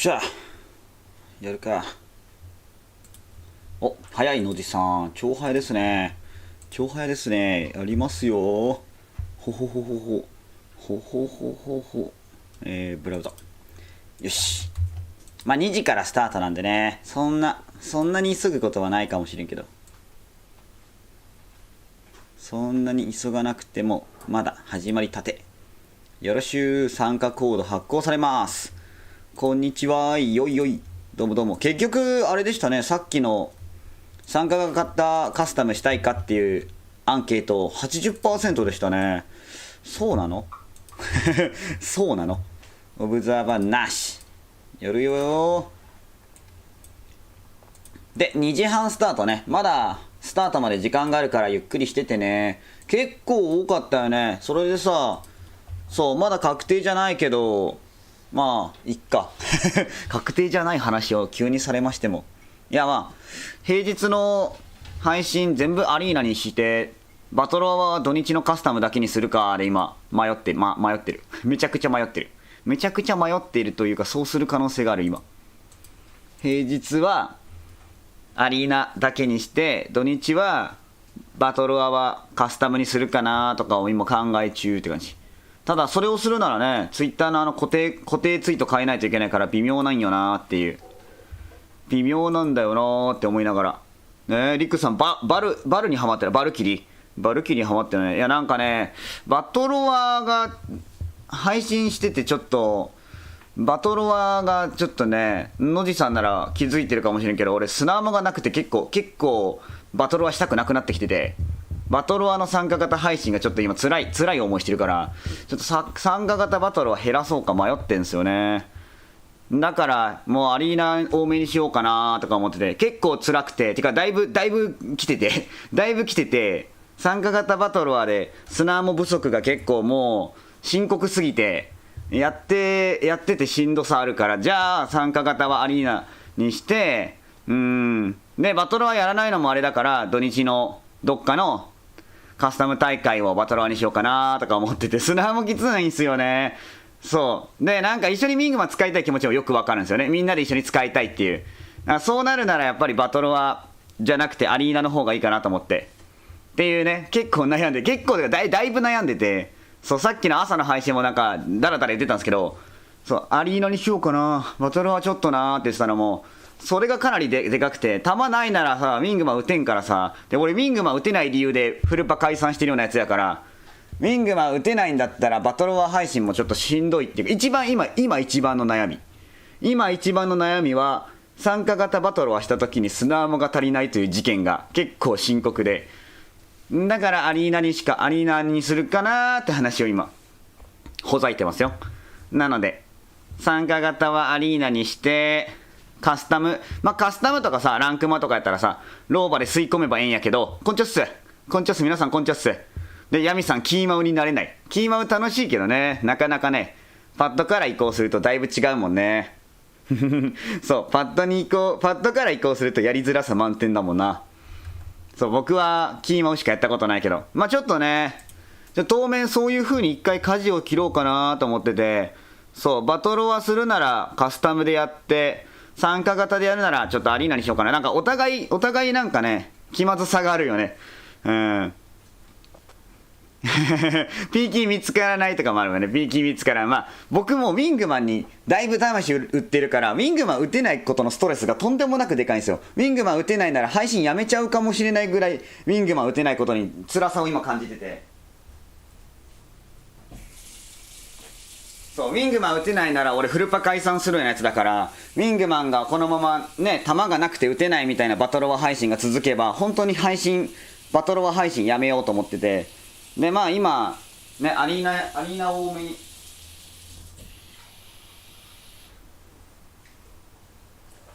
しゃ、やるか。お、早いのじさん、超早ですね。超早ですね。やりますよ。ほほほほほ。ほほほほほ。ブラウザ。よし。まあ、2時からスタートなんでね、そんなに急ぐことはないかもしれんけど。そんなに急がなくても、まだ始まりたて。よろしゅう、参加コード発行されます。こんにちは、よいよい。どうもどうも。結局、あれでしたね、さっきの参加が買ったカスタムしたいかっていうアンケート 80% でしたね。そうなのそうなのオブザーバーなし。やるよ。で、2時半スタートね。まだスタートまで時間があるからゆっくりしててね。結構多かったよね。それでさ、そう、まだ確定じゃないけど、まあ、いっか。確定じゃない話を急にされましても。いやまあ、平日の配信全部アリーナにして、バトロワは土日のカスタムだけにするかで今、迷ってる。めちゃくちゃ迷ってる。めちゃくちゃ迷っているというか、そうする可能性がある今。平日は、アリーナだけにして、土日は、バトロワはカスタムにするかなとかを今考え中って感じ。ただそれをするならね、ツイッターの固定ツイート変えないといけないから微妙なんよなーっていう。微妙なんだよなーって思いながら。ねえ、リクさん、バルにハマってる。バルキリにハマってるね。いやなんかね、バトロワが配信しててちょっと、バトロワがちょっとね、野地さんなら気づいてるかもしれんけど、俺砂浜がなくて結構バトロワしたくなくなってきてて、バトロワの参加型配信がちょっと今辛い思いしてるから、ちょっと参加型バトルは減らそうか迷ってんすよね。だからもうアリーナ多めにしようかなとか思ってて、結構辛くて、てかだいぶ来ててだいぶ来てて、参加型バトルはで砂浜不足が結構もう深刻すぎて、やっててしんどさあるから、じゃあ参加型はアリーナにして、でバトルはやらないのもあれだから、土日のどっかのカスタム大会をバトラーにしようかなとか思ってて、砂もきつないんすよね。そうで、なんか一緒にミングマ使いたい気持ちもよくわかるんですよね。みんなで一緒に使いたいっていう。そうなるならやっぱりバトロワじゃなくてアリーナの方がいいかなと思ってっていうね。結構悩んで、だいぶ悩んでて、そう、さっきの朝の配信もなんかダラダラ言ってたんですけど、そう、アリーナにしようかな、バトロワちょっとなーって言ってたのも、それがかなりでかくて、弾ないならさ、ウィングマン打てんからさ、で、俺ウィングマン打てない理由でフルパ解散してるようなやつやから、ウィングマン打てないんだったらバトロワ配信もちょっとしんどいっていうか、今一番の悩みは、参加型バトロワした時に砂アモが足りないという事件が結構深刻で、だからアリーナにするかなーって話を今、ほざいてますよ。なので、参加型はアリーナにして、カスタムとかさ、ランクマとかやったらさ、ローバで吸い込めばええんやけど、こんちょっす、皆さんこんちょっす。で、ヤミさん、キーマウになれない。キーマウ楽しいけどね、なかなかね、パッドから移行するとだいぶ違うもんね。そう、パッドから移行するとやりづらさ満点だもんな。そう、僕はキーマウしかやったことないけど、まあちょっとね、当面そういう風に一回舵を切ろうかなと思ってて、そう、バトロはするならカスタムでやって、参加型でやるならちょっとアリーナにしようかな。なんかお互いなんかね、気まずさがあるよね。ピーキー見つからないとかもあるよね。ピーキー見つからない。まあ僕もウィングマンにだいぶ魂売ってるから、ウィングマン打てないことのストレスがとんでもなくでかいんですよ。ウィングマン打てないなら配信やめちゃうかもしれないぐらい、ウィングマン打てないことに辛さを今感じてて。そう、ウィングマン打てないなら俺フルパ解散するようなやつだから、ウィングマンがこのままね、弾がなくて打てないみたいなバトロワ配信が続けば、本当にバトロワ配信やめようと思ってて、でまあ今ね、アリーナ多めに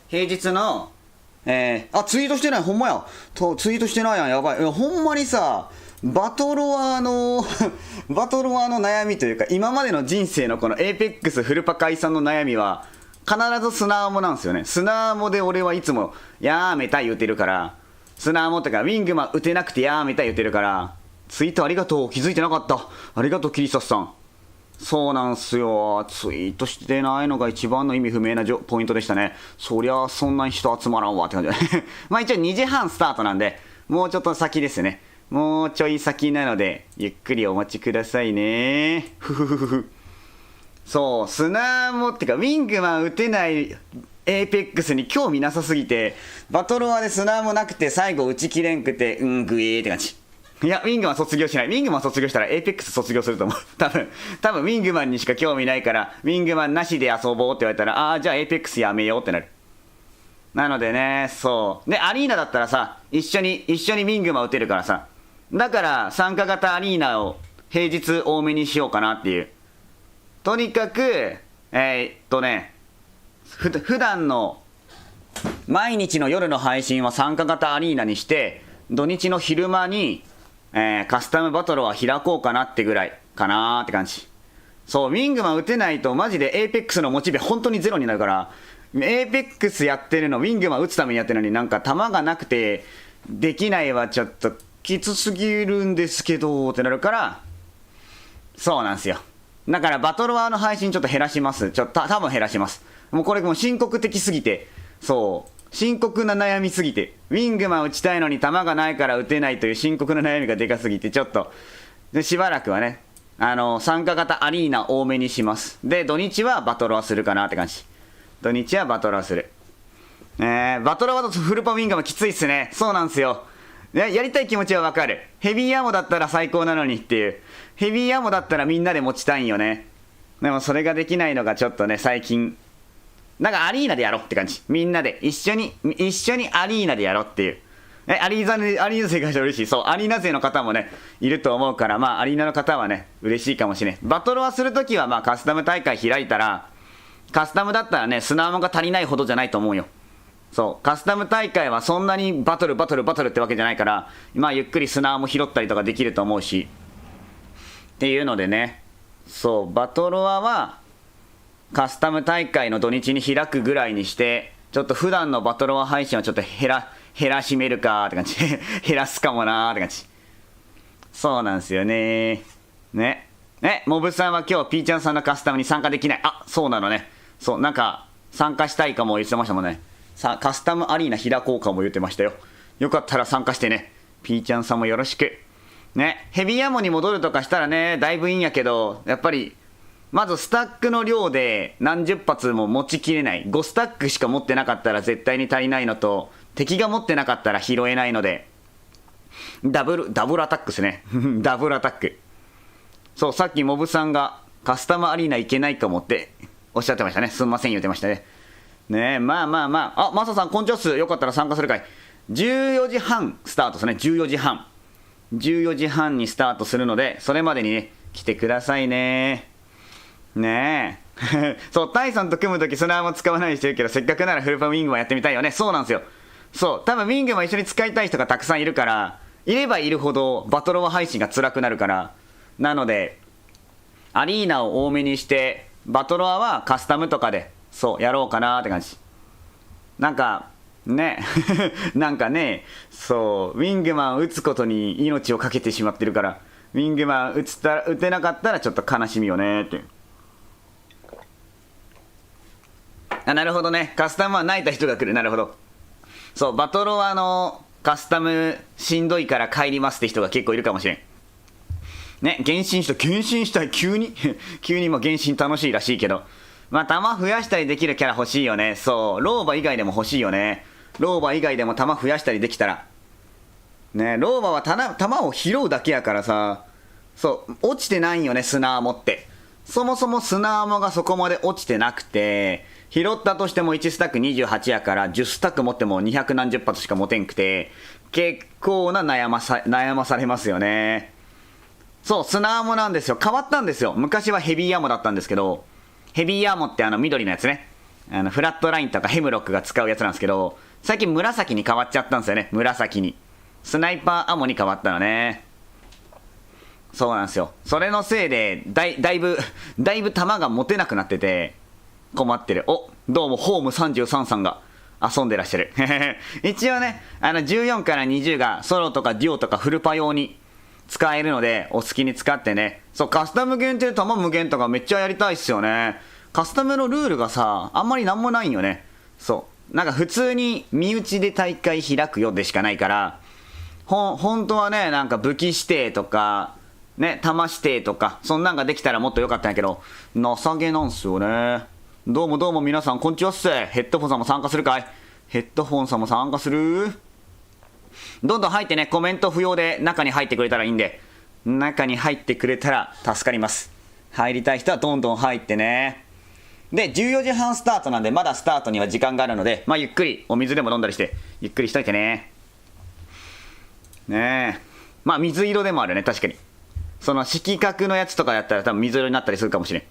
平日のツイートしてない、ほんまやツイートしてないやん、やばい。いやほんまにさ、バトロワの悩みというか、今までの人生のこのエーペックスフルパ解散の悩みは必ず砂アモなんですよね。砂アモで俺はいつもやめた言うてるから、砂アモってかウィングマン打てなくてやめた言うてるから。ツイートありがとう、気づいてなかった。ありがとうキリサスさん。そうなんすよ。ツイートしてないのが一番の意味不明なポイントでしたね。そりゃそんなに人集まらんわって感じで。まあ一応2時半スタートなんで、もうちょっと先ですね。もうちょい先なので、ゆっくりお待ちくださいね。ふふふふ。そう、砂もってか、ウィングマン打てないエーペックスに興味なさすぎて、バトルワで砂もなくて最後打ち切れんくて、グエーって感じ。いや、ウィングマン卒業しない。ウィングマン卒業したらエーペックス卒業すると思う。多分ウィングマンにしか興味ないから、ウィングマンなしで遊ぼうって言われたら、じゃあエーペックスやめようってなる。なのでね、そう。で、アリーナだったらさ、一緒にウィングマン打てるからさ。だから、参加型アリーナを平日多めにしようかなっていう。とにかく、普段の毎日の夜の配信は参加型アリーナにして、土日の昼間に、カスタムバトルは開こうかなってぐらいかなーって感じ。そう、ウィングマン打てないとマジでエーペックスのモチベ本当にゼロになるから、エーペックスやってるの、ウィングマン打つためにやってるのになんか弾がなくてできないはちょっときつすぎるんですけどってなるから、そうなんですよ。だからバトルワーの配信ちょっと減らします。多分減らします。もうこれもう深刻的すぎて、そう。深刻な悩みすぎて、ウィングマン打ちたいのに弾がないから打てないという深刻な悩みがでかすぎて、ちょっと、でしばらくはね、参加型アリーナ多めにします。で、土日はバトルはするかなって感じ。土日はバトルはする。バトルはだとフルパウィングマンきついっすね。そうなんすよ。やりたい気持ちはわかる。ヘビーアモだったら最高なのにっていう。ヘビーアモだったらみんなで持ちたいんよね。でもそれができないのがちょっとね、最近。なんかアリーナでやろうって感じ。みんなで一緒にアリーナでやろうっていう。アリーナ勢が嬉しい。そう、アリーナ勢の方もね、いると思うから、まあ、アリーナの方はね、嬉しいかもしれん。バトルはするときは、まあ、カスタム大会開いたら、カスタムだったらね、砂アモが足りないほどじゃないと思うよ。そう、カスタム大会はそんなにバトルってわけじゃないから、まあ、ゆっくり砂アモ拾ったりとかできると思うし。っていうのでね、そう、バトルは、カスタム大会の土日に開くぐらいにして、ちょっと普段のバトルワー配信はちょっと減らしめるかーって感じ。減らすかもなーって感じ。そうなんですよねね。モブさんは今日ピーちゃんさんのカスタムに参加できない。そうなのね。そう、なんか、参加したいかも言ってましたもんね。カスタムアリーナ開こうかも言ってましたよ。よかったら参加してね。ピーちゃんさんもよろしく。ね、ヘビーアモに戻るとかしたらね、だいぶいいんやけど、やっぱり、まずスタックの量で何十発も持ちきれない。5スタックしか持ってなかったら絶対に足りないのと、敵が持ってなかったら拾えないので、ダブルアタックですね。ダブルアタック。そう、さっきモブさんがカスタムアリーナ行けないかもっておっしゃってましたね。すんません言ってましたね。ねえ、まあ。マサさん、根性数よかったら参加するかい。14時半スタートですね。14時半。14時半にスタートするので、それまでにね、来てくださいね。ねえ。そう、タイさんと組むとき砂も使わないでしてるけど、せっかくならフルパウィングマンやってみたいよね。そうなんですよ。そう、多分ウィングマン一緒に使いたい人がたくさんいるから、いればいるほどバトロワ配信が辛くなるから、なので、アリーナを多めにして、バトロワはカスタムとかで、そう、やろうかなーって感じ。なんか、ね、なんかね、そう、ウィングマン打つことに命をかけてしまってるから、ウィングマン打てなかったらちょっと悲しみよねって。なるほどね。カスタムは泣いた人が来る。なるほど。そう、バトロワのカスタムしんどいから帰りますって人が結構いるかもしれん。ね、原神したい。急に急にも原神楽しいらしいけど。まあ、弾増やしたりできるキャラ欲しいよね。そう、老婆以外でも欲しいよね。老婆以外でも弾増やしたりできたら。ね、老婆は弾を拾うだけやからさ、そう、落ちてないんよね、砂アモって。そもそも砂アモがそこまで落ちてなくて、拾ったとしても1スタック28やから10スタック持っても200何十発しか持てんくて、結構な悩まされますよね。そう、砂アモなんですよ。変わったんですよ。昔はヘビーアモだったんですけど、ヘビーアモって緑のやつね。フラットラインとかヘムロックが使うやつなんですけど、最近紫に変わっちゃったんですよね。紫に。スナイパーアモに変わったのね。そうなんですよ。それのせいで、だいぶ弾が持てなくなってて、困ってる。どうも、ホーム33さんが遊んでらっしゃる。一応ね、14から20がソロとかデュオとかフルパ用に使えるので、お好きに使ってね。そう、カスタム限定弾無限とかめっちゃやりたいっすよね。カスタムのルールがさ、あんまりなんもないんよね。そう。なんか普通に身内で大会開くよでしかないから、本当はね、なんか武器指定とか、ね、弾指定とか、そんなんができたらもっと良かったんやけど、情けなんすよね。どうもどうも皆さん、こんにちはっす。ヘッドフォンさんも参加するかい？ヘッドフォンさんも参加する？どんどん入ってね、コメント不要で中に入ってくれたらいいんで、中に入ってくれたら助かります。入りたい人はどんどん入ってね。で、14時半スタートなんで、まだスタートには時間があるので、まあゆっくりお水でも飲んだりして、ゆっくりしといてね。ねえ。まあ水色でもあるね、確かに。その色角のやつとかやったら多分水色になったりするかもしれん。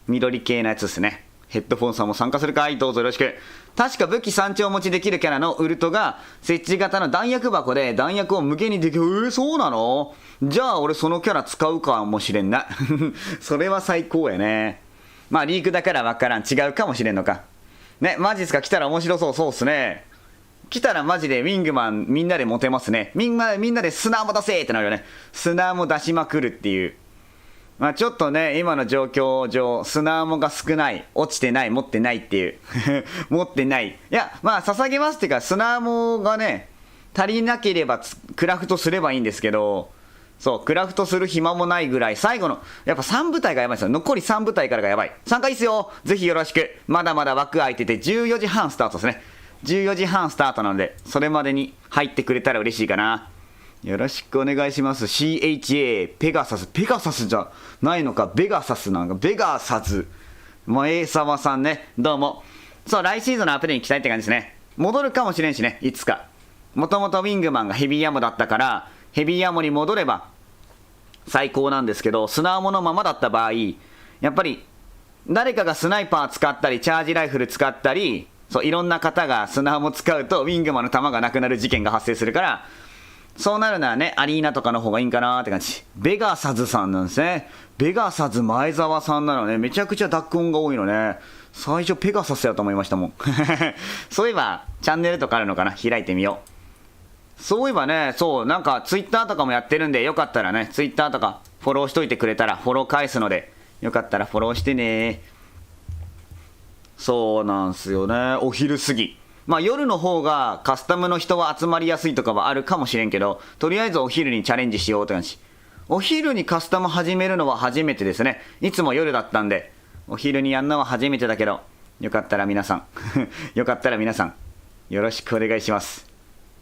緑系のやつですね。ヘッドフォンさんも参加するかい？どうぞよろしく。確か武器3丁持ちできるキャラのウルトが設置型の弾薬箱で弾薬を無限にできる。そうなの？じゃあ俺そのキャラ使うかもしれんな。それは最高やね。まあリークだからわからん。違うかもしれんのか。ね、マジっすか？来たら面白そう。そうっすね。来たらマジでウィングマンみんなでモテますね。みんなで砂も出せってなるよね。砂も出しまくるっていう。まあちょっとね、今の状況上、砂もが少ない、落ちてない、持ってないっていう。持ってない。いや、まあ捧げますっていうか、砂もがね、足りなければクラフトすればいいんですけど、そう、クラフトする暇もないぐらい、最後の、やっぱ3部隊がやばいですよ。残り3部隊からがやばい。参加いいっすよ。ぜひよろしく。まだまだ枠空いてて、14時半スタートですね。14時半スタートなので、それまでに入ってくれたら嬉しいかな。よろしくお願いします。CHA、ペガサスじゃないのか、ベガサスなんか、ベガサズ。前澤さんね、どうも。そう、来シーズンのアプリに期待って感じですね。戻るかもしれんしね、いつか。もともとウィングマンがヘビーアモだったから、ヘビーアモに戻れば最高なんですけど、砂アモのままだった場合、やっぱり、誰かがスナイパー使ったり、チャージライフル使ったり、そう、いろんな方が砂アモ使うと、ウィングマンの弾がなくなる事件が発生するから、そうなるならね、アリーナとかの方がいいんかなーって感じ。ベガサズさんなんですね。ベガサズ前澤さんなのね。めちゃくちゃ濁音が多いのね。最初ペガサスやと思いましたもん。そういえば、チャンネルとかあるのかな？開いてみよう。そういえばね、そう、なんかツイッターとかもやってるんで、よかったらね、ツイッターとかフォローしといてくれたら、フォロー返すので、よかったらフォローしてね。そうなんすよね。お昼過ぎ。まあ夜の方がカスタムの人は集まりやすいとかはあるかもしれんけど、とりあえずお昼にチャレンジしようって感じ。お昼にカスタム始めるのは初めてですね。いつも夜だったんで、お昼にやるのは初めてだけど、よかったら皆さん、よかったら皆さん、よろしくお願いします。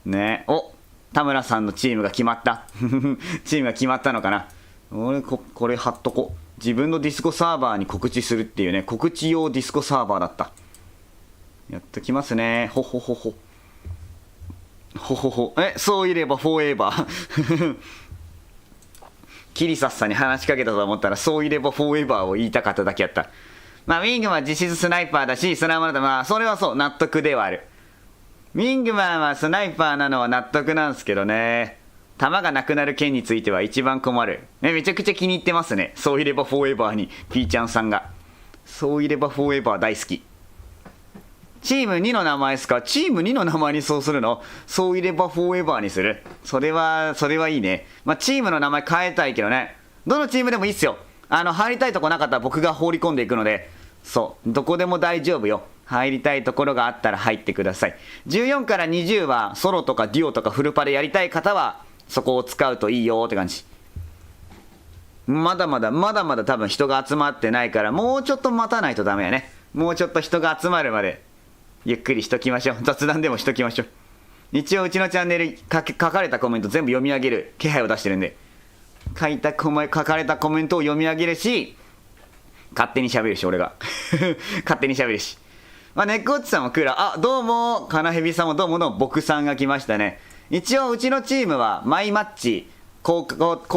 ね。お、田村さんのチームが決まった。チームが決まったのかな。俺これ貼っとこう。自分のディスコサーバーに告知するっていうね、告知用ディスコサーバーだった。やっときますね。ほほほほ。ほほほ。そういればフォーエバー。キリサッサに話しかけたと思ったら、そういればフォーエバーを言いたかっただけやった。まあ、ウィングマンは実質スナイパーだし、スナイパーだ。まあ、それはそう、納得ではある。ウィングマンはスナイパーなのは納得なんですけどね。弾がなくなる件については一番困る。めちゃくちゃ気に入ってますね。そういればフォーエバーに、ピーちゃんさんが。そういればフォーエバー大好き。チーム2の名前ですか？チーム2の名前にそうするの？そういればフォーエバーにする？それはいいね。まあ、チームの名前変えたいけどね。どのチームでもいいっすよ。入りたいとこなかったら僕が放り込んでいくので、そう、どこでも大丈夫よ。入りたいところがあったら入ってください。14から20はソロとかデュオとかフルパでやりたい方は、そこを使うといいよって感じ。まだまだ多分人が集まってないから、もうちょっと待たないとダメやね。もうちょっと人が集まるまでゆっくりしときましょう。雑談でもしときましょう。一応うちのチャンネル書かれたコメント全部読み上げる気配を出してるんで、書かれたコメントを読み上げるし、勝手に喋るし、俺が勝手に喋るし、まあ、ネックウォッチさんもクーラー、どうもカナヘビさんもどうもの僕さんが来ましたね。一応うちのチームはマイマッチ交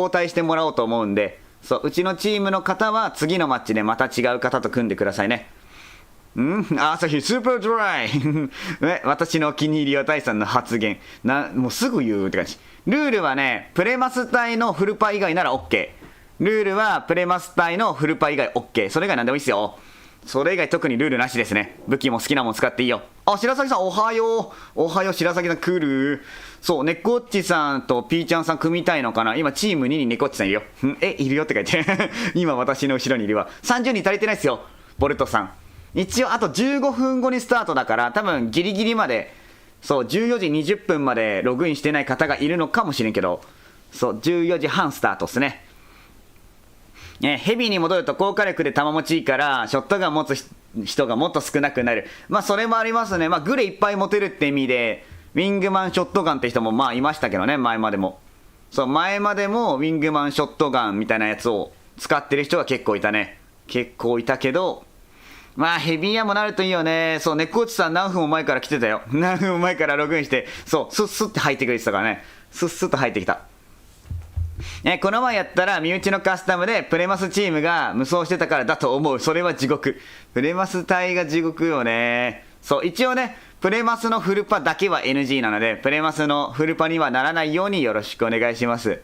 代してもらおうと思うんで、そう、うちのチームの方は次のマッチでまた違う方と組んでくださいね。朝日スーパードライね、私のお気に入りは大さんの発言もうすぐ言うって感じ。ルールはね、プレマス隊のフルパ以外なら OK。 ルールはプレマス隊のフルパ以外 OK。 それ以外何でもいいっすよ。それ以外特にルールなしですね。武器も好きなもん使っていいよ。あ、白崎さんおはよう。おはよう、白崎さん来る。そう、ネコッチさんとピーちゃんさん組みたいのかな。今チーム2にネコッチさんいるよ。いるよって書いて。今私の後ろにいるわ。30人足りてないっすよ、ボルトさん。一応あと15分後にスタートだから、多分ギリギリまで、そう、14時20分までログインしてない方がいるのかもしれんけど、そう、14時半スタートっすね。ヘビーに戻ると効果力で球持ちいいから、ショットガン持つ人がもっと少なくなる。まあそれもありますね。まあグレいっぱい持てるって意味で、ウィングマンショットガンって人もまあいましたけどね、前までも。そう、前までもウィングマンショットガンみたいなやつを使ってる人が結構いたね。結構いたけど、まあヘビーヤもなるといいよね。そう、ネックウォッチさん何分も前から来てたよ。何分も前からログインして、そう、スッスッって入ってくれてたからね。スッスッと入ってきた。この前やったら身内のカスタムでプレマスチームが無双してたからだと思う。それは地獄。プレマス隊が地獄よね。そう、一応ね、プレマスのフルパだけは NG なので、プレマスのフルパにはならないようによろしくお願いします。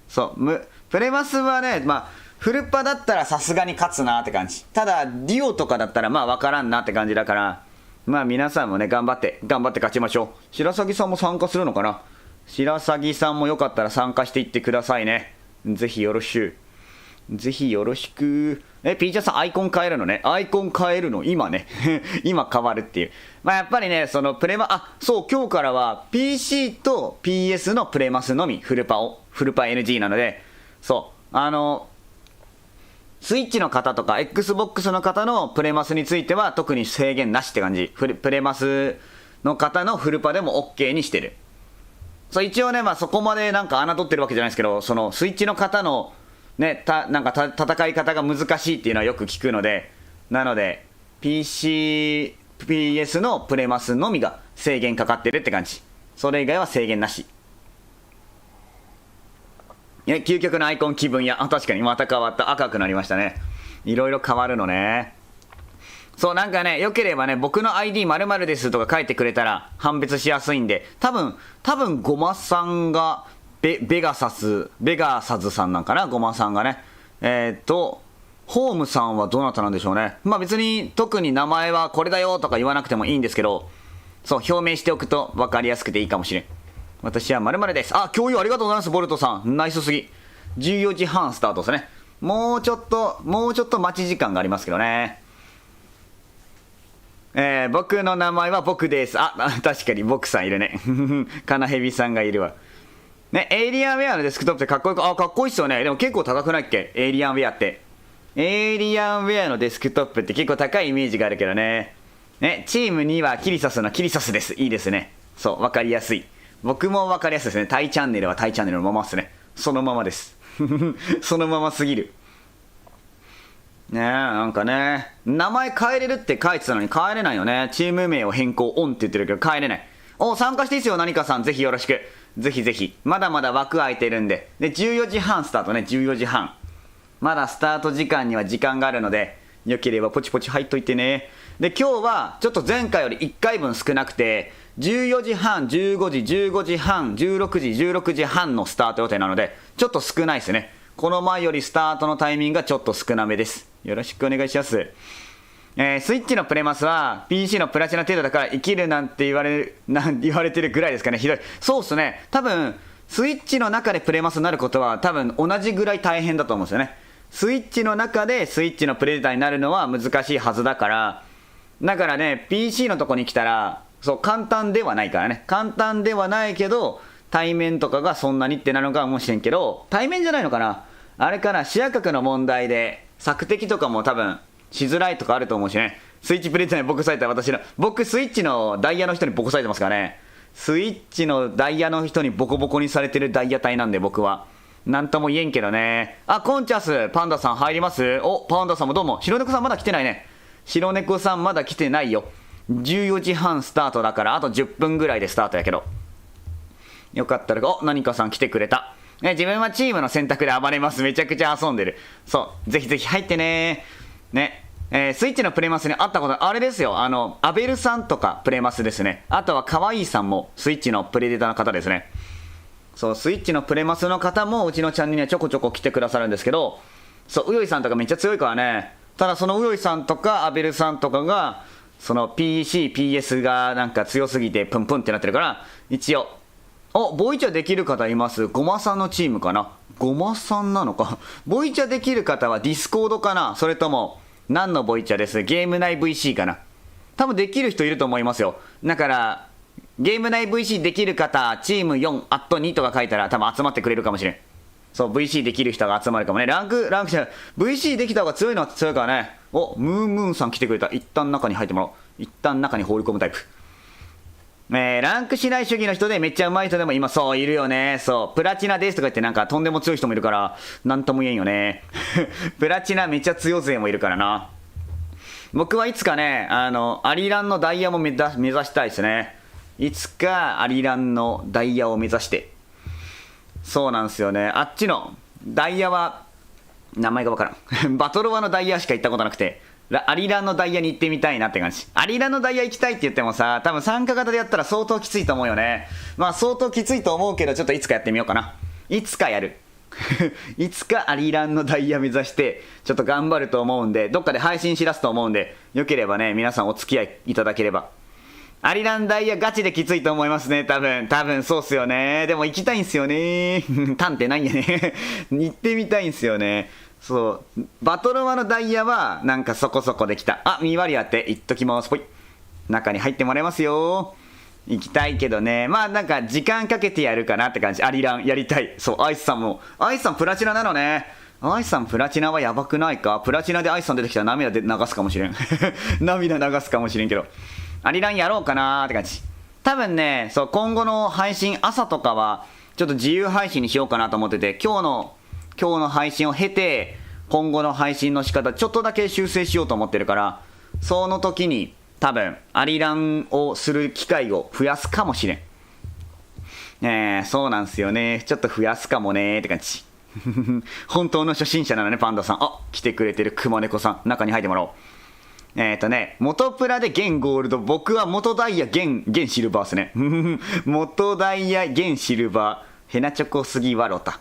そう、プレマスはね、まあ、フルパだったらさすがに勝つなって感じ。ただ、デュオとかだったらまあ分からんなって感じだから、まあ皆さんもね、頑張って勝ちましょう。白崎さんも参加するのかな。白鷺さんもよかったら参加していってくださいね。ぜひよろしく。ぜひよろしく。ピーチャーさんアイコン変えるのね。アイコン変えるの今ね。今変わるっていう。まあやっぱりね、そのプレマ、そう、今日からは PC と PS のプレマスのみ、フルパ NG なので、そう、スイッチの方とか Xbox の方のプレマスについては特に制限なしって感じ。プレマスの方のフルパでも OK にしてる。そう一応ね、まあ、そこまでなんか侮ってるわけじゃないですけど、そのスイッチの方の、ね、なんか戦い方が難しいっていうのはよく聞くので、なので PS のプレマスのみが制限かかってるって感じ。それ以外は制限なし。究極のアイコン気分や、確かにまた変わった。赤くなりましたね。いろいろ変わるのね。そうなんかね、よければね、僕の ID 〇〇ですとか書いてくれたら判別しやすいんで、多分ゴマさんがベガサズさんなんかな、ゴマさんがね。ホームさんはどなたなんでしょうね。まあ別に特に名前はこれだよとか言わなくてもいいんですけど、そう、表明しておくと分かりやすくていいかもしれん。私は〇〇です。共有ありがとうございます、ボルトさん。ナイスすぎ。14時半スタートですね。もうちょっと待ち時間がありますけどね。僕の名前は僕です。確かに僕さんいるね。カナヘビさんがいるわ。ね、エイリアンウェアのデスクトップってかっこいいか、かっこいいっすよね。でも結構高くないっけ、エイリアンウェアって。エイリアンウェアのデスクトップって結構高いイメージがあるけどね。ね、チーム2はキリサスのキリサスです。いいですね。そう、わかりやすい。僕もわかりやすいですね。タイチャンネルはタイチャンネルのままですね。そのままです。そのまますぎる。ねえ、なんかね、名前変えれるって書いてたのに変えれないよね。チーム名を変更オンって言ってるけど変えれない。参加していいですよ、何かさん。ぜひよろしく。ぜひぜひ。まだまだ枠空いてるんで。で、14時半スタートね、14時半。まだスタート時間には時間があるので、よければポチポチ入っといてね。で、今日はちょっと前回より1回分少なくて、14時半、15時、15時半、16時、16時半のスタート予定なので、ちょっと少ないですね。この前よりスタートのタイミングがちょっと少なめです。よろしくお願いします。スイッチのプレマスは PC のプラチナ程度だから生きるなんて言われてるぐらいですかね。ひどい。そうっすね。多分スイッチの中でプレマスになることは多分同じぐらい大変だと思うんですよね。スイッチの中でスイッチのプレデターになるのは難しいはずだから、だからね PC のとこに来たらそう簡単ではないからね。簡単ではないけど対面とかがそんなにってなるのかもしれんけど、対面じゃないのかな、あれかな、視野角の問題で索敵とかも多分しづらいとかあると思うしね。スイッチプレイヤーにボコされた僕スイッチのダイヤの人にボコされてますからね。スイッチのダイヤの人にボコボコにされてるダイヤ隊なんで僕はなんとも言えんけどね。コンチャスパンダさん入ります。パンダさんもどうも。白猫さんまだ来てないね。白猫さんまだ来てないよ。14時半スタートだからあと10分ぐらいでスタートやけど、よかったら何かさん来てくれた。自分はチームの選択で暴れます。めちゃくちゃ遊んでる。そう、ぜひぜひ入ってね。ね、スイッチのプレマスに会ったこと、あれですよ、アベルさんとかプレマスですね。あとはカワイイさんもスイッチのプレデターの方ですね。そう、スイッチのプレマスの方もうちのチャンネルにはちょこちょこ来てくださるんですけど、そう、うよいさんとかめっちゃ強いからね。ただそのうよいさんとかアベルさんとかがその PC、PS がなんか強すぎてプンプンってなってるから、一応、ボイチャできる方います。ごまさんのチームかな。ごまさんなのか。ボイチャできる方はディスコードかな、それとも、何のボイチャです？ゲーム内 VC かな。多分できる人いると思いますよ。だから、ゲーム内 VC できる方、チーム4、2とか書いたら多分集まってくれるかもしれん。そう、VC できる人が集まるかもね。ランクじゃない。VC できた方が強いのは強いからね。ムーンムーンさん来てくれた。一旦中に入ってもらおう。一旦中に放り込むタイプ。ランクしない主義の人でめっちゃ上手い人でも今そういるよね。そう、プラチナですとか言ってなんかとんでも強い人もいるから、なんとも言えんよね。プラチナめっちゃ強勢もいるからな。僕はいつかね、アリランのダイヤも目指したいですね。いつかアリランのダイヤを目指して。そうなんですよね。あっちのダイヤは、名前がわからん。バトロワのダイヤしか行ったことなくて、アリランのダイヤに行ってみたいなって感じ。アリランのダイヤ行きたいって言ってもさ、多分参加型でやったら相当きついと思うよね。まあ相当きついと思うけど、ちょっといつかやってみようかな。いつかやる。いつかアリランのダイヤ目指してちょっと頑張ると思うんで、どっかで配信しだすと思うんで、よければね皆さんお付き合いいただければ。アリランダイヤガチできついと思いますね。多分そうっすよね。でも行きたいんすよね。探偵ないんやね。行ってみたいんすよね。そうバトロワのダイヤはなんかそこそこできた。見割りあって行っときます。ぽい、中に入ってもらいますよ。行きたいけどね、まあなんか時間かけてやるかなって感じ。アリランやりたい。そう、アイスさんも、アイスさんプラチナなのね。アイスさんプラチナはやばくないか。プラチナでアイスさん出てきたら涙で流すかもしれん。涙流すかもしれんけど、アリランやろうかなーって感じ。多分ね、そう今後の配信朝とかはちょっと自由配信にしようかなと思ってて、今日の配信を経て今後の配信の仕方ちょっとだけ修正しようと思ってるから、その時に多分アリランをする機会を増やすかもしれん。そうなんすよね。ちょっと増やすかもねーって感じ。本当の初心者なのね、パンダさん。来てくれてる熊猫さん、中に入ってもらおう。元プラで現ゴールド、僕は元ダイヤ現シルバーっすね。元ダイヤ現シルバー、ヘナチョコすぎワロタ。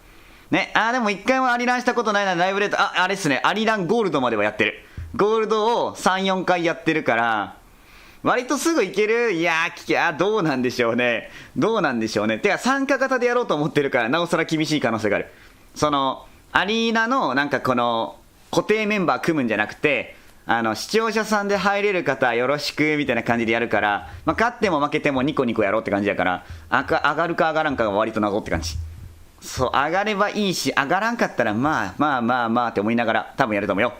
ね、でも一回もアリランしたことないな。ライブレート、あれっすね、アリランゴールドまではやってる。ゴールドを3、4回やってるから、割とすぐいける。いやー、どうなんでしょうね。てか参加型でやろうと思ってるから、なおさら厳しい可能性がある。その、アリーナのなんかこの、固定メンバー組むんじゃなくて、視聴者さんで入れる方よろしくみたいな感じでやるから、まあ、勝っても負けてもニコニコやろうって感じやから、上がるか上がらんかが割と謎って感じ。そう、上がればいいし、上がらんかったらまあって思いながら多分やると思うよ。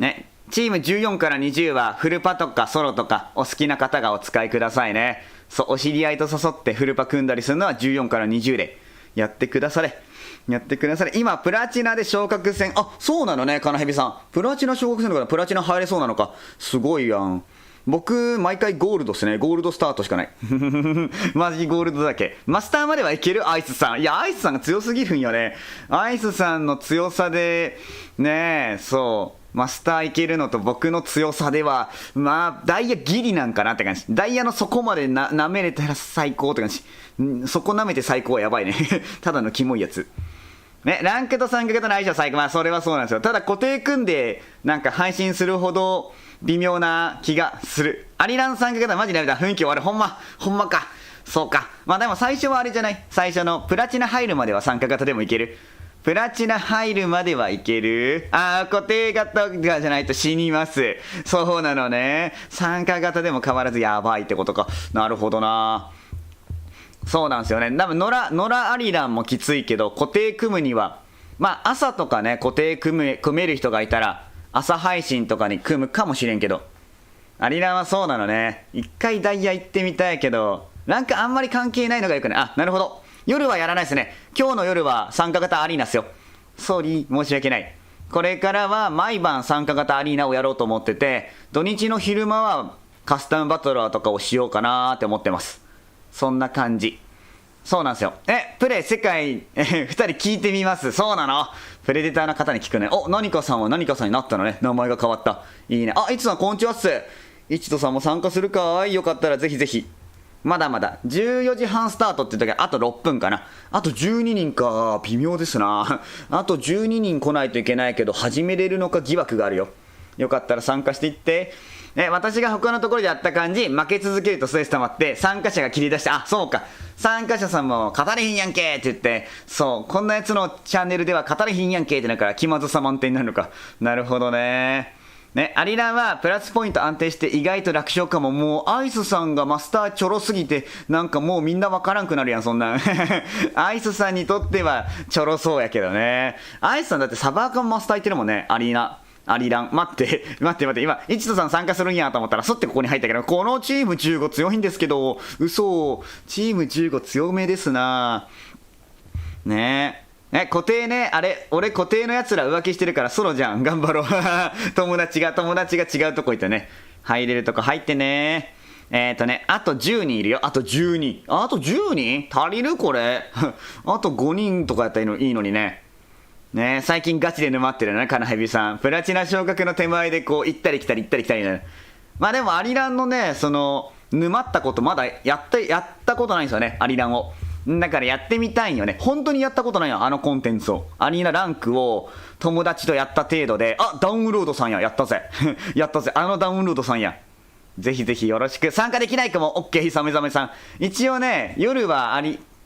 ね。チーム14から20はフルパとかソロとかお好きな方がお使いくださいね。そう、お知り合いと誘ってフルパ組んだりするのは14から20でやってくだされ。今プラチナで昇格戦、そうなのね、カナヘビさん。プラチナ昇格戦だからプラチナ入れそうなのか。すごいやん。僕毎回ゴールドっすね。ゴールドスタートしかない。マジゴールドだけ。マスターまではいける。アイスさん、いやアイスさんが強すぎるんよね。アイスさんの強さでね、そうマスターいけるのと僕の強さではまあダイヤギリなんかなって感じ。ダイヤの底まで舐めれたら最高って感じ。そこ舐めて最高はやばいね。ただのキモいやつね。ランクと参加型の相性最高。まあそれはそうなんですよ。ただ固定組んでなんか配信するほど微妙な気がする。アリラン参加型マジでやめた。雰囲気悪い。ほんまか。そうか。まあでも最初はあれじゃない。最初のプラチナ入るまでは参加型でもいける。プラチナ入るまではいける。固定型じゃないと死にます。そうなのね。参加型でも変わらずやばいってことか。なるほどな。そうなんですよね。多分ノラアリランもきついけど、固定組むにはまあ朝とかね、固定組める人がいたら朝配信とかに組むかもしれんけど、アリランはそうなのね。一回ダイヤ行ってみたいけど、なんかあんまり関係ないのがよくない。なるほど。夜はやらないですね。今日の夜は参加型アリーナっすよ。ソーリー、申し訳ない。これからは毎晩参加型アリーナをやろうと思ってて、土日の昼間はカスタムバトラーとかをしようかなーって思ってます。そんな感じ。そうなんですよ。プレイ世界、2人聞いてみます。そうなの？プレデターの方に聞くね。何かさんは何かさんになったのね。名前が変わった。いいね。いつさんこんにちはっす。いちとさんも参加するかい？よかったらぜひぜひ。まだまだ14時半スタートって言ったけど、あと6分かな。あと12人か。微妙ですな。あと12人来ないといけないけど始めれるのか疑惑があるよ。よかったら参加していって。私が他のところでやった感じ、負け続けるとストレス溜まって、参加者が切り出して、あ、そうか。参加者さんも語れひんやんけって言って、そう、こんなやつのチャンネルでは語れひんやんけってなるから気まずさ満点になるのか。なるほどね。ね、アリランはプラスポイント安定して意外と楽勝かも。もうアイスさんがマスターちょろすぎてなんかもうみんなわからんくなるやんそんなんアイスさんにとってはちょろそうやけどね。アイスさんだってサバーカンマスター行ってるもんね。アリラン待って今一斗さん参加するんやと思ったらそってここに入ったけど、このチーム15強いんですけど、嘘、チーム15強めですなねえ。固定ね、あれ、俺固定のやつら浮気してるからソロじゃん。頑張ろう。友達が違うとこ行ったね。入れるとこ入ってね。あと10人いるよ。あと10人。あと10人足りるこれ。あと5人とかやったらいいのにね。ね、最近ガチで沼ってるな、カナヘビさん。プラチナ昇格の手前でこう、行ったり来たりね。まあでもアリランのね、沼ったことまだやったことないんですよね、アリランを。だからやってみたいんよね。本当にやったことないよ、あのコンテンツを。アリーナランクを友達とやった程度で、あ、ダウンロードさんや、やったぜ。やったぜ、あのダウンロードさんや。ぜひぜひよろしく。参加できないかも、OK、サメザメさん。一応ね、夜は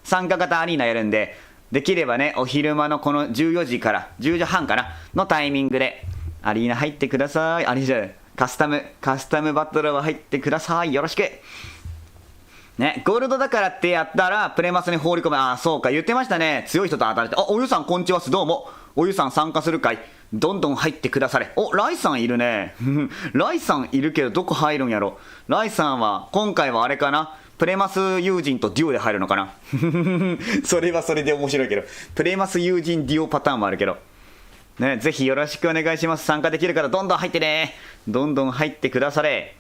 参加型アリーナやるんで、できればね、お昼間のこの14時から10時半かなのタイミングで、アリーナ入ってください。カスタムバトルは入ってください。よろしく。ね、ゴールドだからってやったらプレマスに放り込む。あ、そうか、言ってましたね。強い人と当たれて。あ、おゆさんこんちはす、どうも。おゆさん参加するかい。どんどん入ってくだされ。お、ライさんいるね。ライさんいるけどどこ入るんやろ。ライさんは今回はあれかな、プレマス友人とデュオで入るのかな。それはそれで面白いけど、プレマス友人デュオパターンもあるけどね。ぜひよろしくお願いします。参加できるからどんどん入ってね。どんどん入ってくだされ。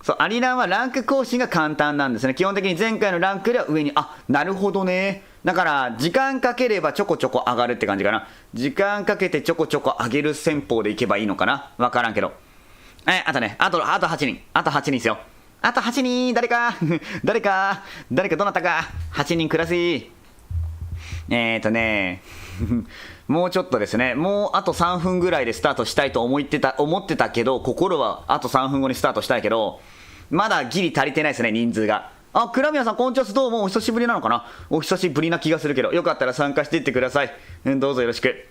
そう、アリランはランク更新が簡単なんですね。基本的に前回のランクよりは上に。あ、なるほどね。だから時間かければちょこちょこ上がるって感じかな。時間かけてちょこちょこ上げる戦法でいけばいいのかな。わからんけど。あとね、あと8人。あと8人ですよ。あと8人、誰かどなたか。8人くらし。もうちょっとですね。もうあと3分ぐらいでスタートしたいと思ってたけど、心はあと3分後にスタートしたいけど、まだギリ足りてないですね、人数が。あ、クラミヤさん、こんにちは、どうもお久しぶりなのかな。お久しぶりな気がするけど、よかったら参加していってください。どうぞよろしく。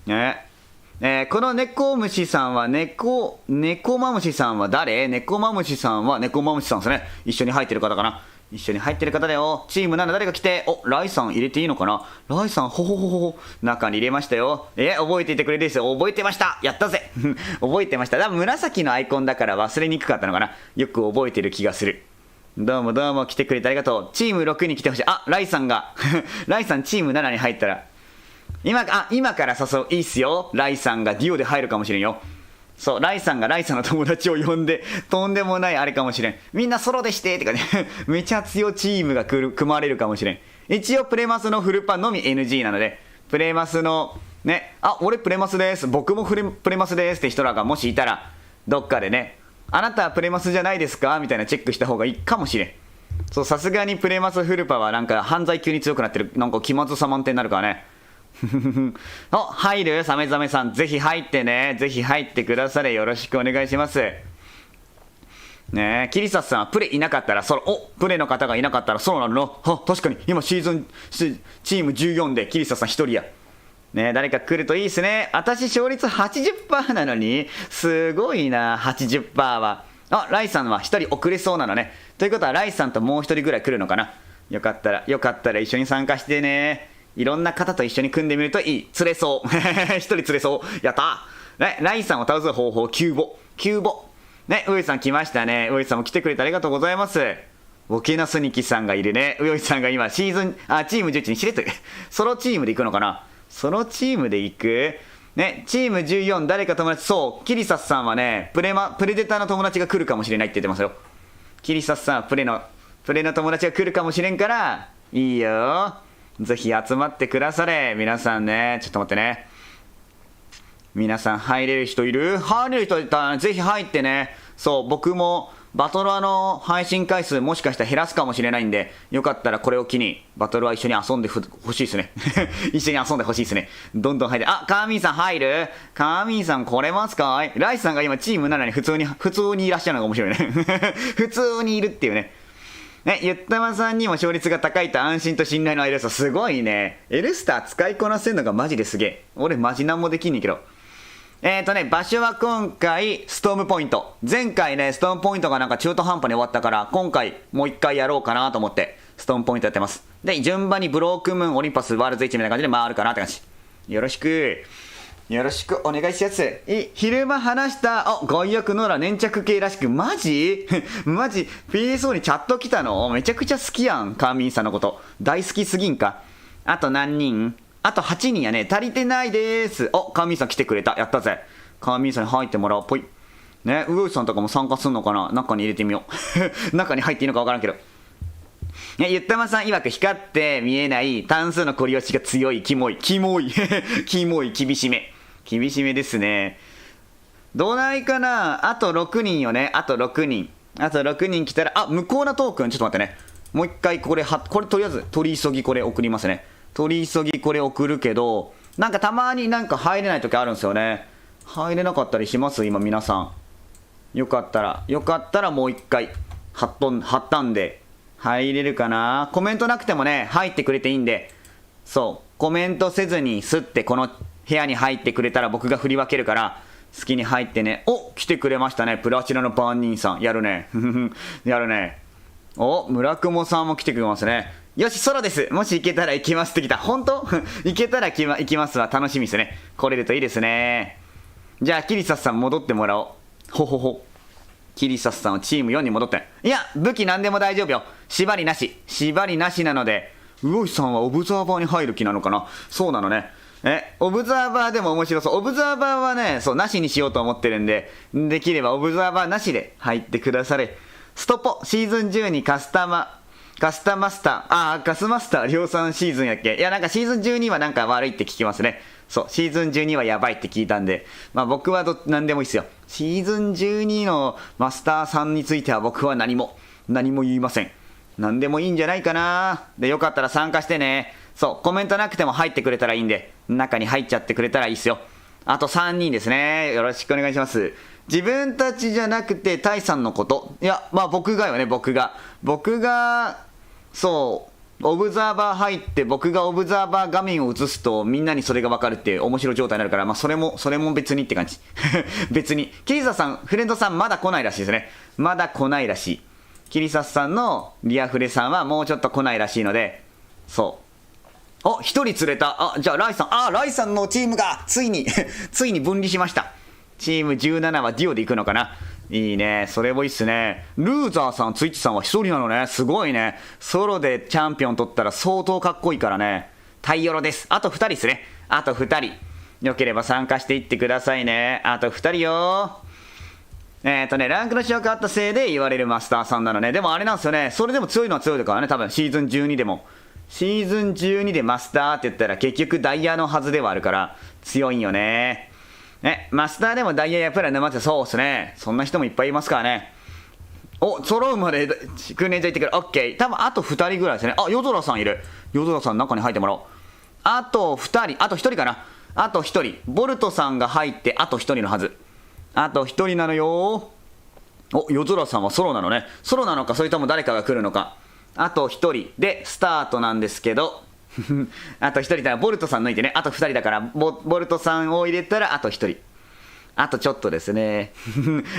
この猫虫さんは猫マムシさんは誰？猫マムシさんは猫マムシさんですね。一緒に入ってる方かな。一緒に入ってる方だよ。チーム7誰か来て。お、ライさん入れていいのかな。ライさん、ほほほほ。中に入れましたよ。覚えていてくれるですよ。覚えてました。やったぜ。覚えてました。多分紫のアイコンだから忘れにくかったのかな。よく覚えてる気がする。どうもどうも来てくれてありがとう。チーム6に来てほしい。あ、ライさんが。ライさんチーム7に入ったら。今から誘う。いいっすよ。ライさんがデュオで入るかもしれんよ。そう、ライさんがライさんの友達を呼んで、とんでもないあれかもしれん。みんなソロでしてってかね、めちゃ強チームが組まれるかもしれん。一応プレマスのフルパンのみ NG なので、プレマスの、ね、あ、俺プレマスです。僕もプレマスですって人らがもしいたら、どっかでね、あなたはプレマスじゃないですかみたいなチェックした方がいいかもしれん。そう、さすがにプレマスフルパはなんか犯罪級に強くなってる。なんか気まずさ満点になるからね。入るサメザメさん、ぜひ入ってね。ぜひ入ってくだされ。よろしくお願いします。ねえ、キリサスさんはプレいなかったらソロ。お、プレの方がいなかったらソロなの。確かに今チーム14でキリサスさん1人や。ねえ、誰か来るといいですね。私勝率 80% なのにすごいな。 80% は。あ、ライさんは1人遅れそうなのね。ということはライさんともう1人ぐらい来るのかな。よかったら一緒に参加してね。いろんな方と一緒に組んでみるといい。釣れそう。一人釣れそう。やったー。ライさんを倒す方法、キューボ。ね、ウイさん来ましたね。ウイさんも来てくれてありがとうございます。ボケナスニキさんがいるね。ウイさんが今チーム11にしれっとソロチームで行くのかな。ソロチームで行くね、チーム14誰か友達。そう、キリサスさんはね、プレデターの友達が来るかもしれないって言ってますよ。キリサスさんはプレの友達が来るかもしれんから、いいよ。ぜひ集まってくだされ。皆さんね、ちょっと待ってね。皆さん入れる人いる？入れる人いたらぜひ入ってね。そう、僕もバトロワの配信回数もしかしたら減らすかもしれないんで、よかったらこれを機にバトロワ一緒に遊んでほしいですね。一緒に遊んでほしいですね。どんどん入って、あ、カーミンさん入る？カーミンさん来れますか？ライスさんが今チーム7に普通にいらっしゃるのが面白いね。普通にいるっていうね。ゆったまさんにも勝率が高いと安心と信頼のエルスター。すごいね。エルスター使いこなせるのがマジですげえ。俺マジなんもできんねんけど。場所は今回、ストームポイント。前回ね、ストームポイントがなんか中途半端に終わったから、今回もう一回やろうかなと思って、ストームポイントやってます。で、順番にブロークムーン、オリンパス、ワールズ H みたいな感じで回るかなって感じ。よろしくお願いします。昼間話した、外役ノラ粘着系らしく、マジマジ PSO にチャット来たの？めちゃくちゃ好きやん、カーミンさんのこと。大好きすぎんか。あと何人？あと8人やね。足りてないでーす。カーミンさん来てくれた。やったぜ。カーミンさんに入ってもらおう。ぽい。ね、ウオイさんとかも参加すんのかな？中に入れてみよう。中に入っていいのかわからんけど。ゆったまさん曰く光って見えない単数のコリ押しが強い。キモい。キモい。厳しめ。厳しめですね。どないかな？あと6人よね。あと6人来たら、向こうのトークン。ちょっと待ってね。もう一回これとりあえず取り急ぎこれ送りますね。取り急ぎこれ送るけど、なんかたまになんか入れない時あるんですよね。入れなかったりします今皆さん。よかったらもう一回貼ったんで入れるかな。コメントなくてもね入ってくれていいんで、そうコメントせずにスッてこの部屋に入ってくれたら僕が振り分けるから好きに入ってね。来てくれましたね。プラチナの番人さんやるね。やるね。村雲さんも来てくれますね。よし、ソロです。もし行けたら行きますって来た。本当？行けたら行きますわ。楽しみですね。来れるといいですね。じゃあ、キリサスさん戻ってもらおう。キリサスさんはチーム4に戻って。いや、武器何でも大丈夫よ。縛りなしなので、ウオイさんはオブザーバーに入る気なのかな？そうなのね。オブザーバーでも面白そう。オブザーバーはね、なしにしようと思ってるんで、できればオブザーバーなしで入ってくだされ。ストポ、シーズン12カスタマスター、カスマスター量産シーズンやっけ？いや、なんかシーズン12はなんか悪いって聞きますね。そう、シーズン12はやばいって聞いたんで、僕は何でもいいっすよ。シーズン12のマスターさんについては僕は何も言いません。何でもいいんじゃないかな。で、よかったら参加してね。そう、コメントなくても入ってくれたらいいんで、中に入っちゃってくれたらいいっすよ。あと3人ですね。よろしくお願いします。自分たちじゃなくて、タイさんのこと。いや、僕が、そう、オブザーバー入って、僕がオブザーバー画面を映すと、みんなにそれが分かるっていう面白い状態になるから、それも別にって感じ。別に。キリサさん、フレンドさん、まだ来ないらしいですね。まだ来ないらしい。キリサスさんのリアフレさんはもうちょっと来ないらしいので、そう。一人釣れた。じゃあ、ライさんのチームが、ついに分離しました。チーム17はデュオで行くのかな。いいね。それもいいっすね。ルーザーさん、ツイッチさんは一人なのね。すごいね。ソロでチャンピオン取ったら相当かっこいいからね。タイヨロです。あと2人ですね。あと2人。よければ参加していってくださいね。あと2人よ。ランクの仕様変わったせいで言われるマスターさんなのね。でもあれなんですよね。それでも強いのは強いだからね。多分シーズン12でも。シーズン12でマスターって言ったら結局ダイヤのはずではあるから強いんよね。マスターでもダイヤやプラ沼ってそうっすね。そんな人もいっぱいいますからね。揃うまで訓練所行ってくる。オッケー。多分あと2人ぐらいですね。夜空さんいる。夜空さん中に入ってもらおう。あと2人。あと1人かな。あと1人。ボルトさんが入ってあと1人のはず。あと1人なのよ。夜空さんはソロなのね。ソロなのか、それとも誰かが来るのか。あと1人でスタートなんですけど、あと1人だからボルトさん抜いてね。あと2人だからボルトさんを入れたらあと1人。あとちょっとですね。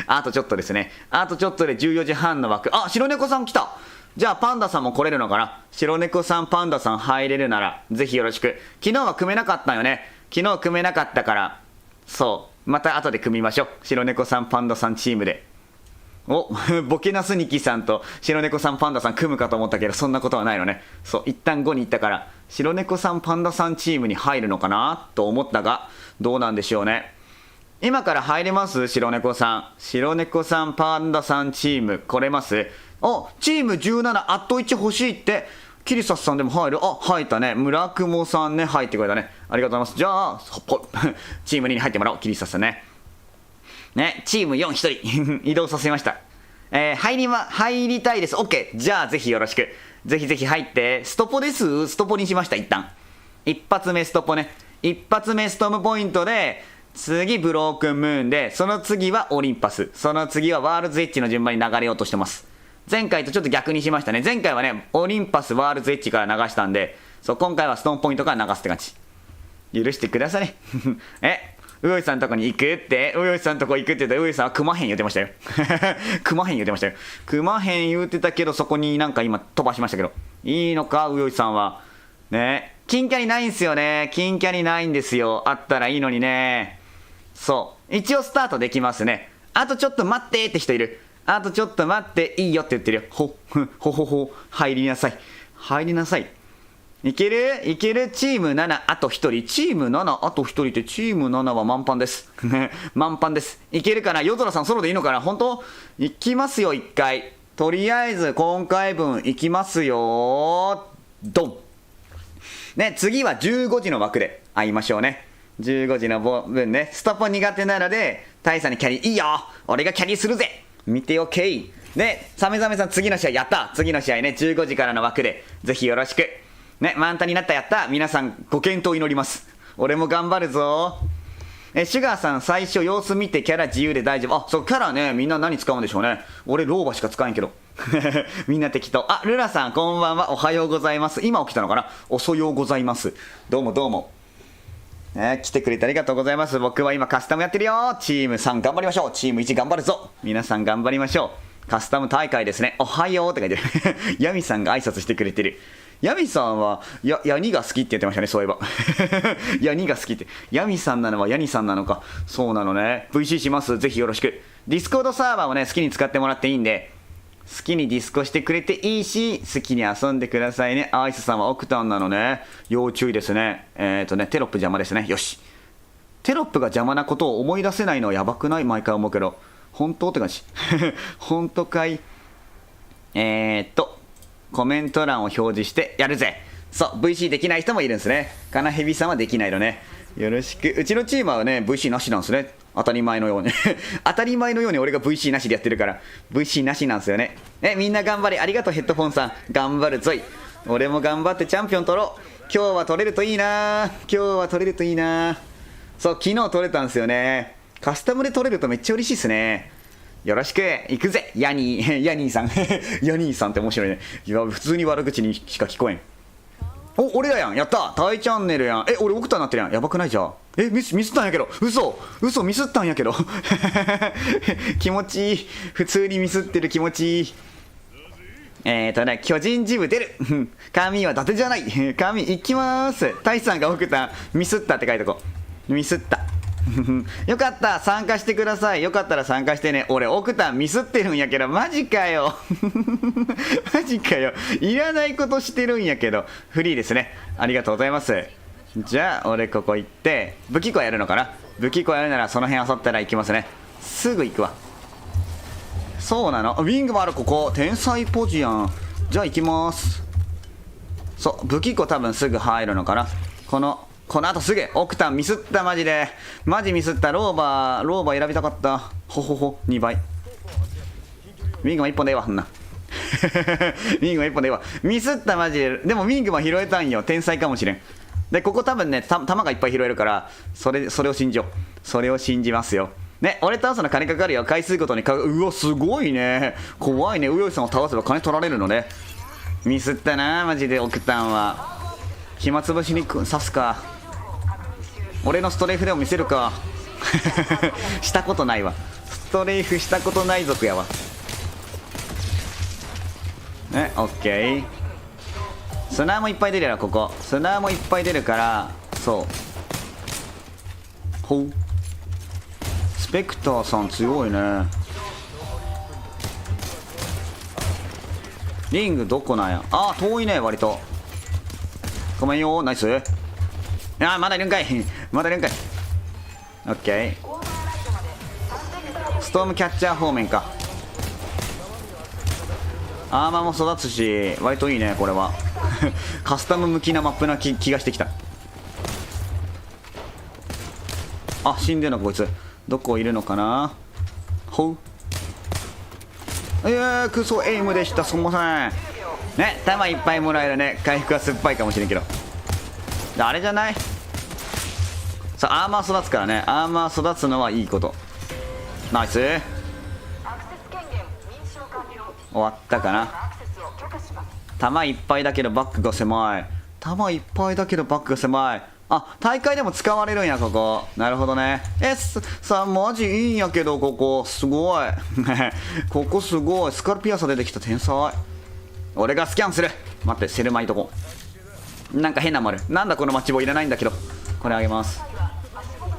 あとちょっとですね。あとちょっとで14時半の枠。白猫さん来た。じゃあパンダさんも来れるのかな。白猫さん、パンダさん入れるならぜひよろしく。昨日は組めなかったんよね。昨日組めなかったから、そうまた後で組みましょう。白猫さん、パンダさんチームで。ボケナスニキさんと白猫さんパンダさん組むかと思ったけど、そんなことはないのね。そう一旦5に行ったから白猫さんパンダさんチームに入るのかなと思ったが、どうなんでしょうね。今から入れます？白猫さんパンダさんチーム来れます？チーム17あっと1欲しいって。キリサスさんでも入る？入ったね。村雲さんね、入ってくれたね。ありがとうございます。じゃあチーム2に入ってもらおう。キリサスさんね。チーム4、1人移動させました。入りたいです。 OK、 じゃあぜひよろしく。ぜひぜひ入って。ストポです。ストポにしました。一旦一発目ストポね。一発目ストームポイントで、次ブロークンムーンで、その次はオリンパス、その次はワールズエッジの順番に流れようとしてます。前回とちょっと逆にしましたね。前回はねオリンパスワールズエッジから流したんで、そう今回はストーンポイントから流すって感じ。許してくださいねうよいさんとこに行くって、うよいさんとこ行くって言ったら、うよいさんは組まへん言ってましたよ組まへん言ってましたよ。組まへん言ってたけど、そこになんか今飛ばしましたけど、いいのかうよいさんはね。金キャリないんすよね。金キャリないんですよ。あったらいいのにね。そう一応スタートできますね。あとちょっと待ってって人いる。あとちょっと待っていいよって言ってるよ。ほ入りなさい、入りなさい。いけるいける。チーム7あと1人。チーム7あと1人ってチーム7は満帆です満帆です。いけるかな。夜空さんソロでいいのかな。本当いきますよ。1回とりあえず今回分いきますよ。ドンね。次は15時の枠で会いましょうね。15時の分ね。ストポ苦手なのでタイさんにキャリーいいよ、俺がキャリーするぜ、見ておけい。でサメザメさん次の試合やった。次の試合ね15時からの枠でぜひよろしくね。満タンになった。やった。皆さんご健闘祈ります。俺も頑張るぞ。シュガーさん最初様子見てキャラ自由で大丈夫。あ、そうキャラね、みんな何使うんでしょうね。俺老婆しか使えんけどみんな適当。あ、ルラさんこんばんは、おはようございます。今起きたのかな。遅ようございます。どうもどうも来てくれてありがとうございます。僕は今カスタムやってるよ。チーム3頑張りましょう。チーム1頑張るぞ。皆さん頑張りましょう。カスタム大会ですね。おはようって書いてるヤミさんが挨拶してくれてる。ヤミさんはヤニが好きって言ってましたね。そういえばヤニが好きって、ヤミさんなのはヤニさんなのか。そうなのね。 VC します。ぜひよろしく。ディスコードサーバーをね好きに使ってもらっていいんで、好きにディスコしてくれていいし、好きに遊んでくださいね。アイスさんはオクタンなのね。要注意ですね。テロップ邪魔ですね。よし。テロップが邪魔なことを思い出せないのはやばくない？毎回思うけど。本当って感じ本当かい。コメント欄を表示してやるぜ。そう VC できない人もいるんですね。カナヘビさんはできないのね。よろしく。うちのチームはね VC なしなんですね。当たり前のように当たり前のように俺が VC なしでやってるから VC なしなんですよね。みんな頑張れ。ありがとうヘッドフォンさん。頑張るぞい。俺も頑張ってチャンピオン取ろう。今日は取れるといいな。今日は取れるといいな。そう昨日取れたんですよね。カスタムで取れるとめっちゃ嬉しいっすね。よろしく。行くぜヤニーヤニーさんヤニーさんって面白いね。いや普通に悪口にしか聞こえん。お、俺らやん。やった。タイチャンネルやん。俺オクターになってるやん。やばくない？じゃあミスったんやけど。嘘ミスったんやけど気持ちいい。普通にミスってる。気持ちいい。巨人ジム出る神は伊達じゃない。神行きまーす。タイさんがオクターミスったって書いとこう。ミスったよかった参加してください。よかったら参加してね。俺オクタンミスってるんやけど。マジかよマジかよ。いらないことしてるんやけど。フリーですね。ありがとうございます。じゃあ俺ここ行って武器庫やるのかな。武器庫やるならその辺あさったら行きますね。すぐ行くわ。そうなの。ウィングもある。ここ天才ポジやん。じゃあ行きます。そう武器庫多分すぐ入るのかな。この後すぐオクタンミスった。マジでマジミスった。ローバー選びたかった。2倍。ウィングマン1本でええわ。そんなウィングマン1本でええわ。ミスったマジで。でもウィングマン拾えたんよ。天才かもしれん。でここ多分ね弾がいっぱい拾えるからそれを信じよう。それを信じますよね。俺倒すの金かかるよ。回数ごとにうわすごいね。怖いね。うよいさんを倒せば金取られるのね。ミスったなマジで。オクタンは暇つぶしに刺すか。俺のストレーフでも見せるかしたことないわ。ストレーフしたことない族やわね。オッケー。スナーもいっぱい出るやろ。ここスナーもいっぱい出るから。そうほうスペクターさん強いね。リングどこなんや。遠いね割と。ごめんよ。ナイス。まだいるんかいまだいるんかい。オッケー。ストームキャッチャー方面か。アーマーも育つし割といいねこれはカスタム向きなマップな気がしてきた。死んでるのかこいつ。どこいるのかな。ほうクソエイムでした。すみませんね。弾いっぱいもらえるね。回復は酸っぱいかもしれんけど、あれじゃない。さあアーマー育つからね。アーマー育つのはいいこと。ナイス。終わったかな。弾いっぱいだけどバックが狭い。弾いっぱいだけどバックが狭い。あ、大会でも使われるんやここ。なるほどね。さあマジいいんやけど、ここすごいここすごい。スカルピアサ出てきた。天才。俺がスキャンする。待って、セルマイとこなんか変な丸。なんだこのマッチ棒いらないんだけど。これあげます。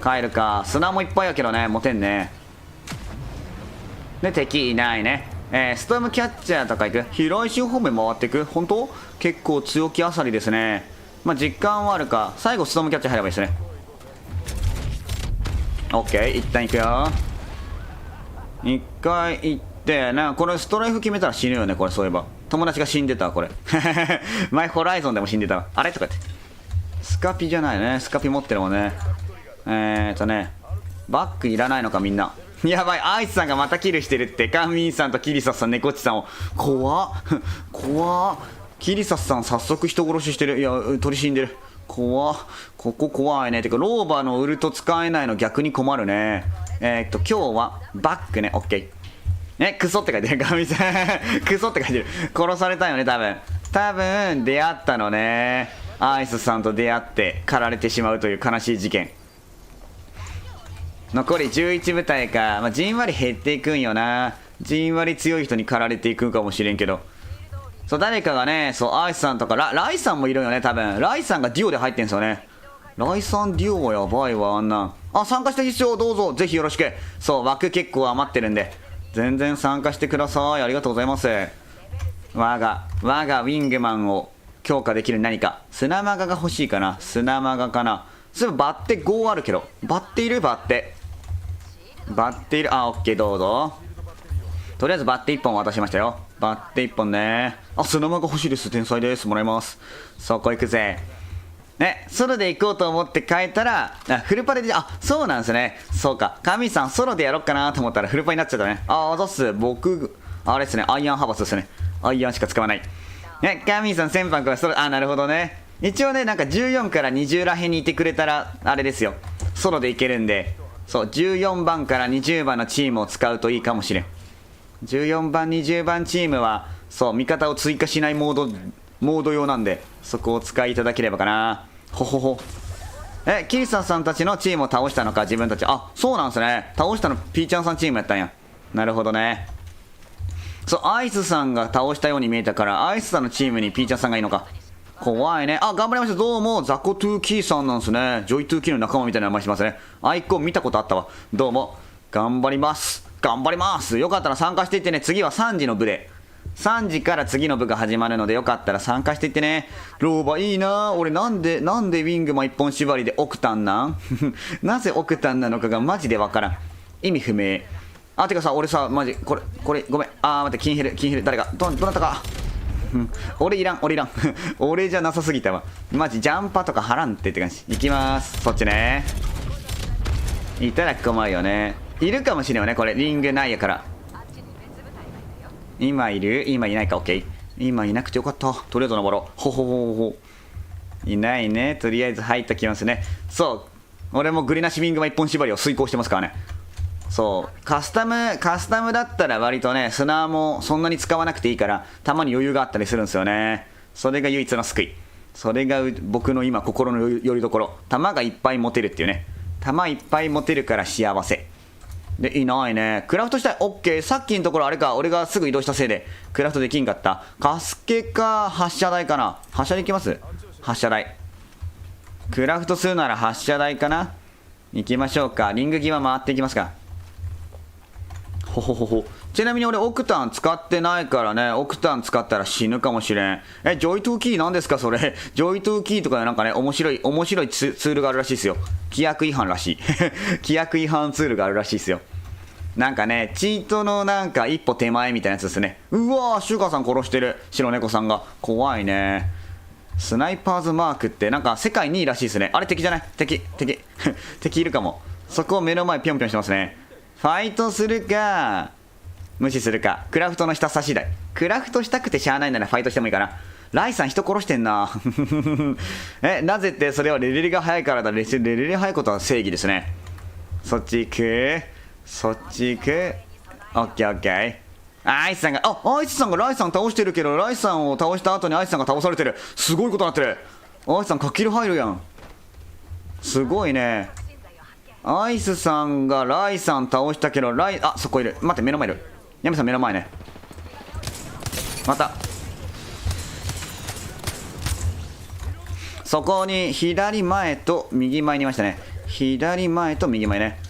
帰るか。砂もいっぱいやけどね、モテんね。で敵いないね。ストームキャッチャーとか行く。広い方面回っていく。本当結構強気あさりですね。まあ実感はあるか。最後ストームキャッチャー入ればいいですね。オッケー、一旦行くよ。一回行ってな。これストライフ決めたら死ぬよね。これそういえば友達が死んでたわこれ前ホライゾンでも死んでたわ。あれとかってスカピじゃないね。スカピ持ってるもんね。バックいらないのかみんな。やばい、アイスさんがまたキルしてるって。カンミンさんとキリサスさん、ネコッチさんを。怖っ怖っ。キリサスさん早速人殺ししてる。いや鳥死んでる。怖っ。ここ怖いね。てかローバーのウルト使えないの逆に困るね。今日はバックね。オッケー。クソって書いてる。カンミンさんクソって書いてる。殺されたよね多分出会ったのね。アイスさんと出会って狩られてしまうという悲しい事件。残り11部隊か。まあ、じんわり減っていくんよな。じんわり強い人に駆られていくかもしれんけど。そう誰かがね、そうアイスさんとかライさんもいるよね多分。ライさんがデュオで入ってんすよね。ライさんデュオはやばいわ。あんなん参加して必要。どうぞぜひよろしく。そう枠結構余ってるんで全然参加してください。ありがとうございます。我がウィングマンを強化できる何か。砂マガが欲しいかな。砂マガかな。そういえばバッテ5あるけど。バッテいる。バッテいる。オッケーどうぞ。とりあえずバッテ1本渡しましたよ。バッテ1本ね。砂マガ欲しいです。天才です。もらいます。そこ行くぜね。ソロで行こうと思って変えたらフルパで。そうなんですね。そうか。神さんソロでやろっかなと思ったらフルパになっちゃったね。ざっす。僕あれですね。アイアン派閥ですね。アイアンしか使わないね。神さん先般からソロ。なるほどね。一応ねなんか14から20らへんにいてくれたらあれですよ。ソロでいけるんで。そう14番から20番のチームを使うといいかもしれん。14番20番チームはそう味方を追加しないモード用なんで、そこを使いいただければかな。ほほほ。キリサさんたちのチームを倒したのか自分たち。そうなんすね。倒したのピーちゃんさんチームやったんや。なるほどね。そうアイスさんが倒したように見えたからアイスさんのチームにピーちゃんさんがいいのか。怖いね。頑張りました。どうもザコトゥーキーさんなんですね。ジョイトゥーキーの仲間みたいな名前してますね。アイコン見たことあったわ。どうも頑張ります。よかったら参加していってね。次は3時の部で3時から次の部が始まるのでよかったら参加していってね。ローバいいな。俺なんでウィングマン一本縛りでオクタンなんなぜオクタンなのかがマジでわからん。意味不明。てかさ俺さマジこれごめん。待ってキンヘル誰かどなたか俺いらん俺じゃなさすぎたわマジ。ジャンパとかはらんって感じ。いきます。そっちね。いたら困るよね。いるかもしれんよねこれ。リングないやから。今いる？今いないか。オッケー。今いなくてよかった。とりあえず登ろう。ほいないね。とりあえず入ったきますね。そう俺もグリナシビングマ一本縛りを遂行してますからね。そうカスタムだったら割とね砂もそんなに使わなくていいからたまに余裕があったりするんですよね。それが唯一の救い。それが僕の今心のよりどころ。弾がいっぱい持てるっていうね。弾いっぱい持てるから幸せで。いないね。クラフトしたい。オッケー。さっきのところあれか。俺がすぐ移動したせいでクラフトできんかった。カスケか発射台かな。発射できます。発射台クラフトするなら発射台かな。行きましょうか。リング際回っていきますか。ちなみに俺オクタン使ってないからね。オクタン使ったら死ぬかもしれん。ジョイトゥーキーなんですかそれジョイトゥーキーとかなんかね面白いツールがあるらしいですよ。規約違反らしい規約違反ツールがあるらしいですよ。なんかねチートのなんか一歩手前みたいなやつですね。うわーシュガーさん殺してる。白猫さんが怖いね。スナイパーズマークってなんか世界2位らしいですね。あれ敵じゃない？敵敵いるかも。そこを目の前ピョンピョンしてますね。ファイトするか。無視するか。クラフトの下差し次第。クラフトしたくてしゃあないならファイトしてもいいかな。ライさん人殺してんな。なぜって、それはレレレが早いからだ。レレレ早いことは正義ですね。そっち行く。そっち行く。オッケーオッケー。アイスさんが、アイスさんがライさん倒してるけど、ライさんを倒した後にアイスさんが倒されてる。すごいことになってる。アイスさんかきる入るやん。すごいね。アイスさんがライさん倒したけど、そこいる。待って、目の前いる。ヤミさん目の前ね。また。そこに左前と右前にいましたね。左前と右前ね。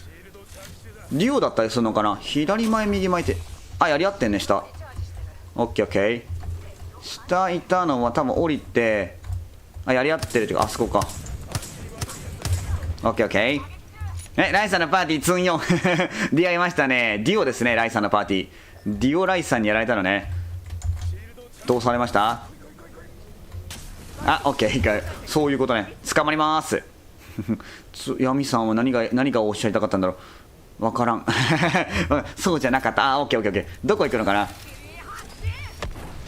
デュオだったりするのかな。左前右前って、やり合ってんね。下オッケーオッケー。下いたのは多分降りて、やり合ってるっていうか、あそこか。オッケーオッケー。ライさんのパーティーツン4出会いましたね。デュオですね。ライさんのパーティーデュオライさんにやられたのね。どうされました？オッケー、いいか。そういうことね。捕まりまーす。ヤミさんは何がおっしゃりたかったんだろう。わからん。そうじゃなかった。オッケーオッケーオッケー。どこ行くのかな。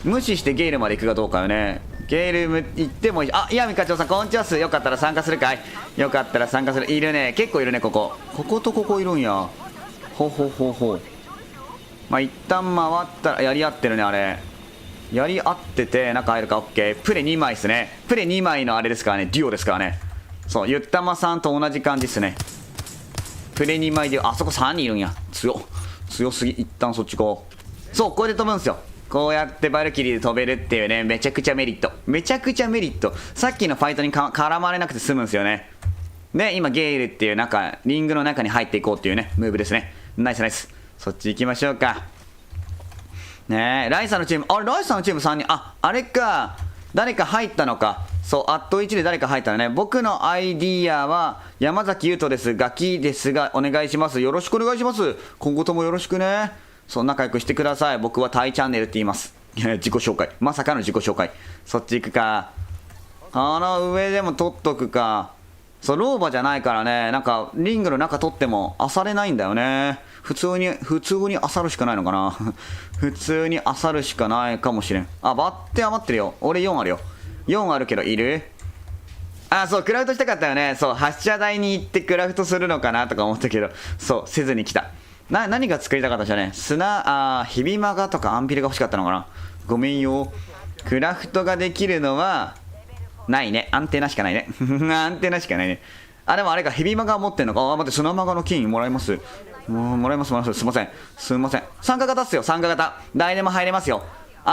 無視してゲイルまで行くかどうかよね。ゲイル行ってもいい。ヤミ課長さん、こんにちはっす。よかったら参加するかい。よかったら参加する。いるね。結構いるね、ここことここいるんや。ほう。一旦回ったら、やり合ってるね、あれ。やり合ってて、中入るか、オッケー。プレ2枚っすね。プレ2枚のあれですからね、デュオですからね。そう、ゆったまさんと同じ感じっすね。プレ2枚で、そこ3人いるんや。強すぎ。一旦そっちこう。そう、これで飛ぶんすよ。こうやってバルキリーで飛べるっていうね、めちゃくちゃメリット。さっきのファイトに絡まれなくて済むんですよね。で、今ゲイルっていうリングの中に入っていこうっていうね、ムーブですね。ナイス。そっち行きましょうか。ねえ、ライさんのチーム、ライさんのチーム3人、あれか、誰か入ったのか。そう、1で誰か入ったのね。僕のアイディアは、山崎優斗です。ガキですが、お願いします。よろしくお願いします。今後ともよろしくね。そう、仲良くしてください。僕はタイチャンネルって言います。自己紹介。まさかの自己紹介。そっち行くか。上でも取っとくか。そう、老婆じゃないからね、リングの中取っても漁れないんだよね。普通に漁るしかないのかな。普通に漁るしかないかもしれん。バッテ余ってるよ。俺4あるよ。4あるけど、いる？そう、クラフトしたかったよね。そう、発射台に行ってクラフトするのかなとか思ったけど、そう、せずに来た。何が作りたかったじゃね。ひびまがとかアンピルが欲しかったのかな。ごめんよ。クラフトができるのは、ないね。アンテナしかないね。アンテナしかないね。でもあれか、ヘビマガ持ってんのか。待って、砂マガの金もらいます。もらいます。すいません。参加型っすよ、参加型。誰でも入れますよ。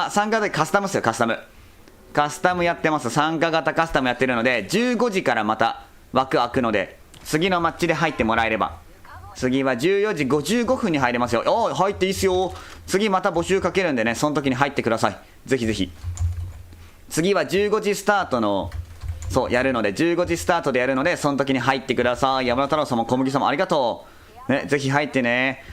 参加でカスタムっすよ、カスタム。カスタムやってます。参加型カスタムやってるので、15時からまた枠開くので、次のマッチで入ってもらえれば。次は14時55分に入れますよ。入っていいっすよ。次また募集かけるんでね、その時に入ってください。ぜひぜひ。次は15時スタートの、やるので、15時スタートでやるので、その時に入ってください。山田太郎さんも小麦さんもありがとう。ね、ぜひ入ってね。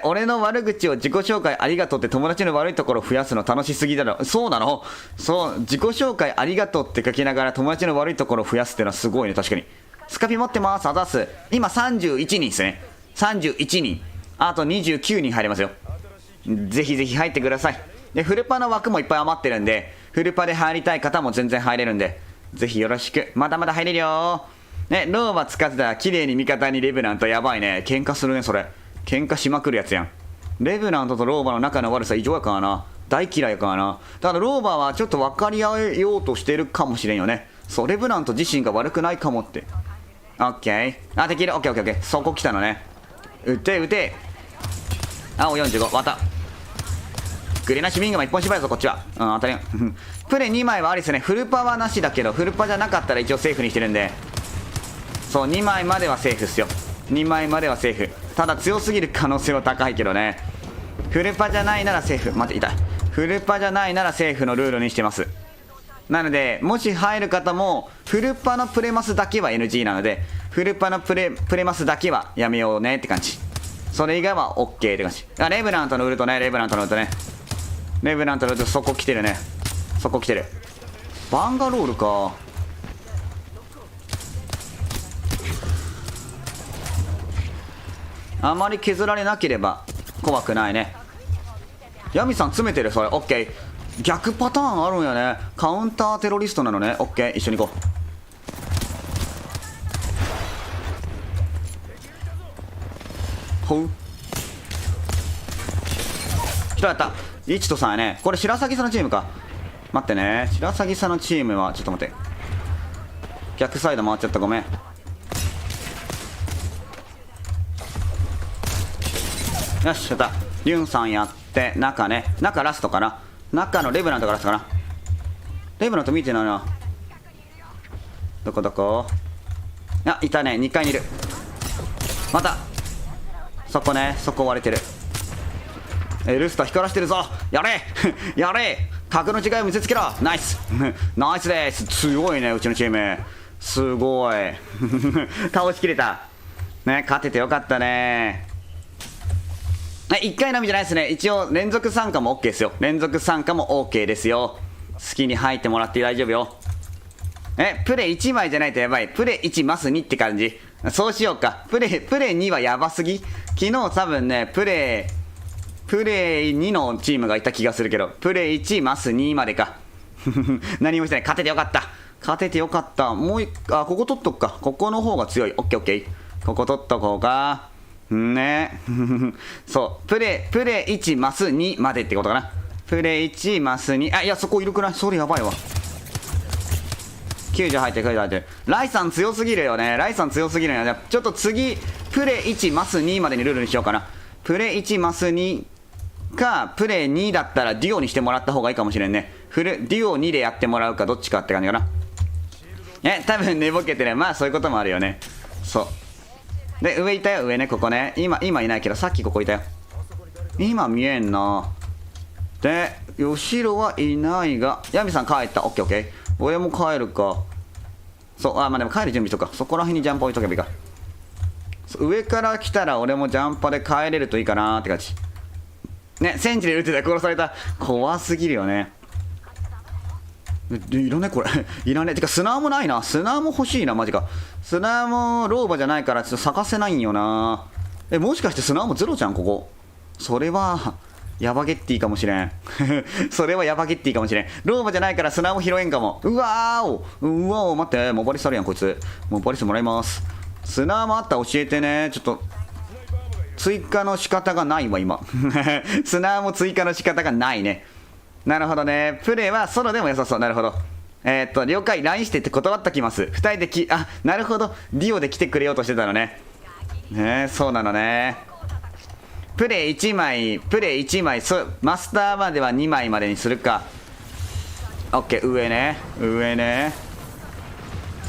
俺の悪口を自己紹介ありがとうって友達の悪いところを増やすの楽しすぎだろ。そうなの？そう、自己紹介ありがとうって書きながら友達の悪いところを増やすってのはすごいね、確かに。スカピ持ってます、あざす。今31人ですね。31人。あと29人入れますよ。ぜひぜひ入ってください。で、フルパの枠もいっぱい余ってるんで、フルパで入りたい方も全然入れるんで、ぜひよろしく。まだまだ入れるよ。ね、ローマ使ってたら綺麗に味方にレブナントやばいね。喧嘩するね、それ。喧嘩しまくるやつやん。レブナントとローバの仲の悪さ異常やからな。大嫌いやからな。ただローバはちょっと分かり合えようとしてるかもしれんよね。そう、レブナント自身が悪くないかもって。オッケー。できる。オッケーオッケーオッケー。そこ来たのね。撃て。青45、また。グレナシビングマ一本縛りぞ、こっちは。当たり。プレ2枚はありですね。フルパはなしだけど、フルパじゃなかったら一応セーフにしてるんで。そう、2枚まではセーフっすよ。2枚まではセーフ。ただ強すぎる可能性は高いけどね。フルパじゃないならセーフ。待って、痛い。フルパじゃないならセーフのルールにしてます。なので、もし入る方も、フルパのプレマスだけは NG なので、フルパのプレマスだけはやめようねって感じ。それ以外は OK って感じ。レブナントのウルトね、レブナントのウルト、そこ来てるね。そこ来てる。バンガロールか。あまり削られなければ怖くないね。ヤミさん詰めてる、それ。オッケー。逆パターンあるんやね。カウンターテロリストなのね。オッケー、一緒に行こう。ほう。人やった。1と3やね。これ白崎さんのチームか。待ってね。白崎さんのチームは、ちょっと待って。逆サイド回っちゃった。ごめん。よし、やった。リュンさんやって、中ね。中ラストかな。中のレブナントがラストかな。レブナント見てないな。どこどこ。あ、いたね。2階にいる。また。そこね。そこ割れてる。ルスター光らしてるぞ。やれやれ、格の違いを見せつけろ。ナイスナイスです。強いね、うちのチーム。すごい倒しきれたね。勝ててよかったね。1回のみじゃないですね。一応連続参加も OK ですよ。連続参加も OK ですよ。好きに入ってもらって大丈夫よ。プレイ1枚じゃないとやばい。プレイ1マス2って感じ。そうしようか。プレイ2はやばすぎ。昨日多分ね、プレイ2のチームがいた気がするけど、プレイ1マス2までか何もしてない。勝ててよかった。勝ててよかった。もうここ取っとくか。ここの方が強い。オッケーオッケー。ここ取っとこうかねそう、プレイ1マス2までってことかな。プレイ1マス2。あ、いや、そこいるくない？それやばいわ。90入ってる、90入ってる。ライさん強すぎるよね。ライさん強すぎるよね。ちょっと次、プレイ1マス2までにルールにしようかな。プレイ1マス2か、プレイ2だったらデュオにしてもらった方がいいかもしれんね。デュオ2でやってもらうか、どっちかって感じかな。多分寝ぼけてね。まあ、そういうこともあるよね。そう。で、上いたよ、上ね、ここね。今いないけど、さっきここいたよ。今見えんな。で、後ろはいないが、ヤミさん帰った。オッケーオッケー。俺も帰るか。そう、まあでも帰る準備とか。そこら辺にジャンパー置いとけばいいか。上から来たら俺もジャンパーで帰れるといいかなーって感じ。ね、センチで撃ってたら殺された。怖すぎるよね。いらねこれいらね。てか砂もないな。砂も欲しいな、マジか。砂も老婆じゃないからちょっと探せないんよな。もしかして砂もゼロじゃん、ここ。それはヤバゲッティかもしれんそれはヤバゲッティかもしれん。老婆じゃないから砂も拾えんかも。うわー待って、モバリスあるやんこいつ。モバリスもらいます。砂もあったら教えてね。ちょっと追加の仕方がないわ今砂も追加の仕方がないね。なるほどね。プレイはソロでも良さそう。なるほど。了解。LINE してって断っときます。2人でなるほど。ディオで来てくれようとしてたのね。そうなのね。プレイ1枚、マスターまでは2枚までにするか。OK、上ね。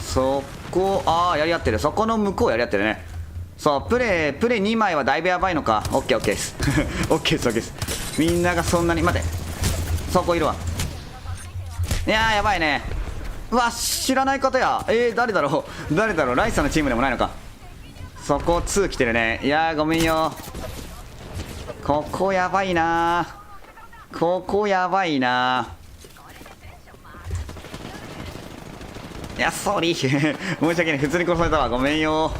そこ、やり合ってる。そこの向こうやり合ってるね。そう、プレイ2枚はだいぶやばいのか。OK です。OK です。みんながそんなに、待って。そこいるわ。いやー、やばいね。うわ、知らない方や。誰だろう。ライさんのチームでもないのか。そこ2来てるね。いやー、ごめんよ。ここやばいな。いや、ソーリー申し訳ない。普通に殺されたわ。ごめんよ。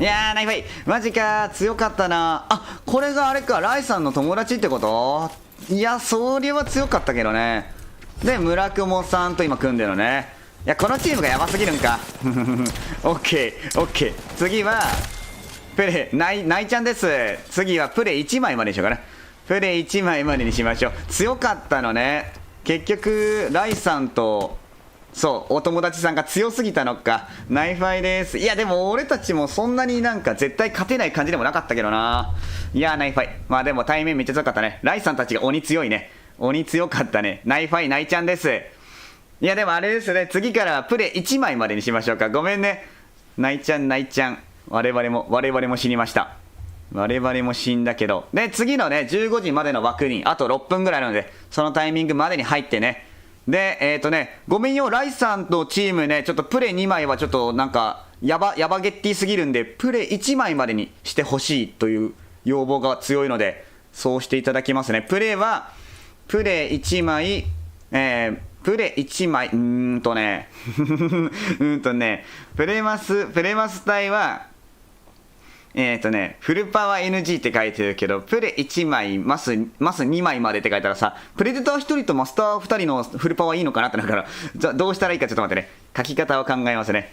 いやー、ナイファイマジか。強かったな。これがあれか。ライさんの友達ってこと？いや、それは強かったけどね。で、村雲さんと今組んでるのね。いや、このチームがやばすぎるんかオッケー。次はプレイナイちゃんです。次はプレイ1枚までにしようかな。プレイ1枚までにしましょう。強かったのね。結局ライさんとお友達さんが強すぎたのか。ナイファイです。いやでも俺たちもそんなになんか絶対勝てない感じでもなかったけどな。いやナイファイ、まあでも対面めっちゃ強かったね。ライさんたちが鬼強いね。鬼強かったね。ナイファイナイちゃんです。いやでもあれですね、次からプレイ1枚までにしましょうか。ごめんねナイちゃん。我々も死にました。我々も死んだけど。で次のね15時までの枠にあと6分ぐらいなので、そのタイミングまでに入ってね。でごめんよ、ライさんとチームね、ちょっとプレイ2枚はちょっとなんかヤバゲッティすぎるんで、プレイ1枚までにしてほしいという要望が強いので、そうしていただきますね。プレイはプレイ1枚、プレイ1枚プレマス隊はフルパワー NG って書いてるけど、プレ1枚、マス2枚までって書いたらさ、プレデター1人とマスター2人のフルパワーいいのかなってなるから、じゃあどうしたらいいかちょっと待ってね。書き方を考えますね。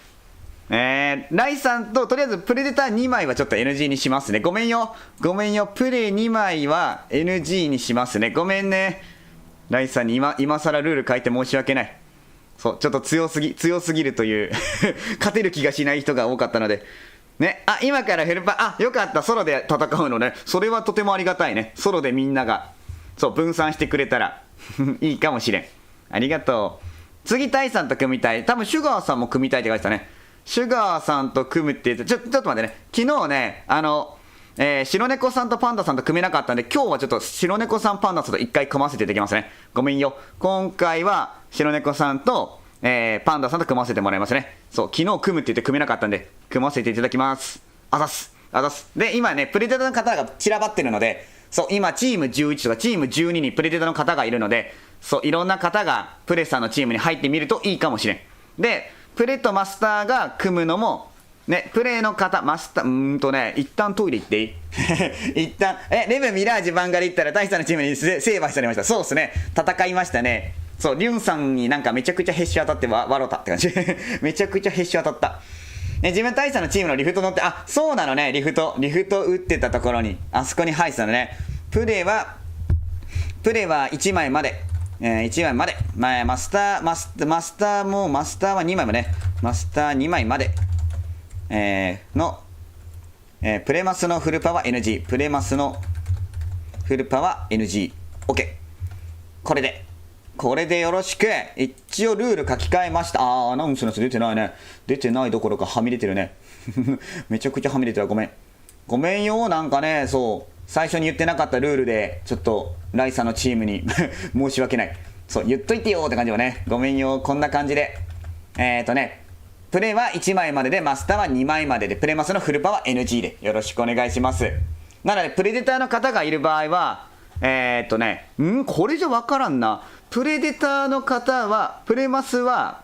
ライさんと、とりあえずプレデター2枚はちょっと NG にしますね。ごめんよ。プレ2枚は NG にしますね。ごめんね。ライさんに今更ルール書いて申し訳ない。そう、ちょっと強すぎるという勝てる気がしない人が多かったので。ね、今からヘルパー、よかった、ソロで戦うのね。それはとてもありがたいね。ソロでみんなが、そう、分散してくれたらいいかもしれん。ありがとう。次、タイさんと組みたい。多分、シュガーさんも組みたいって書いてたね。シュガーさんと組むって言って、ちょっと待ってね。昨日ね、白猫さんとパンダさんと組めなかったんで、今日はちょっと白猫さん、パンダさんと一回組ませていただきますね。ごめんよ。今回は白猫さんと、パンダさんと組ませてもらいますね。そう、昨日組むって言って組めなかったんで、組ませていただきます。あざす。で、今ね、プレデタの方が散らばってるので、そう、今チーム11とかチーム12にプレデタの方がいるので、そう、いろんな方がプレさんのチームに入ってみるといいかもしれん。で、プレとマスターが組むのも、ね、プレイの方、マスター、一旦トイレ行っていい一旦、レブミラージュバンガリ行ったら大さんのチームにセーバーしてありました。そうですね、戦いましたね。そう、リュンさんになんかめちゃくちゃヘッシュ当たって笑ったって感じ。めちゃくちゃヘッシュ当たった。自分大佐のチームのリフト乗って、そうなのね、リフト打ってたところに、あそこに入ってたのね。プレは1枚まで。1枚まで。マスターは2枚まで。マスター2枚まで。プレマスのフルパワー NG。プレマスのフルパワー NG。OK。これでよろしく。一応ルール書き換えました。アナウンスのやつ出てないね。出てないどころかはみ出てるね。めちゃくちゃはみ出てる。ごめんよ。なんかね、そう。最初に言ってなかったルールで、ちょっと、ライさんのチームに申し訳ない。そう、言っといてよって感じよね。ごめんよ。こんな感じで。プレは1枚までで、マスターは2枚までで、プレマスのフルパワー NG でよろしくお願いします。なので、プレデターの方がいる場合は、これじゃわからんな。プレデターの方は、プレマスは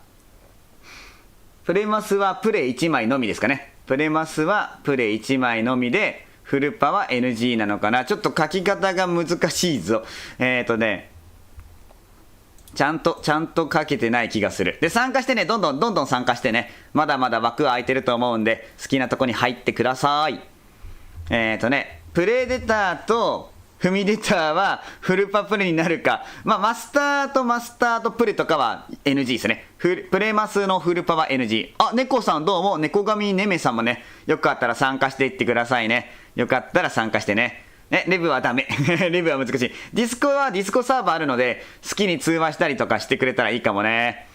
プレ1枚のみですかね。プレマスはプレ1枚のみで、フルパワー NG なのかな。ちょっと書き方が難しいぞ。ちゃんと書けてない気がする。で、参加してね、どんどん参加してね、まだまだ枠は空いてると思うんで、好きなとこに入ってください。プレデターと、フミデターはフルパプレになるか。マスターとプレとかは NG ですね。プレマスのフルパは NG。猫さんどうも、猫神ネメさんもね、よかったら参加していってくださいね。よかったら参加してね。レブはダメ。レブは難しい。ディスコサーバーあるので、好きに通話したりとかしてくれたらいいかもね。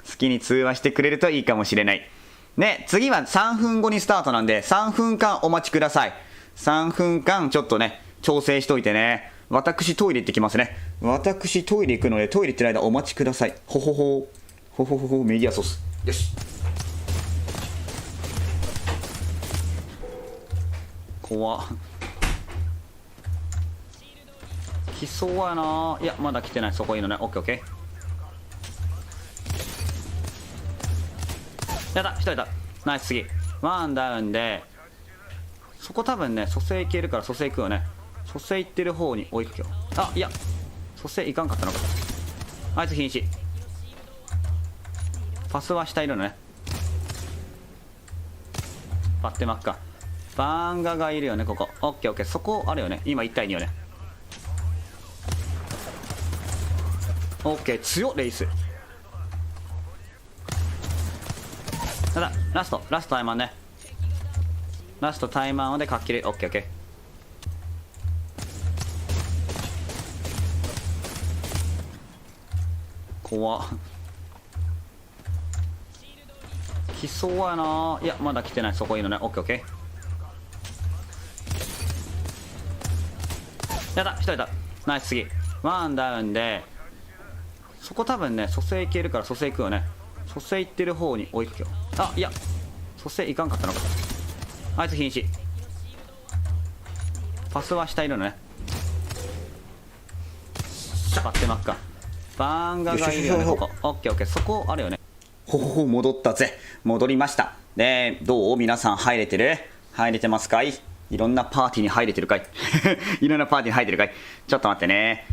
好きに通話してくれるといいかもしれない。ね、次は3分後にスタートなんで、3分間お待ちください。3分間ちょっとね、調整しといてね。私トイレ行ってきますね。私トイレ行くので、トイレ行ってる間お待ちください。メディアソース。よし。怖っ。来そうやな。いや、まだ来てない。そこいいのね。オッケーオッケー。やった、1人いた。ナイス、次。ワンダウンで、そこ多分ね、蘇生いけるから蘇生行くよね。蘇生行ってる方に追いかけよう。いや、蘇生いかんかったのか。あいつ瀕死。パスは下いるのね。バッテマッカ。バンガがいるよね、ここ。オッケーオッケー。そこあるよね。今1対2よね。オッケー、強っ、レイス。ただ、ラストタイマンね。ラストタイマンでかっきり。オッケーオッケー。怖っ。来そうやな。いや、まだ来てない。そこいいのね。オッケーオッケー。やった、1人いた。ナイス、次。ワンダウンで、そこ多分ね、蘇生いけるから蘇生行くよね。蘇生行ってる方に追いかけよう。いや、蘇生いかんかったのか。あいつ瀕死。パスは下いるのね。バッテマッカ。バンガがいるよね、ここ。オッケーオッケー。そこあるよね。戻ったぜ。戻りました。で、どう皆さん入れてますかい？いろんなパーティーに入れてるかいいろんなパーティーに入ってるかい。ちょっと待ってね。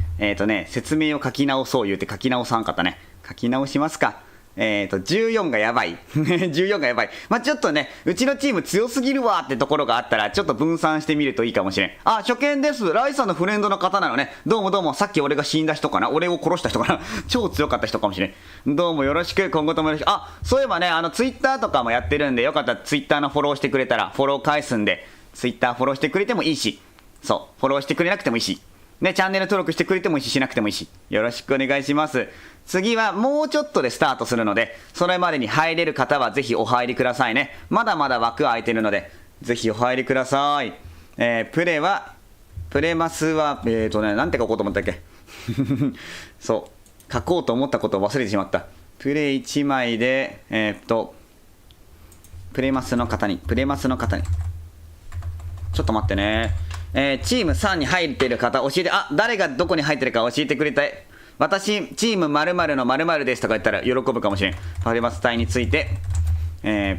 説明を書き直そう言うて書き直さんかったね。書き直しますか。14がやばい。14がやばい。まあ、ちょっとね、うちのチーム強すぎるわってところがあったら、ちょっと分散してみるといいかもしれん。あ、初見です。ライさんのフレンドの方なのね。どうもどうも、さっき俺が死んだ人かな。俺を殺した人かな。超強かった人かもしれん。どうもよろしく、今後ともよろしく。あ、そういえばね、ツイッターとかもやってるんで、よかったらツイッターのフォローしてくれたら、フォロー返すんで、ツイッターフォローしてくれてもいいし、そう、フォローしてくれなくてもいいし、ね、チャンネル登録してくれてもいいし、しなくてもいいし、よろしくお願いします。次はもうちょっとでスタートするので、それまでに入れる方はぜひお入りくださいね。まだまだ枠空いてるので、ぜひお入りください。プレマスは、なんて書こうと思ったっけそう、書こうと思ったことを忘れてしまった。プレ1枚で、プレマスの方に、ちょっと待ってね。チーム3に入っている方、教えて、誰がどこに入ってるか教えてくれたい。私、チーム〇〇の〇〇ですとか言ったら喜ぶかもしれん。プレマス隊について、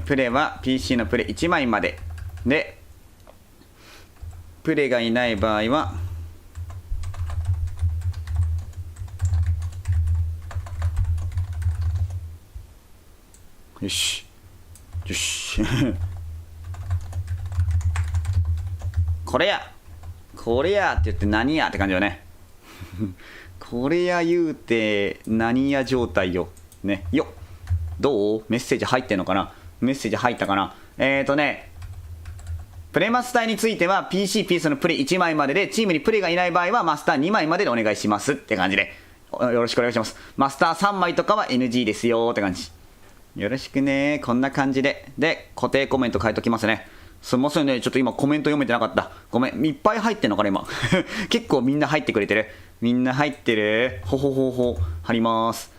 プレは PC のプレ1枚まで。で、プレがいない場合は、よし。よし。これやって言って何やって感じよねこれや言うて何や状態よね。よっ、どう？メッセージ入ってんのかな。メッセージ入ったかな。プレマス隊については PC ピースのプレ1枚までで、チームにプレがいない場合はマスター2枚まででお願いしますって感じで、よろしくお願いします。マスター3枚とかは NG ですよって感じ。よろしくね。こんな感じで。で、固定コメント書いときますね。すみませんね。ちょっと今コメント読めてなかった。ごめん。いっぱい入ってんのかな今。結構みんな入ってくれてる。みんな入ってる。ほほほほ。貼ります。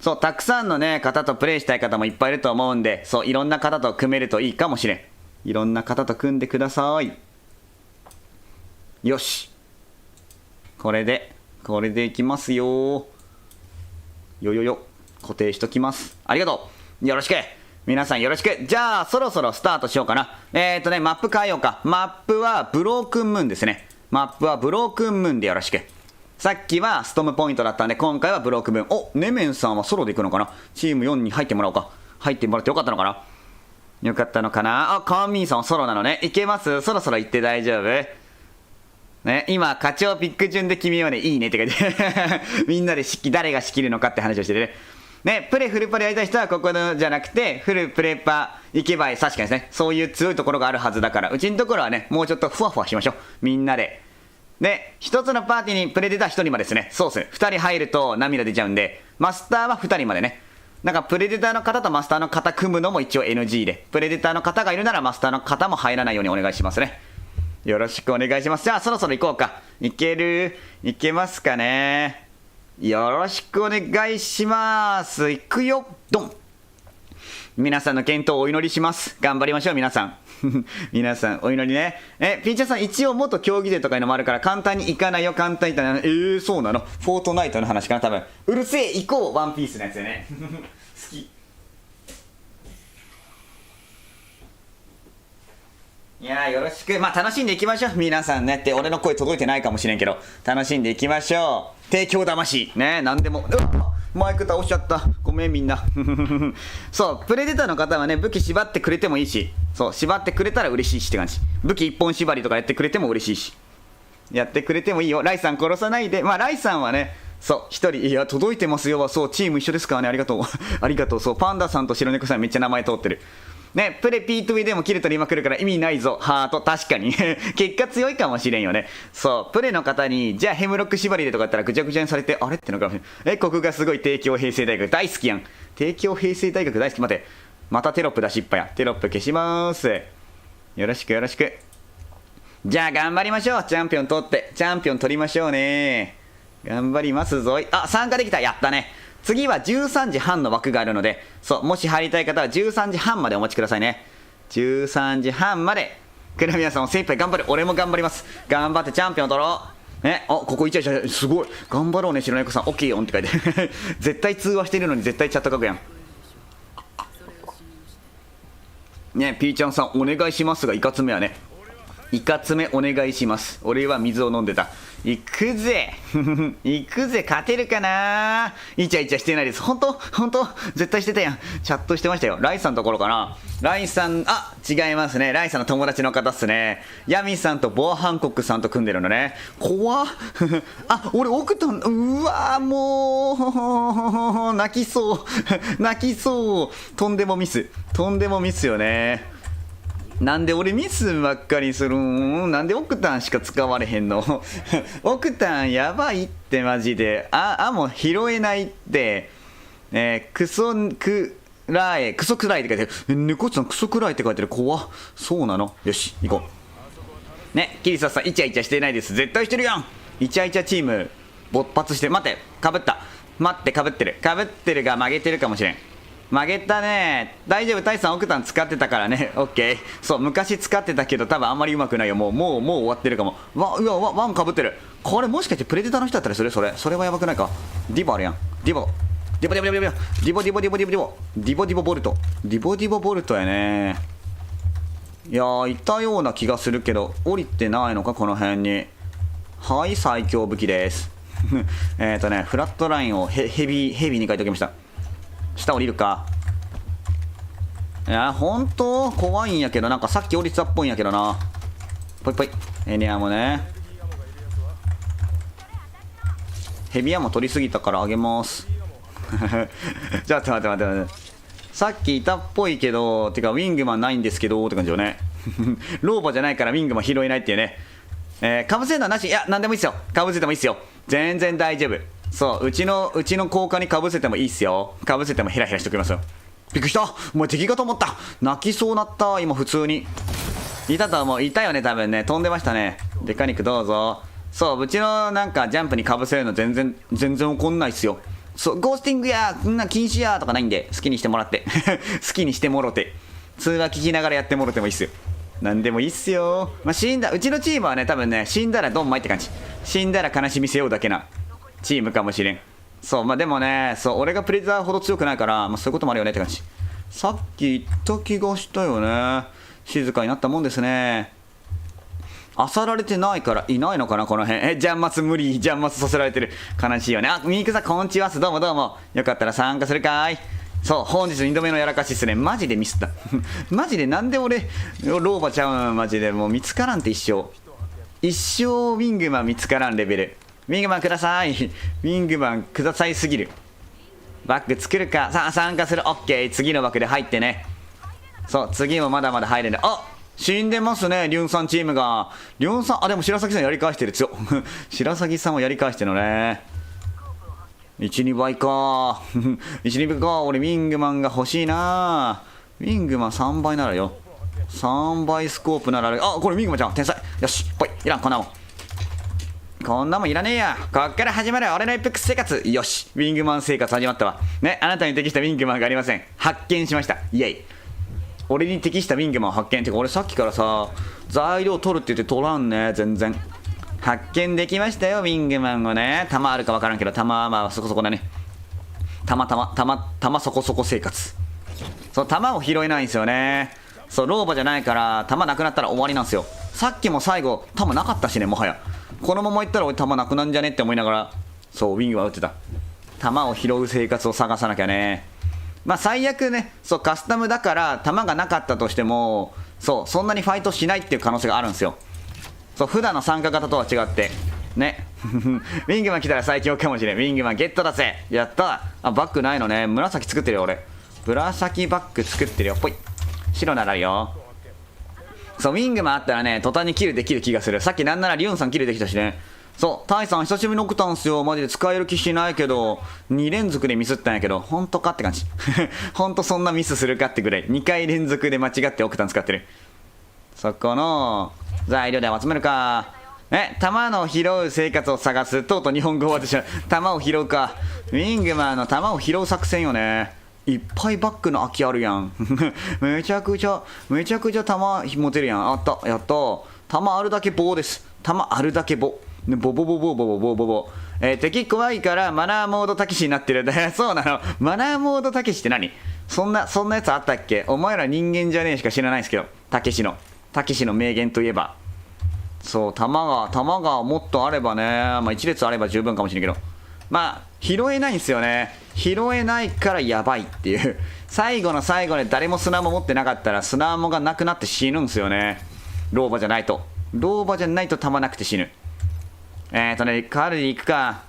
そう、たくさんのね、方とプレイしたい方もいっぱいいると思うんで、そう、いろんな方と組めるといいかもしれん。いろんな方と組んでください。よし。これでいきますよ。固定しときます。ありがとう。よろしく。皆さんよろしく。じゃあ、そろそろスタートしようかな。マップ変えようか。マップはブロークンムーンですね。マップはブロークンムーンでよろしく。さっきはストームポイントだったんで、今回はブロークンムーン。お、ネメンさんはソロで行くのかな。チーム4に入ってもらおうか。入ってもらってよかったのかな。よかったのかな。カーミンさんはソロなのね。いけます。そろそろ行って大丈夫ね、今、課長ピック順で決めようね。いいねって書いてみんなで誰が仕切るのかって話をしててね。ね、フルパレやりたい人はここのじゃなくて、フルプレパ行けばいい。確かにですね。そういう強いところがあるはずだから、うちのところはね、もうちょっとふわふわしましょう。みんなで。で、一つのパーティーにプレデター1人までですね。そうですね。2人入ると涙出ちゃうんで、マスターは2人までね。なんかプレデターの方とマスターの方組むのも一応 NG で、プレデターの方がいるならマスターの方も入らないようにお願いしますね。よろしくお願いします。じゃあそろそろ行こうか。いけますかね。よろしくお願いします。いくよ、ドン。皆さんの健闘をお祈りします。頑張りましょう、皆さん。皆さん、お祈りね。ピーチャーさん、一応元競技勢とかいうのもあるから、簡単にいかないよ、簡単にいかない。そうなの。フォートナイトの話かな、多分。うるせえ、行こう、ワンピースのやつよね。好き。いやー、よろしく。まあ楽しんでいきましょう皆さんね。って俺の声届いてないかもしれんけど、楽しんでいきましょう。提供魂ね。なんでもマイク倒しちゃった。ごめんみんな。そうプレデターの方はね、武器縛ってくれてもいいし、そう縛ってくれたら嬉しいしって感じ。武器一本縛りとかやってくれても嬉しいし、やってくれてもいいよ。ライさん殺さないで。まあライさんはね、そう一人、いや届いてますよは、そうチーム一緒ですからね。ありがとうありがとう。そうパンダさんと白猫さんめっちゃ名前通ってるね。プレ P2E でもキル取りまくるから意味ないぞ。ハート。確かに結果強いかもしれんよね。そうプレの方にじゃあヘムロック縛りでとかやったらぐちゃぐちゃにされて、あれってのかもしれん。ここがすごい帝京平成大学大好きやん。帝京平成大学大好き。待て、またテロップ出しっぱや。テロップ消しまーす。よろしくよろしく。じゃあ頑張りましょう。チャンピオン取ってチャンピオン取りましょうね。頑張りますぞい。参加できた。やったね。次は13時半の枠があるので、そうもし入りたい方は13時半までお待ちくださいね。13時半まで。クラミアさんも精一杯頑張る。俺も頑張ります。頑張ってチャンピオン取ろうね。ここイチャイチャすごい。頑張ろうね白猫さん。オッケーよんって書いて絶対通話してるのに絶対チャット書くやんね。ピーちゃんさんお願いしますがいかつめはね。イカ爪お願いします。俺は水を飲んでた。行くぜ行くぜ、勝てるかな。イチャイチャしてないです。本当絶対してたやん。チャットしてましたよ。ライさんのところかな。ライさん、あ、違いますね。ライさんの友達の方っすね。ヤミさんとボアハンコックさんと組んでるのね。怖っあ、俺奥と、うわーもう泣きそう泣きそう。とんでもミスよね。なんで俺ミスばっかりするん。なんでオクタンしか使われへんのオクタンやばいってマジで。もう拾えないって。クソくらいって書いてる。猫ちゃんクソくらいって書いてる。怖っ。そうなの。よし行こうね。キリサさんイチャイチャしてないです。絶対してるやん。イチャイチャチーム勃発してる。待って、かぶった。待って、かぶってるが曲げてるかもしれん。曲げたね。大丈夫、タイさん、オクタン使ってたからね。オッケー。そう、昔使ってたけど、多分あんまりうまくないよ。もう終わってるかも。ワンかぶってる。これもしかしてプレデターの人だったりする？それはやばくないか。ディボあるやん。ディボボルト。ディボボルトやね。いやー、いたような気がするけど、降りてないのか、この辺に。はい、最強武器です。フラットラインをヘビーに書いておきました。下降りるか。いや本当怖いんやけど、なんかさっき降りてたっぽいんやけどな。ぽいぽい。エニアもね。ヘビアも取りすぎたからあげますじゃあ待って。さっきいたっぽいけど、てかウィングマンないんですけどって感じよね老婆じゃないからウィングマン拾えないっていうね。かぶせるのはなし。いや、なんでもいいっすよ。かぶせてもいいっすよ。全然大丈夫。そう、うちの効果にかぶせてもいいっすよ。かぶせてもヘラヘラしておきますよ。びっくりした。お前敵かと思った。泣きそうなった。今普通にいたよね。多分ね、飛んでましたね。デカ肉どうぞ。そう、うちのなんかジャンプにかぶせるの全然怒んないっすよ。そう、ゴースティングや禁止やとかないんで、好きにしてもらって好きにしてもろて、通話聞きながらやってもろてもいいっすよ。なんでもいいっすよ。うちのチームはね、多分ね、死んだらドンマイって感じ。死んだら悲しみ背負うだけなチームかもしれん。そう、でもね、そう、俺がプレデターほど強くないから、そういうこともあるよねって感じ。さっき言った気がしたよね。静かになったもんですね。漁られてないからいないのかな、この辺。ジャンマスさせられてる。悲しいよね。ミークさん、こんちは。どうも。よかったら参加するかい。そう、本日2度目のやらかしっすね。マジでミスった。マジでなんで俺、老婆ちゃうん。マジでもう見つからんって一生ウィングマン見つからんレベル。ウィングマンください。ウィングマンくださいすぎる。バッグ作るか。さあ、参加する。オッケー。次の枠で入ってね。そう、次もまだまだ入れる。死んでますね、リュンさんチームが。リュンさん、でも白崎さんやり返してる。強白崎さんもやり返してるのね。1、2倍か1、2倍か。俺ウィングマンが欲しいな。ウィングマン3倍ならよ。3倍スコープならこれウィングマンちゃん天才。よし、ぽい。いらん、こんなもんいらねえや。こっから始まる俺のエイペックス生活。よし、ウィングマン生活始まったわね。あなたに適したウィングマンがありません。発見しました。イエイ。俺に適したウィングマン発見。てか俺さっきからさ、材料取るって言って取らんね。全然発見できましたよ、ウィングマンをね。弾あるか分からんけど、弾はそこそこだね。弾そこそこ生活。そう、弾を拾えないんですよね。そう、老婆じゃないから弾なくなったら終わりなんですよ。さっきも最後弾なかったしね。もはやこのままいったら俺弾なくなんじゃねって思いながら、そう、ウィングは打ってた。弾を拾う生活を探さなきゃね。最悪ね、そう、カスタムだから弾がなかったとしても、そう、そんなにファイトしないっていう可能性があるんですよ。そう、普段の参加型とは違ってねウィングマン来たら最強かもしれん。ウィングマンゲットだぜ。やった。バッグないのね。紫作ってるよ俺。紫バッグ作ってるよ。ぽい。白ならよ。そう、ウィングマンあったらね、途端にキルできる気がする。さっきなんならリュンさんキルできたしね。そう、タイさん久しぶりに送ったんすよ。マジで使える気しないけど、2連続でミスったんやけど、本当かって感じ本当そんなミスするかってぐらい2回連続で間違ってオクタン使ってる。そこの材料で集めるか。弾の拾う生活を探す。とうとう日本語終わってしまう。弾を拾うか。ウィングマンの弾を拾う作戦よね。いっぱいバッグの空きあるやんめちゃくちゃ弾持てるやん。あった。やった。弾あるだけ棒です。弾あるだけ棒。ボボボボボボボボボ。敵怖いからマナーモードたけしになってるそうなの。マナーモードたけしって何？そんなやつあったっけ？お前ら人間じゃねえしか知らないですけど。たけしの名言といえばそう、弾がもっとあればね、まあ1列あれば十分かもしれんけど、まあ拾えないんですよね。拾えないからやばいっていう最後の最後で誰も砂も持ってなかったら砂もがなくなって死ぬんですよね。老婆じゃないと弾なくて死ぬ。カルディ行くか。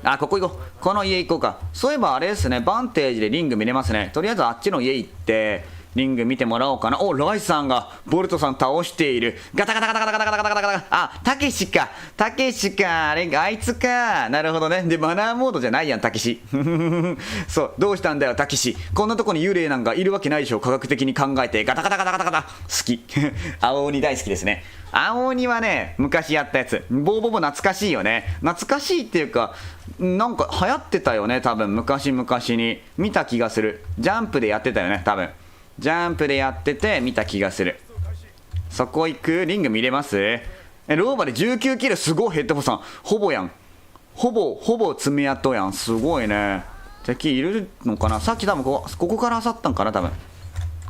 あ、ここ行こう。この家行こうか。そういえばあれですね、バンテージでリング見れますね。とりあえずあっちの家行ってリング見てもらおうかな。お、ライさんがボルトさん倒している。ガタガタガタガタガタガタガタガタガタ。あ、たけしか。あれ、あいつか。なるほどね。で、マナーモードじゃないやん、たけし。そう、どうしたんだよ、たけし。こんなとこに幽霊なんかいるわけないでしょ、科学的に考えて。ガタガタガタガタガタ。好き。青鬼大好きですね。青鬼はね、昔やったやつ。ボーボボ懐かしいよね。懐かしいっていうか、なんか流行ってたよね、多分。昔々に。見た気がする。ジャンプでやってたよね、多分。ジャンプでやってて見た気がする。そこ行く。リング見れます？ローバで19キル。すごい。ヘッドボさんほぼやん。ほぼ爪痕やん。すごいね。敵いるのかな。さっき多分ここから漁ったんかな、多分。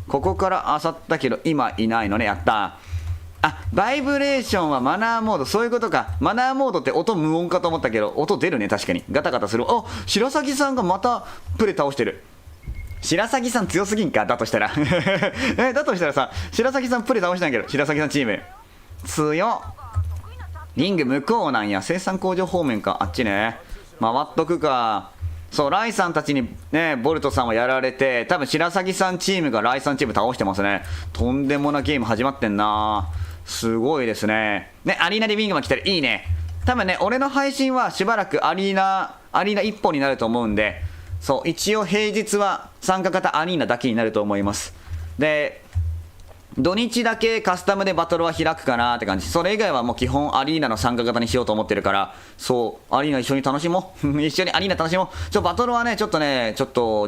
ここから漁ったけど今いないのね。やった。あ、バイブレーションはマナーモード。そういうことか。マナーモードって音無音かと思ったけど音出るね。確かにガタガタする。お、白崎さんがまたプレ倒してる。白崎さん強すぎんか。だとしたらだとしたらさ、白崎さんプレ倒したんやけど、白崎さんチーム強っ。リング向こうなんや。生産工場方面か。あっちね。回っとくか。そう、ライさんたちにね、ボルトさんはやられて、多分白崎さんチームがライさんチーム倒してますね。とんでもなゲーム始まってんな。すごいですね。ね、アリーナでウィングマン来たらいいね。多分ね、俺の配信はしばらくアリーナ1本になると思うんで、そう、一応平日は参加型アリーナだけになると思います。で、土日だけカスタムでバトルは開くかなって感じ。それ以外はもう基本アリーナの参加型にしようと思ってるから、そう、アリーナ一緒に楽しもう。一緒にアリーナ楽しもう。バトルはね、ちょっと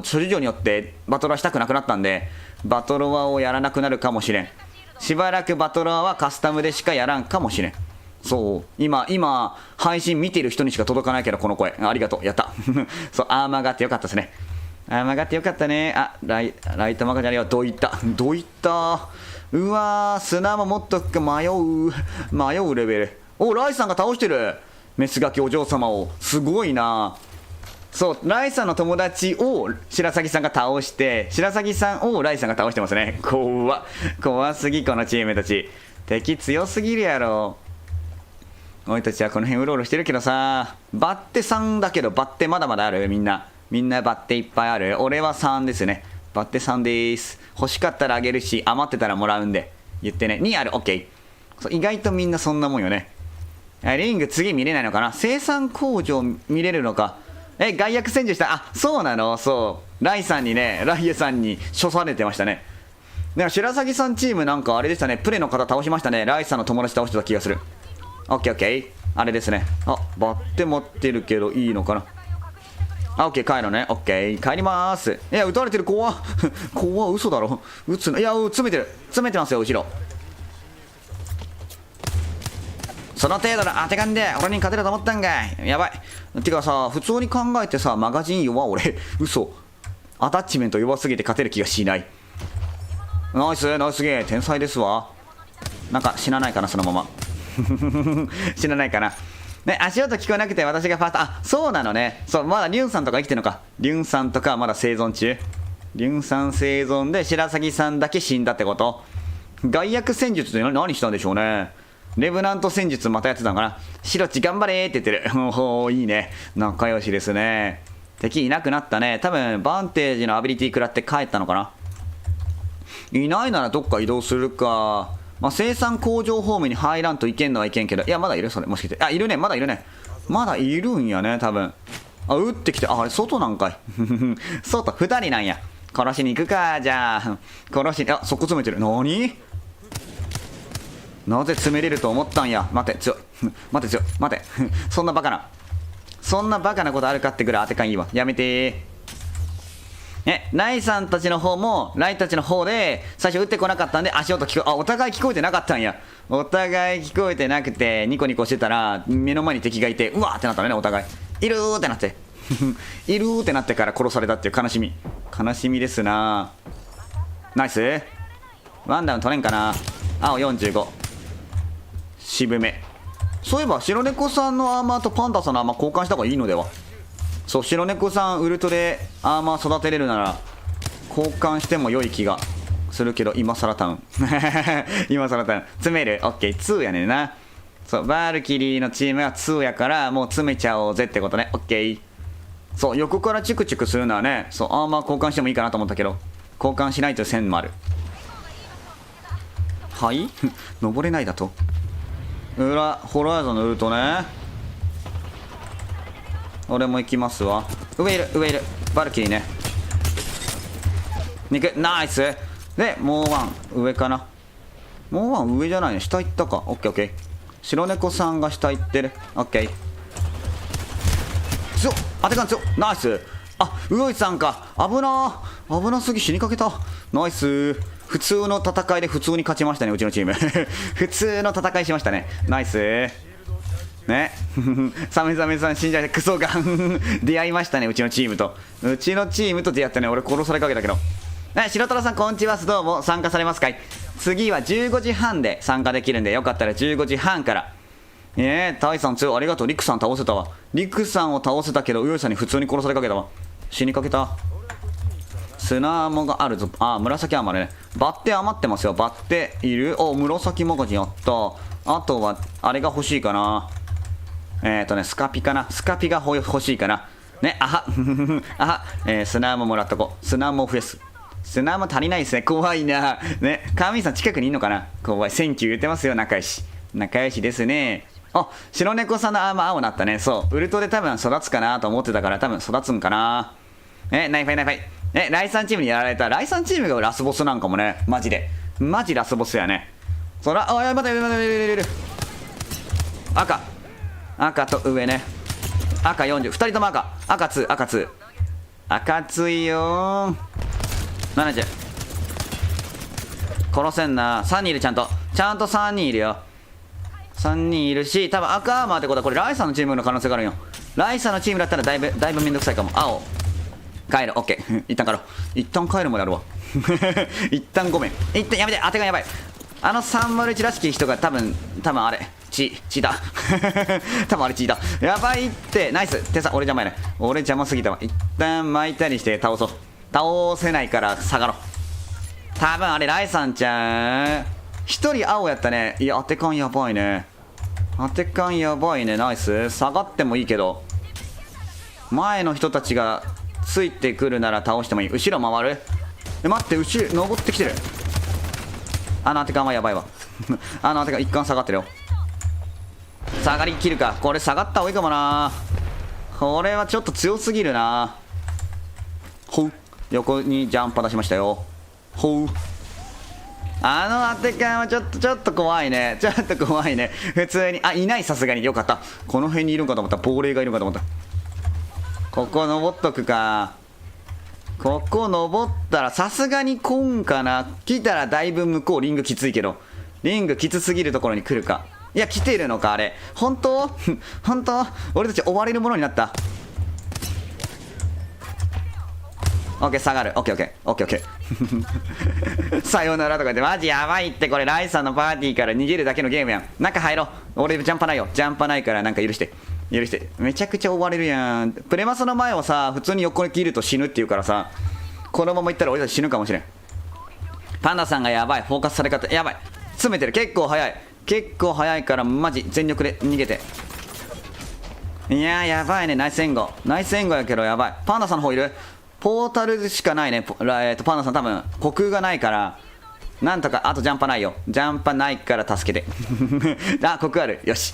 諸事情によってバトルはしたくなくなったんで、バトルワをやらなくなるかもしれん。しばらくバトルワはカスタムでしかやらんかもしれん。そう、今配信見てる人にしか届かないけど、この声ありがとう。やったそう、アーマーがあってよかったですね。アーマーがあってよかったね。あ、ライトマガじゃねえよ。どういったうわー、砂ももっと迷うレベル。お、ライさんが倒してる。メスガキお嬢様を。すごいな。そう、ライさんの友達を白崎さんが倒して、白崎さんをライさんが倒してますね。怖すぎこのチームたち。敵強すぎるやろ。俺たちはこの辺うろうろしてるけどさ、バッテ3だけど、バッテまだまだある。みんなバッテいっぱいある。俺は3ですね。バッテ3でーす。欲しかったらあげるし、余ってたらもらうんで言ってね。2ある。 OK。 そう意外とみんなそんなもんよね。リング次見れないのかな。生産工場見れるのか。外役占拠した。あ、そうなの。そう、ライエさんに処されてましたね。でも白崎さんチームなんかあれでしたね。プレの方倒しましたね。ライさんの友達倒してた気がする。オッケー。あれですね。あ、バッテ持ってるけどいいのかな。あ、オッケー、帰るね。オッケー、帰りまーす。いや、撃たれてる。怖嘘だろ。撃つの。いや、詰めてますよ、後ろ。その程度の当て感で俺に勝てると思ったんかい。やばい。てかさ、普通に考えてさ、マガジン弱俺。嘘。アタッチメント弱すぎて勝てる気がしない。ナイスゲー。天才ですわ。なんか死なないかな、そのまま。死なないかな。ね、足音聞こえなくて私がファースト。あ、そうなのね。そう、まだリュンさんとか生きてるのか。リュンさんとかまだ生存中。リュンさん生存で白崎さんだけ死んだってこと。外役戦術って何したんでしょうね。レブナント戦術またやってたのかな。シロチ頑張れーって言ってる。おー、いいね。仲良しですね。敵いなくなったね。多分バンテージのアビリティ食らって帰ったのかな。いないならどっか移動するか。まあ、生産工場方面に入らんといけんのはいけんけど。いや、まだいるそれ。もしかして。あ、いるね。まだいるんやね、多分。あ、撃ってきて。あれ、外なんかい。外、2人なんや。殺しに行くか、じゃあ。あ、そこ詰めてる。なぜ詰めれると思ったんや。待て。そんなバカなことあるかってぐらい当て感いいわ。やめてー。ライさんたちの方も、ライたちの方で、最初撃ってこなかったんで、足音お互い聞こえてなかったんや。お互い聞こえてなくて、ニコニコしてたら、目の前に敵がいて、うわーってなったね、お互い。いるーってなって。いるーってなってから殺されたっていう悲しみですな。ナイス。ワンダウン取れんかな。青45。渋め。そういえば白猫さんのアーマーとパンダさんのアーマー交換した方がいいのでは。そう、白猫さんウルトでアーマー育てれるなら交換しても良い気がするけど、今更タウン今更タウン詰める。オッケー、2やねんな。そう、バルキリーのチームは2やからもう詰めちゃおうぜってことね。オッケー。そう、横からチクチクするのはね、そう、アーマー交換してもいいかなと思ったけど、交換しないと線もある。はい登れないだと。裏ホライゾンのルートね。俺も行きますわ。上いる上いる。バルキリーね。肉ナイスで、もうワン上かな。もうワン上じゃないね、下行ったか。オッケーオッケー。白猫さんが下行ってる。オッケー。強っ、当て感強っ、ナイス。あ、魚井さんか。危なー、危なすぎ、死にかけた。ナイス。普通の戦いで普通に勝ちましたね、うちのチーム普通の戦いしましたね。ナイスねサメザメさん死んじゃってクソが出会いましたね、うちのチームと。うちのチームと出会ってね、俺殺されかけたけど。白虎さんこんにちは。どうも参加されますかい。次は15時半で参加できるんで、よかったら15時半から。タイさん強い、ありがとう。リクさん倒せたわ。リクさんを倒せたけど、ウヨイさんに普通に殺されかけたわ。死にかけた。砂もがあるぞ。あ、紫アーマーね。バッテ余ってますよ。バッテいる。お、紫マガジンやった。あとはあれが欲しいかな。スカピかな。スカピが欲しいかなね。あはあは、砂ももらっとこう。砂も増やす。砂も足りないですね。怖いなね。カーミンさん近くにいんのかな。怖い。センキュー言ってますよ。仲良し、仲良しですね。あ、白猫さんのアーマー青なったね。そう、ウルトで多分育つかなと思ってたから、多分育つんかな。ナイファイナイファイ。ライさんチームにやられた。ライさんチームがラスボスなんかもね。マジでマジラスボスやね。そら、あ、やばいやばい。赤と上ね。赤40、2人とも赤2赤ついよー。70殺せんな。3人いる。ちゃんと3人いるよ。3人いるし、多分赤アーマーってことはこれライさんのチームの可能性があるよ。ライさんのチームだったらだいぶめんどくさいかも。青帰る。オッケー一旦帰ろう。一旦帰るもやるわ一旦ごめん。一旦やめて。当てがやばい。301らしき人が多分あれ血だ多分あれ血だ。やばいって。ナイス。手さ、俺邪魔やね。俺邪魔すぎたわ。一旦巻いたりして倒そう。倒せないから下がろう。多分あれライさんちゃん。1人青やったね。いや、当て感やばいね。ナイス。下がってもいいけど、前の人たちがついてくるなら倒してもいい。後ろ回る。待って、後ろ登ってきてる。当て感はやばいわ当て感一貫下がってるよ。下がりきるか。これ下がった方がいいかもな。これはちょっと強すぎるな。ほう、横にジャンパー出しましたよ。ほう、当て感はちょっと怖いね。普通にいない。さすがによかった。この辺にいるんかと思った。亡霊がいるんかと思った。ここ登っとくか。ここ登ったらさすがに来んかな。来たらだいぶ向こうリングきついけど、リングきつすぎるところに来るか。いや、来てるのかあれ。本当俺たち追われるものになった。オッケー、下がる。オッケーさよならとか言って、マジやばいって。これライさんのパーティーから逃げるだけのゲームやん。中入ろう。俺ジャンパないよ。ジャンパないからなんか許してめちゃくちゃ追われるやん。プレマスの前をさ、普通に横に切ると死ぬって言うからさ、このままいったら俺たち死ぬかもしれん。パンダさんがやばい。フォーカスされ方やばい。詰めてる。結構早いからマジ全力で逃げて。いやーやばいね。ナイス援護やけどやばい。パンダさんの方いる。ポータルしかないね。パンダさん多分虚空がないからなんとか。あとジャンパないよ。ジャンパないから助けてあ、虚空ある。よし、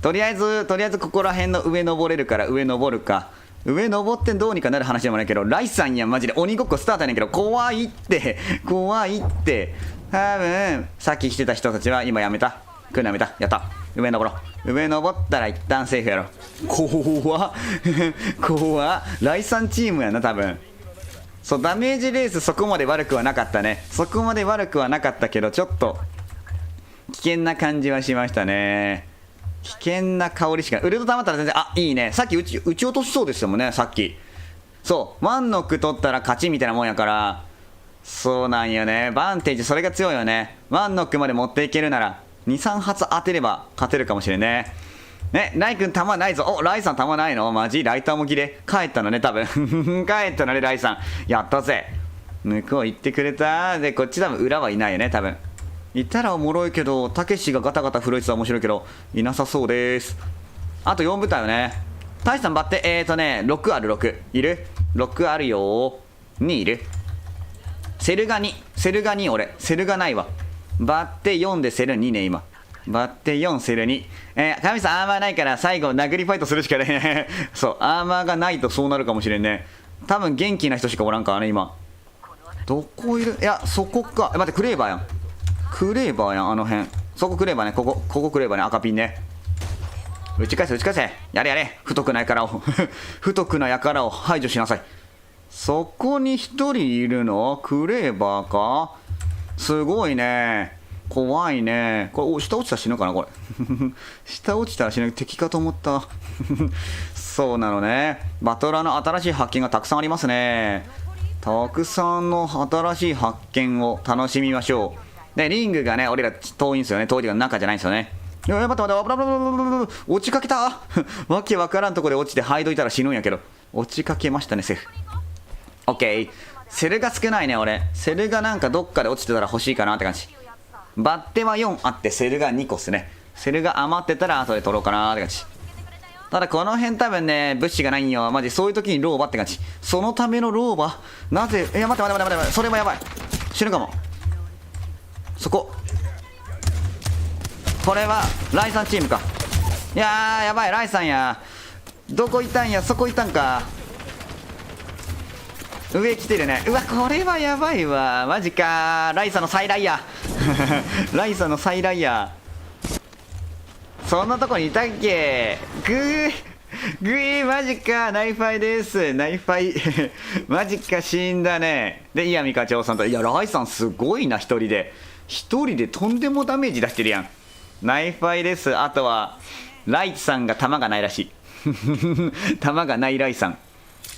とりあえずここら辺の上登れるから上登るか。上登ってどうにかなる話でもないけど、ライさんやマジで鬼ごっこスタートやねんけど、怖いって。多分さっき来てた人たちは今やめた。来るのやめた。やった。上登ろう。上登ったら一旦セーフやろ。怖っライさんチームやな多分。そう、ダメージレースそこまで悪くはなかったね。けどちょっと危険な感じはしましたね。危険な香りしか。ウルト溜まったら全然いいね。さっき撃ち落としそうですよね。さっきそう、ワンノック取ったら勝ちみたいなもんやから。そうなんよね。バンテージそれが強いよね。ワンノックまで持っていけるなら23発当てれば勝てるかもしれんね。ライ君弾ないぞ。お、ライさん弾ないのマジライターも切れ帰ったのね多分帰ったのねライさん。やったぜ。向こう行ってくれた。でこっち多分裏はいないよね多分。いたらおもろいけど、たけしがガタガタ震えてたら面白いけどいなさそうです。あと4部隊よね。大志さんバッテ6ある。6いる。6あるよ。2いる。セルが2。セルが2。俺セルがないわ。バッテ4でセル2ね今。バッテ4セル2。神さんアーマーないから最後殴りファイトするしかねそうアーマーがないとそうなるかもしれんね。多分元気な人しかおらんからね今。どこいる。いやそこか。待ってクレーバーやん。クレーバーやんあの辺。そこクレーバーね。ここクレーバーね。赤ピンね。打ち返せ打ち返せ。やれやれ。太くないからを太くない輩を排除しなさい。そこに1人いるのクレーバーか。すごいね。怖いね。これ下落ちたら死ぬかなこれ下落ちたら死ぬ敵かと思ったそうなのね。バトラーの新しい発見がたくさんありますね。たくさんの新しい発見を楽しみましょう。でリングがね俺ら遠いんですよね。遠いが中じゃないんですよね。いや待って待って、落ちかけたわけわからんとこで落ちてハイドいたら死ぬんやけど。落ちかけましたねセーフ。オッケー。セルが少ないね俺。セルがなんかどっかで落ちてたら欲しいかなって感じ。バッテは4あってセルが2個っすね。セルが余ってたら後で取ろうかなって感じ。ただこの辺多分ね物資がないんよマジ。そういう時にローバって感じ。そのためのローバなぜ。いや待って待って待って待って、それもやばい。死ぬかも。そここれはライさんチームか。いやーやばいライさんや。どこいたんや。そこいたんか。上来てるね。うわこれはやばいわマジか。ライさんの再来やライさんの再来や。そんなとこにいたっけ。グーマジか。ナイファイです。ナイファイマジか死んだね。で岩見課長さんと。いやライさんすごいな。一人でとんでもダメージ出してるやん。ナイファイです。あとはライチさんが弾がないらしい弾がないライさん。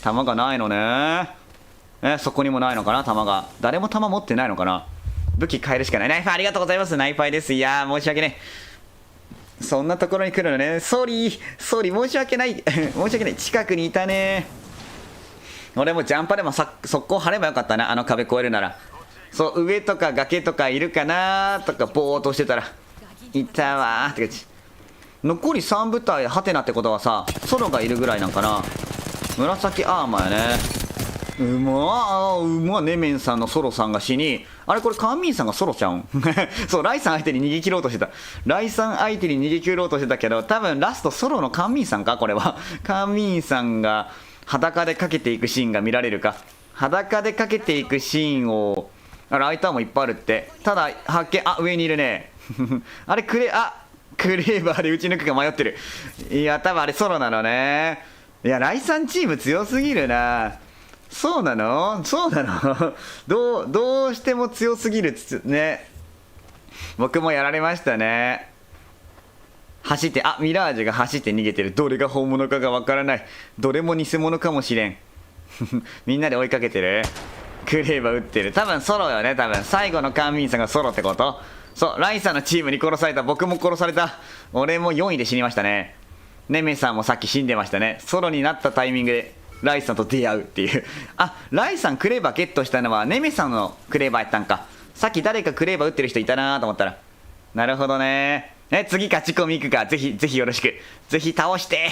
弾がないのね。そこにもないのかな弾が。誰も弾持ってないのかな。武器変えるしかない。ナイフありがとうございます。ナイファイです。いやー申し訳ねえ。そんなところに来るのね。ソーリー申し訳ない申し訳ない。近くにいたね。俺もジャンパでも速攻張ればよかったな。あの壁越えるなら。そう上とか崖とかいるかなとかぼーっとしてたらいたわーって感じ。残り3部隊ハテナってことはさソロがいるぐらいなんかな。紫アーマーやね。うまネメンさんのソロさんが死に。あれこれカンミンさんがソロちゃうんそうライさん相手に逃げ切ろうとしてた。ライさん相手に逃げ切ろうとしてたけど多分ラストソロのカンミンさんかこれはカンミンさんが裸でかけていくシーンが見られるか。裸でかけていくシーンを。ライターもいっぱいあるって。ただ発見。上にいるねあれクレーバーで打ち抜くか迷ってる。いや多分あれソロなのね。いやライさんチーム強すぎるな。そうなのどうしても強すぎるね。僕もやられましたね。走ってミラージュが走って逃げてる。どれが本物かがわからない。どれも偽物かもしれんみんなで追いかけてる。クレーバー撃ってる。多分ソロよね。多分最後のカンミンさんがソロってこと。そうライさんのチームに殺された。僕も殺された。俺も4位で死にましたね。ネメさんもさっき死んでましたね。ソロになったタイミングでライさんと出会うっていうライさんクレーバーゲットしたのはネメさんのクレーバーやったんか。さっき誰かクレーバー撃ってる人いたなと思ったら。なるほどね。次勝ち込み行くか。ぜひよろしく。ぜひ倒して。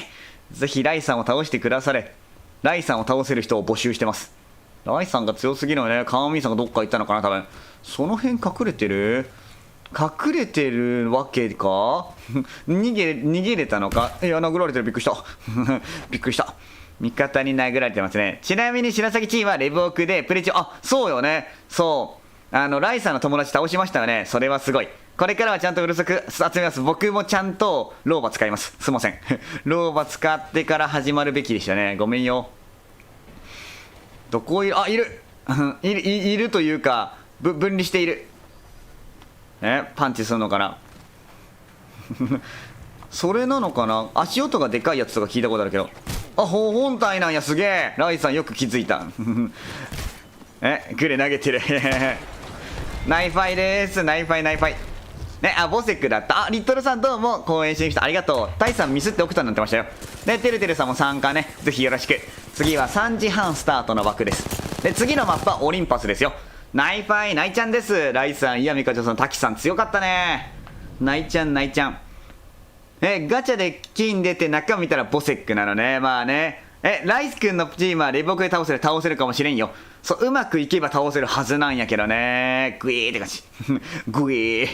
ぜひライさんを倒してくだされ。ライさんを倒せる人を募集してます。ライさんが強すぎるのね。カーミンさんがどっか行ったのかな多分。その辺隠れてるわけか逃げれたのか。いや殴られてる。びっくりしたびっくりした。味方に殴られてますね。ちなみに白崎チームはレブオクでプレチオ。そうよね。そうライさんの友達倒しましたよね。それはすごい。これからはちゃんとうるさく集めます。僕もちゃんとローバ使います。すいませんローバ使ってから始まるべきでしたね。ごめんよ。どこいる。いるいるというか分離している。パンチするのかなそれなのかな。足音がでかいやつとか聞いたことあるけど。本体なんや。すげえ。ライさんよく気づいたグレ投げてるナイファイです。ナイファイね、ボセックだった。リットルさんどうも公演してみました。ありがとう。タイさんミスって奥田になってましたよ。で、てるてるさんも参加ね。ぜひよろしく。次は3時半スタートの枠です。で、次のマップはオリンパスですよ。ナイファイ、ナイちゃんです。ライさん、イヤミカチョさん、タキさん強かったね。ナイちゃん、ナイちゃん。ガチャで金出て中見たらボセックなのね。まあね。ライス君のチームはレボクで倒せるかもしれんよ。そう、うまくいけば倒せるはずなんやけどね。グイーって感じ。グイー。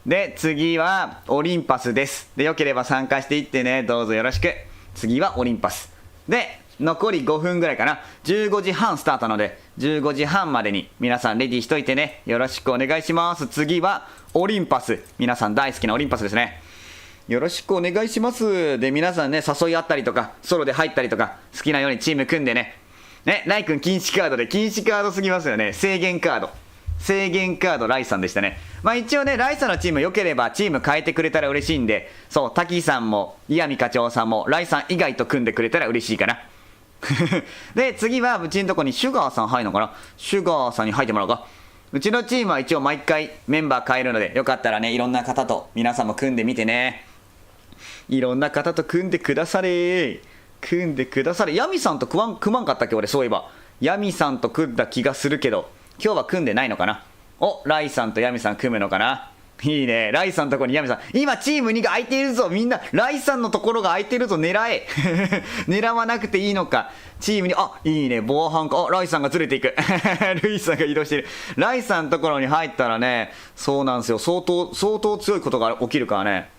で、次はオリンパスです。で、よければ参加していってね。どうぞよろしく。次はオリンパス。で、残り5分ぐらいかな。15時半スタートなので、15時半までに皆さんレディーしといてね。よろしくお願いします。次はオリンパス。皆さん大好きなオリンパスですね。よろしくお願いします。で、皆さんね、誘い合ったりとか、ソロで入ったりとか、好きなようにチーム組んでね。ライ君禁止カードで、禁止カードすぎますよね。制限カード、ライさんでしたね。まあ一応ね、ライさんのチーム良ければチーム変えてくれたら嬉しいんで、そう、滝さんも、イヤミ課長さんも、ライさん以外と組んでくれたら嬉しいかな。で、次はうちのとこにシュガーさん入るのかな。シュガーさんに入ってもらおうか。うちのチームは一応毎回メンバー変えるので、よかったらね、いろんな方と皆さんも組んでみてね。いろんな方と組んでくだされ。ヤミさんと組まんかったっけ俺、そういえば。ヤミさんと組んだ気がするけど、今日は組んでないのかな。ライさんとヤミさん組むのかな。いいね。ライさんのところにヤミさん。今チーム2が空いているぞ。みんな、ライさんのところが空いてるぞ。狙え。狙わなくていいのか。チームに、いいね。防犯か。ライさんがずれていく。ルイさんが移動している。ライさんのところに入ったらね、そうなんですよ。相当強いことが起きるからね。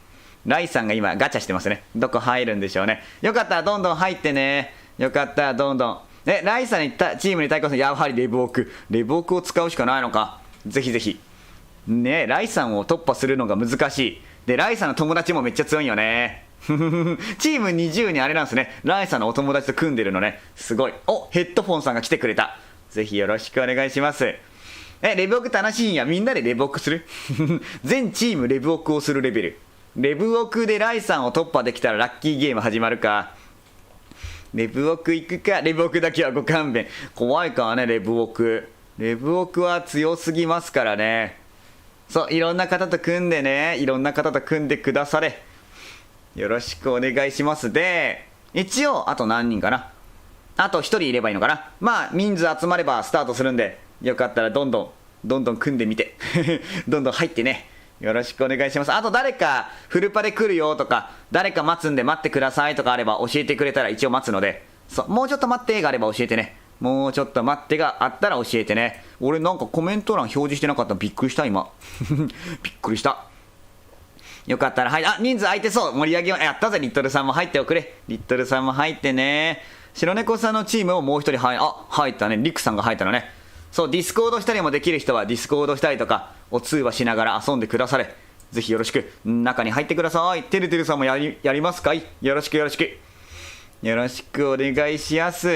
ライさんが今ガチャしてますね。どこ入るんでしょうね。よかったらどんどん入ってね。よかったらどんどん。ライさんにチームに対抗するやはりレブオクを使うしかないのか。ぜひぜひ。ね、ライさんを突破するのが難しい。で、ライさんの友達もめっちゃ強いよね。チーム20にあれなんですね。ライさんのお友達と組んでるのね。すごい。ヘッドフォンさんが来てくれた。ぜひよろしくお願いします。レブオク楽しいんや。みんなでレブオクする全チームレブオクをするレベル。レブオクでライさんを突破できたらラッキーゲーム始まるか。レブオク行くか。レブオクだけはご勘弁。怖いからね、レブオクは強すぎますからね。そう、いろんな方と組んでね。いろんな方と組んでくだされ。よろしくお願いします。で、一応、あと何人かな。あと1人いればいいのかな。まあ、人数集まればスタートするんで、よかったらどんどん組んでみて。どんどん入ってね。よろしくお願いします。あと誰かフルパで来るよとか、誰か待つんで待ってくださいとかあれば教えてくれたら一応待つので、そう、もうちょっと待ってがあれば教えてね。もうちょっと待ってがあったら教えてね。俺なんかコメント欄表示してなかった。びっくりした今。びっくりした。よかったら人数空いてそう。盛り上げやったぜ。リットルさんも入っておくれ。リットルさんも入ってね。白猫さんのチームをもう一人入ったね。リクさんが入ったのね。そう、ディスコードしたりもできる人はディスコードしたりとか、お通話しながら遊んでくだされ。ぜひよろしく。中に入ってください。てるてるさんもやりますかい。よろしく。よろしくお願いします。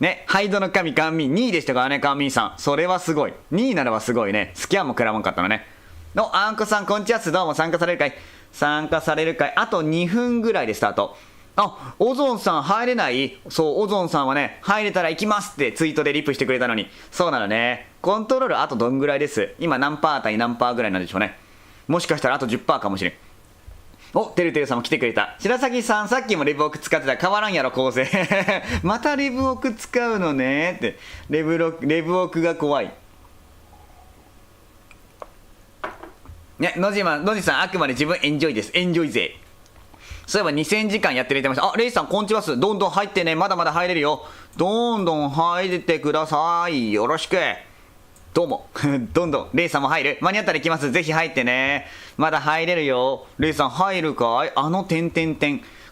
ね、ハイドの神、カンミン。2位でしたからね、カンミンさん。それはすごい。2位ならばすごいね。スキャンも食らわんかったのね。あんこさん、こんちはす。どうも参加されるかい。あと2分ぐらいでスタート。オゾンさん入れない？そう、オゾンさんはね、入れたら行きますってツイートでリプしてくれたのに。そうなのね。コントロールあとどんぐらいです。今何パー対何パーぐらいなんでしょうね。もしかしたらあと 10% かもしれん。てるてるさんも来てくれた。白崎さん、さっきもレブオク使ってた。変わらんやろ、構成。またレブオク使うのねって。レブオクが怖い。ね、野地さん、あくまで自分エンジョイです。エンジョイ勢。そういえば2000時間やってくれてました。レイさん、こんちはす。どんどん入ってね。まだまだ入れるよ。どんどん入ってください。よろしく。どうも。どんどん。レイさんも入る。間に合ったら行きます。ぜひ入ってね。まだ入れるよ。レイさん入るかい？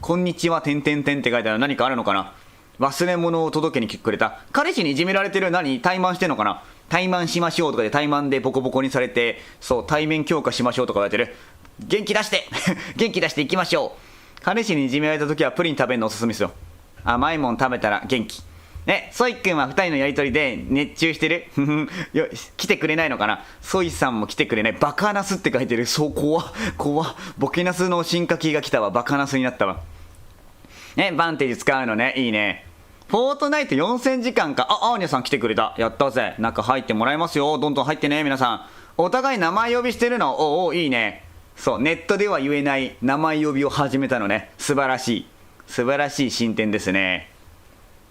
こんにちは、って書いてある。何かあるのかな？忘れ物を届けに来てくれた。彼氏にいじめられてる。怠慢してんのかな？怠慢しましょうとかで怠慢でボコボコにされて、そう、対面強化しましょうとか言われてる。元気出して元気出していきましょう。彼氏にいじめられた時はプリン食べるのおすすめですよ。甘いもん食べたら元気。ソイ君は2人のやりとりで熱中してる来てくれないのかな。ソイさんも来てくれない。バカナスって書いてる。そう、怖ボケナスの進化系が来たわ。バカナスになったわ。バンテージ使うのね。いいね。フォートナイト4000時間か。アーニャさん来てくれた。やったぜ。中入ってもらいますよ。どんどん入ってね、皆さん。お互い名前呼びしてるの。おお、いいね。そう、ネットでは言えない名前呼びを始めたのね。素晴らしい。素晴らしい進展ですね。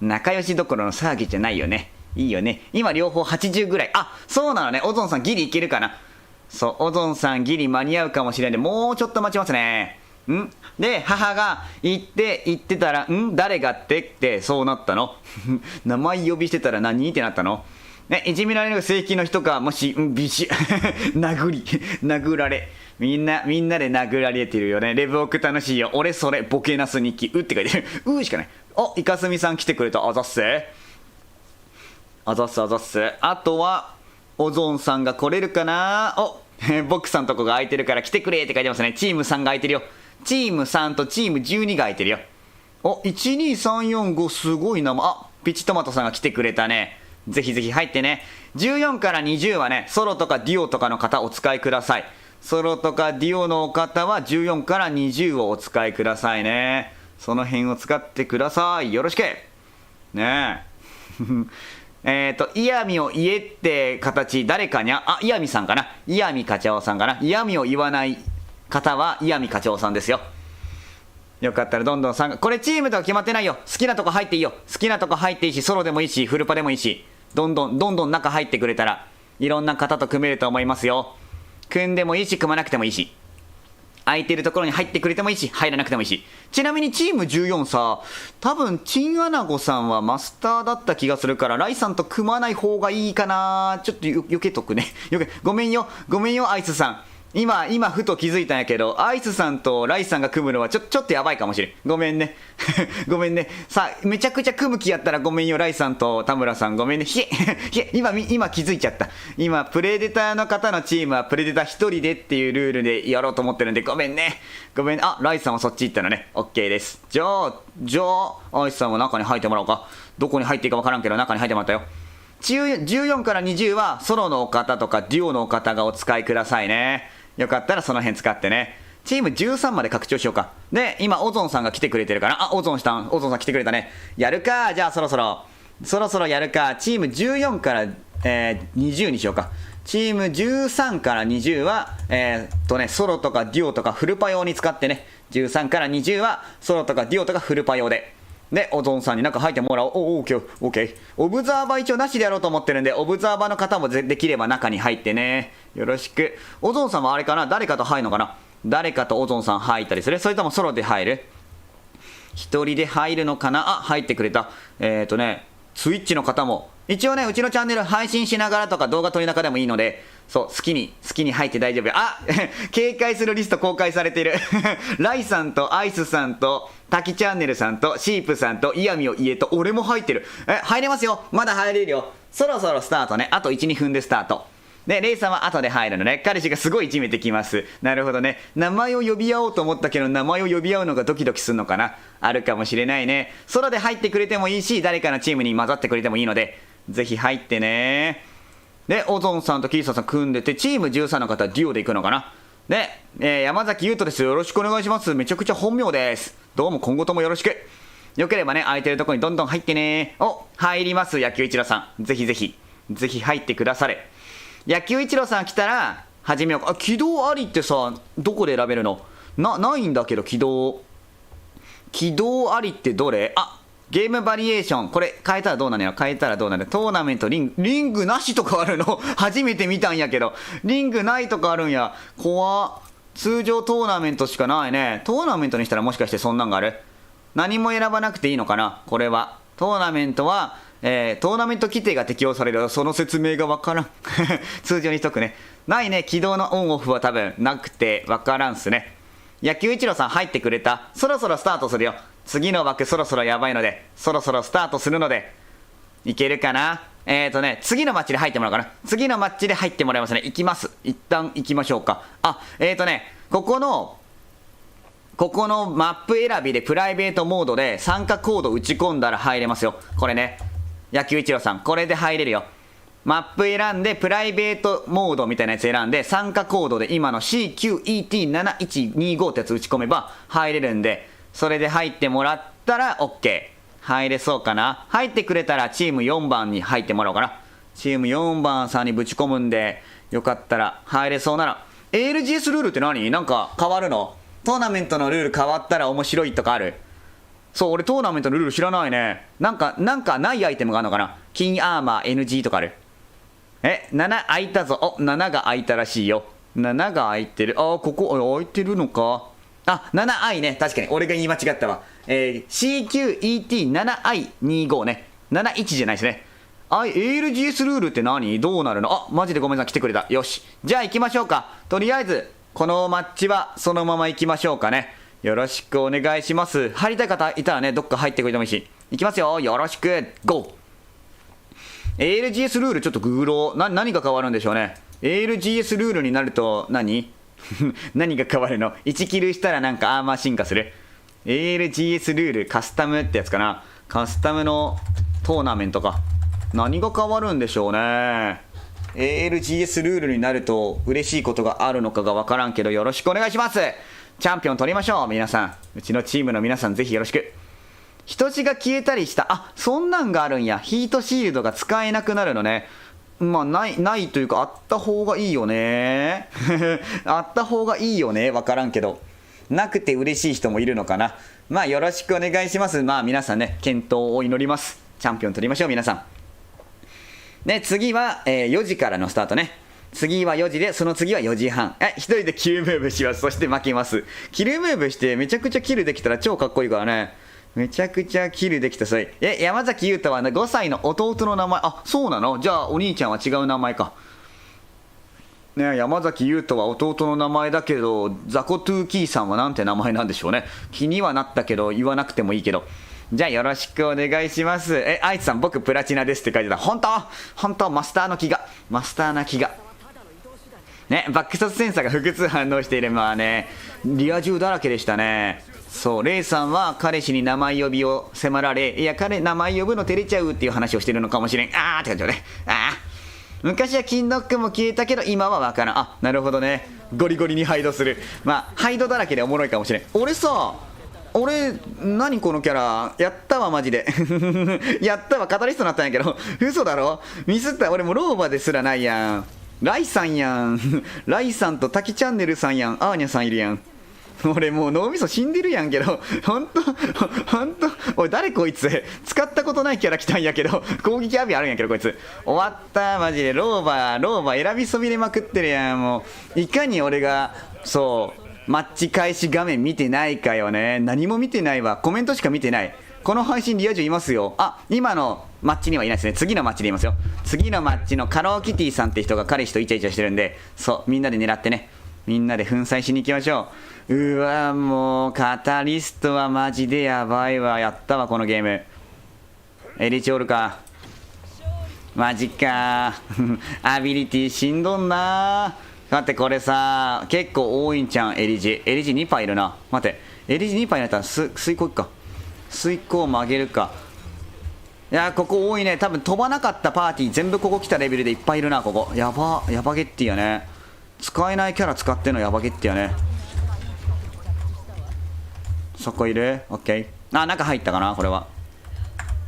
仲良しどころの騒ぎじゃないよね。いいよね。今両方80ぐらい。あ、そうなのね。オゾンさんギリいけるかな。そう、オゾンさんギリ間に合うかもしれないんで、もうちょっと待ちますね。で、母が言ってたら、誰がってそうなったの名前呼びしてたら何ってなったのね、いじめられる正規の人か、もし、ビシ殴られ。みんなで殴られてるよね。レブオク楽しいよ。俺それ、ボケナス日記。って書いてる。しかない。お、イカスミさん来てくれた。あざっす。あざっすあざっす。あとは、オゾンさんが来れるかな。お、ボクさんとこが空いてるから来てくれって書いてますね。チーム3が空いてるよ。チーム3とチーム12が空いてるよ。お、12345すごいな。あ、ピチトマトさんが来てくれたね。ぜひぜひ入ってね。14から20はね、ソロとかデュオとかの方お使いください。ソロとかデュオの方は14から20をお使いくださいね。その辺を使ってください。よろしくねえ。イヤミを言えって形、誰かにイヤミさんかな。イヤミ課長さんかな。イヤミを言わない方はイヤミ課長さんですよ。よかったらどんどん参加。これチームとは決まってないよ。好きなとこ入っていいよ。好きなとこ入っていいし、ソロでもいいし、フルパでもいいし、どんどん中入ってくれたら、いろんな方と組めると思いますよ。組んでもいいし、組まなくてもいいし。空いてるところに入ってくれてもいいし、入らなくてもいいし。ちなみにチーム14さ、多分チンアナゴさんはマスターだった気がするから、ライさんと組まない方がいいかな。ちょっと避けとくね。ごめんよアイスさん。今ふと気づいたんやけど、アイスさんとライさんが組むのはちょっとやばいかもしれん。ごめんねごめんね。さあ、めちゃくちゃ組む気やったらごめんよ、ライさんと田村さん。ごめんね。今気づいちゃった。今プレデターの方のチームはプレデター1人でっていうルールでやろうと思ってるんで、ごめんね。あ、ライさんはそっち行ったのね。 OK です。じゃあアイスさんは中に入ってもらおうか。どこに入っていいか分からんけど中に入ってもらったよ。14から20はソロのお方とかデュオのお方がお使いくださいね。よかったらその辺使ってね。チーム13まで拡張しようか。で、今オゾンさんが来てくれてるから。オゾンさん来てくれたね。やるか。じゃあそろそろやるか。チーム14から、20にしようか。チーム13から20はソロとかデュオとかフルパ用に使ってね。13から20はソロとかデュオとかフルパ用でオゾンさんに中入ってもらおう。オッケー。オブザーバー一応なしでやろうと思ってるんで、オブザーバーの方もできれば中に入ってね。よろしく。オゾンさんはあれかな、誰かと入るのかな。誰かとオゾンさん入ったりする？それともソロで入る？一人で入るのかな。入ってくれた。ツイッチの方も一応ね、うちのチャンネル配信しながらとか動画撮りながらでもいいので、そう、好きに入って大丈夫。警戒するリスト公開されているライさんとアイスさんと滝チャンネルさんとシープさんとイヤミを家と俺も入ってる。入れますよ。まだ入れるよ。そろそろスタートね。あと 1,2 分でスタートで、レイさんは後で入るのね。彼氏がすごいいじめてきます。なるほどね。名前を呼び合おうと思ったけど、名前を呼び合うのがドキドキするのかな。あるかもしれないね。ソロで入ってくれてもいいし、誰かのチームに混ざってくれてもいいので、ぜひ入ってね。で、オゾンさんとキーサさん組んでて、チーム13の方はデュオで行くのかな。で、山崎優斗です。よろしくお願いします。めちゃくちゃ本名です。どうも今後ともよろしく。よければね、空いてるところにどんどん入ってね。入ります。野球一郎さん。ぜひ入ってくだされ。野球一郎さん来たら始めよう。起動ありってさ、どこで選べるの？ないんだけど。起動ありってどれ？ゲームバリエーション。これ変えたらどうなのよ。トーナメントリングなしとかあるの初めて見たんやけど。リングないとかあるんや。怖っ。通常トーナメントしかないね。トーナメントにしたらもしかしてそんなんがある？何も選ばなくていいのかな。これはトーナメントはトーナメント規定が適用される。その説明がわからん通常にしとくね。ないね。起動のオンオフは多分なくてわからんっすね。野球一郎さん入ってくれた。そろそろスタートするよ。次の枠そろそろやばいので、そろそろスタートするので、いけるかな。次のマッチで入ってもらおうかな。次のマッチで入ってもらいますね。行きます。一旦行きましょうか。ここのマップ選びでプライベートモードで参加コード打ち込んだら入れますよ。これね。野球一郎さん、これで入れるよ。マップ選んでプライベートモードみたいなやつ選んで、参加コードで今の CQET7125 ってやつ打ち込めば入れるんで、それで入ってもらったら OK。 入れそうかな。入ってくれたらチーム4番に入ってもらおうかな。チーム4番さんにぶち込むんで、よかったら入れそうなら。ALGS ルールって何？なんか変わるの？トーナメントのルール変わったら面白いとかある？そう、俺トーナメントのルール知らないね。なんかないアイテムがあるのかな？金アーマー NG とかある。7開いたぞ。お、7が開いたらしいよ。7が開いてる。ここ、開いてるのか。7愛ね。確かに。俺が言い間違ったわ。CQET7I25 ね。71じゃないですね。ALGS ルールって何？どうなるの？マジでごめんなさい。来てくれた。よし。じゃあ行きましょうか。とりあえず、このマッチはそのまま行きましょうかね。よろしくお願いします。入りたい方いたらね、どっか入ってくれてもいいし。行きますよ。よろしく。ゴー。ALGS ルールちょっとググろう。何が変わるんでしょうね。ALGS ルールになると何何が変わるの？ 1 キルしたらなんかアーマー進化する？ ALGS ルールカスタムってやつかな。カスタムのトーナメントか。何が変わるんでしょうね。ALGS ルールになると嬉しいことがあるのかがわからんけど、よろしくお願いします。チャンピオン取りましょう。皆さん、うちのチームの皆さんぜひよろしく。人血が消えたりした。そんなんがあるんや。ヒートシールドが使えなくなるのね。ないというか、あった方がいいよね。あった方がいいよね。わからんけど。なくて嬉しい人もいるのかな。よろしくお願いします。皆さんね、健闘を祈ります。チャンピオン取りましょう、皆さん。ね、次は、4時からのスタートね。次は4時で、その次は4時半。一人でキルムーブします。そして負けます。キルムーブしてめちゃくちゃキルできたら超かっこいいからね。めちゃくちゃキルできたそれ。山崎裕太は、5歳の弟の名前。そうなの？じゃあお兄ちゃんは違う名前か。ね、山崎裕太は弟の名前だけど、ザコトゥーキーさんはなんて名前なんでしょうね。気にはなったけど、言わなくてもいいけど。じゃあよろしくお願いします。愛知さん、僕プラチナですって書いてた。本当マスターな気が。ね、バック殺センサーが複数反応している。リア充だらけでしたね。そう、レイさんは彼氏に名前呼びを迫られ、いや、彼名前呼ぶの照れちゃうっていう話をしてるのかもしれん。って感じだね。昔は金ノックも消えたけど、今はわからん。なるほどね。ゴリゴリにハイドする。ハイドだらけでおもろいかもしれん。何このキャラ、やったわ、マジで。やったわ、カタリストになったんやけど、嘘だろ？ミスった。俺もローバですらないやん。ライさんやん。ライさんとタキチャンネルさんやん。アーニャさんいるやん。俺もう脳みそ死んでるやんけど、ほんと、おい、誰こいつ？使ったことないキャラ来たんやけど、攻撃アビあるんやけど、こいつ。終わった、マジで。ローバ選びそびれまくってるやん。もう、いかに俺が、マッチ開始画面見てないかよね。何も見てないわ。コメントしか見てない。この配信リア充いますよ。今のマッチにはいないですね。次のマッチでいますよ。次のマッチのカローキティさんって人が彼氏とイチャイチャしてるんで、みんなで狙ってね。みんなで粉砕しに行きましょう。うわ、もうカタリストはマジでやばいわ。やったわ、このゲーム。エリチおるか。マジか。アビリティしんどんな。待って、これさ、結構多いんちゃん。エリジ2パいるな。待って、エリジ2パになったら水耕行くか。水耕曲げるか。いや、ここ多いね。多分飛ばなかったパーティー全部ここ来たレベルでいっぱいいるな、ここ。やばゲッティやね。使えないキャラ使ってんのやばゲッティやね。そこいる？オッケー。中入ったかな、これは。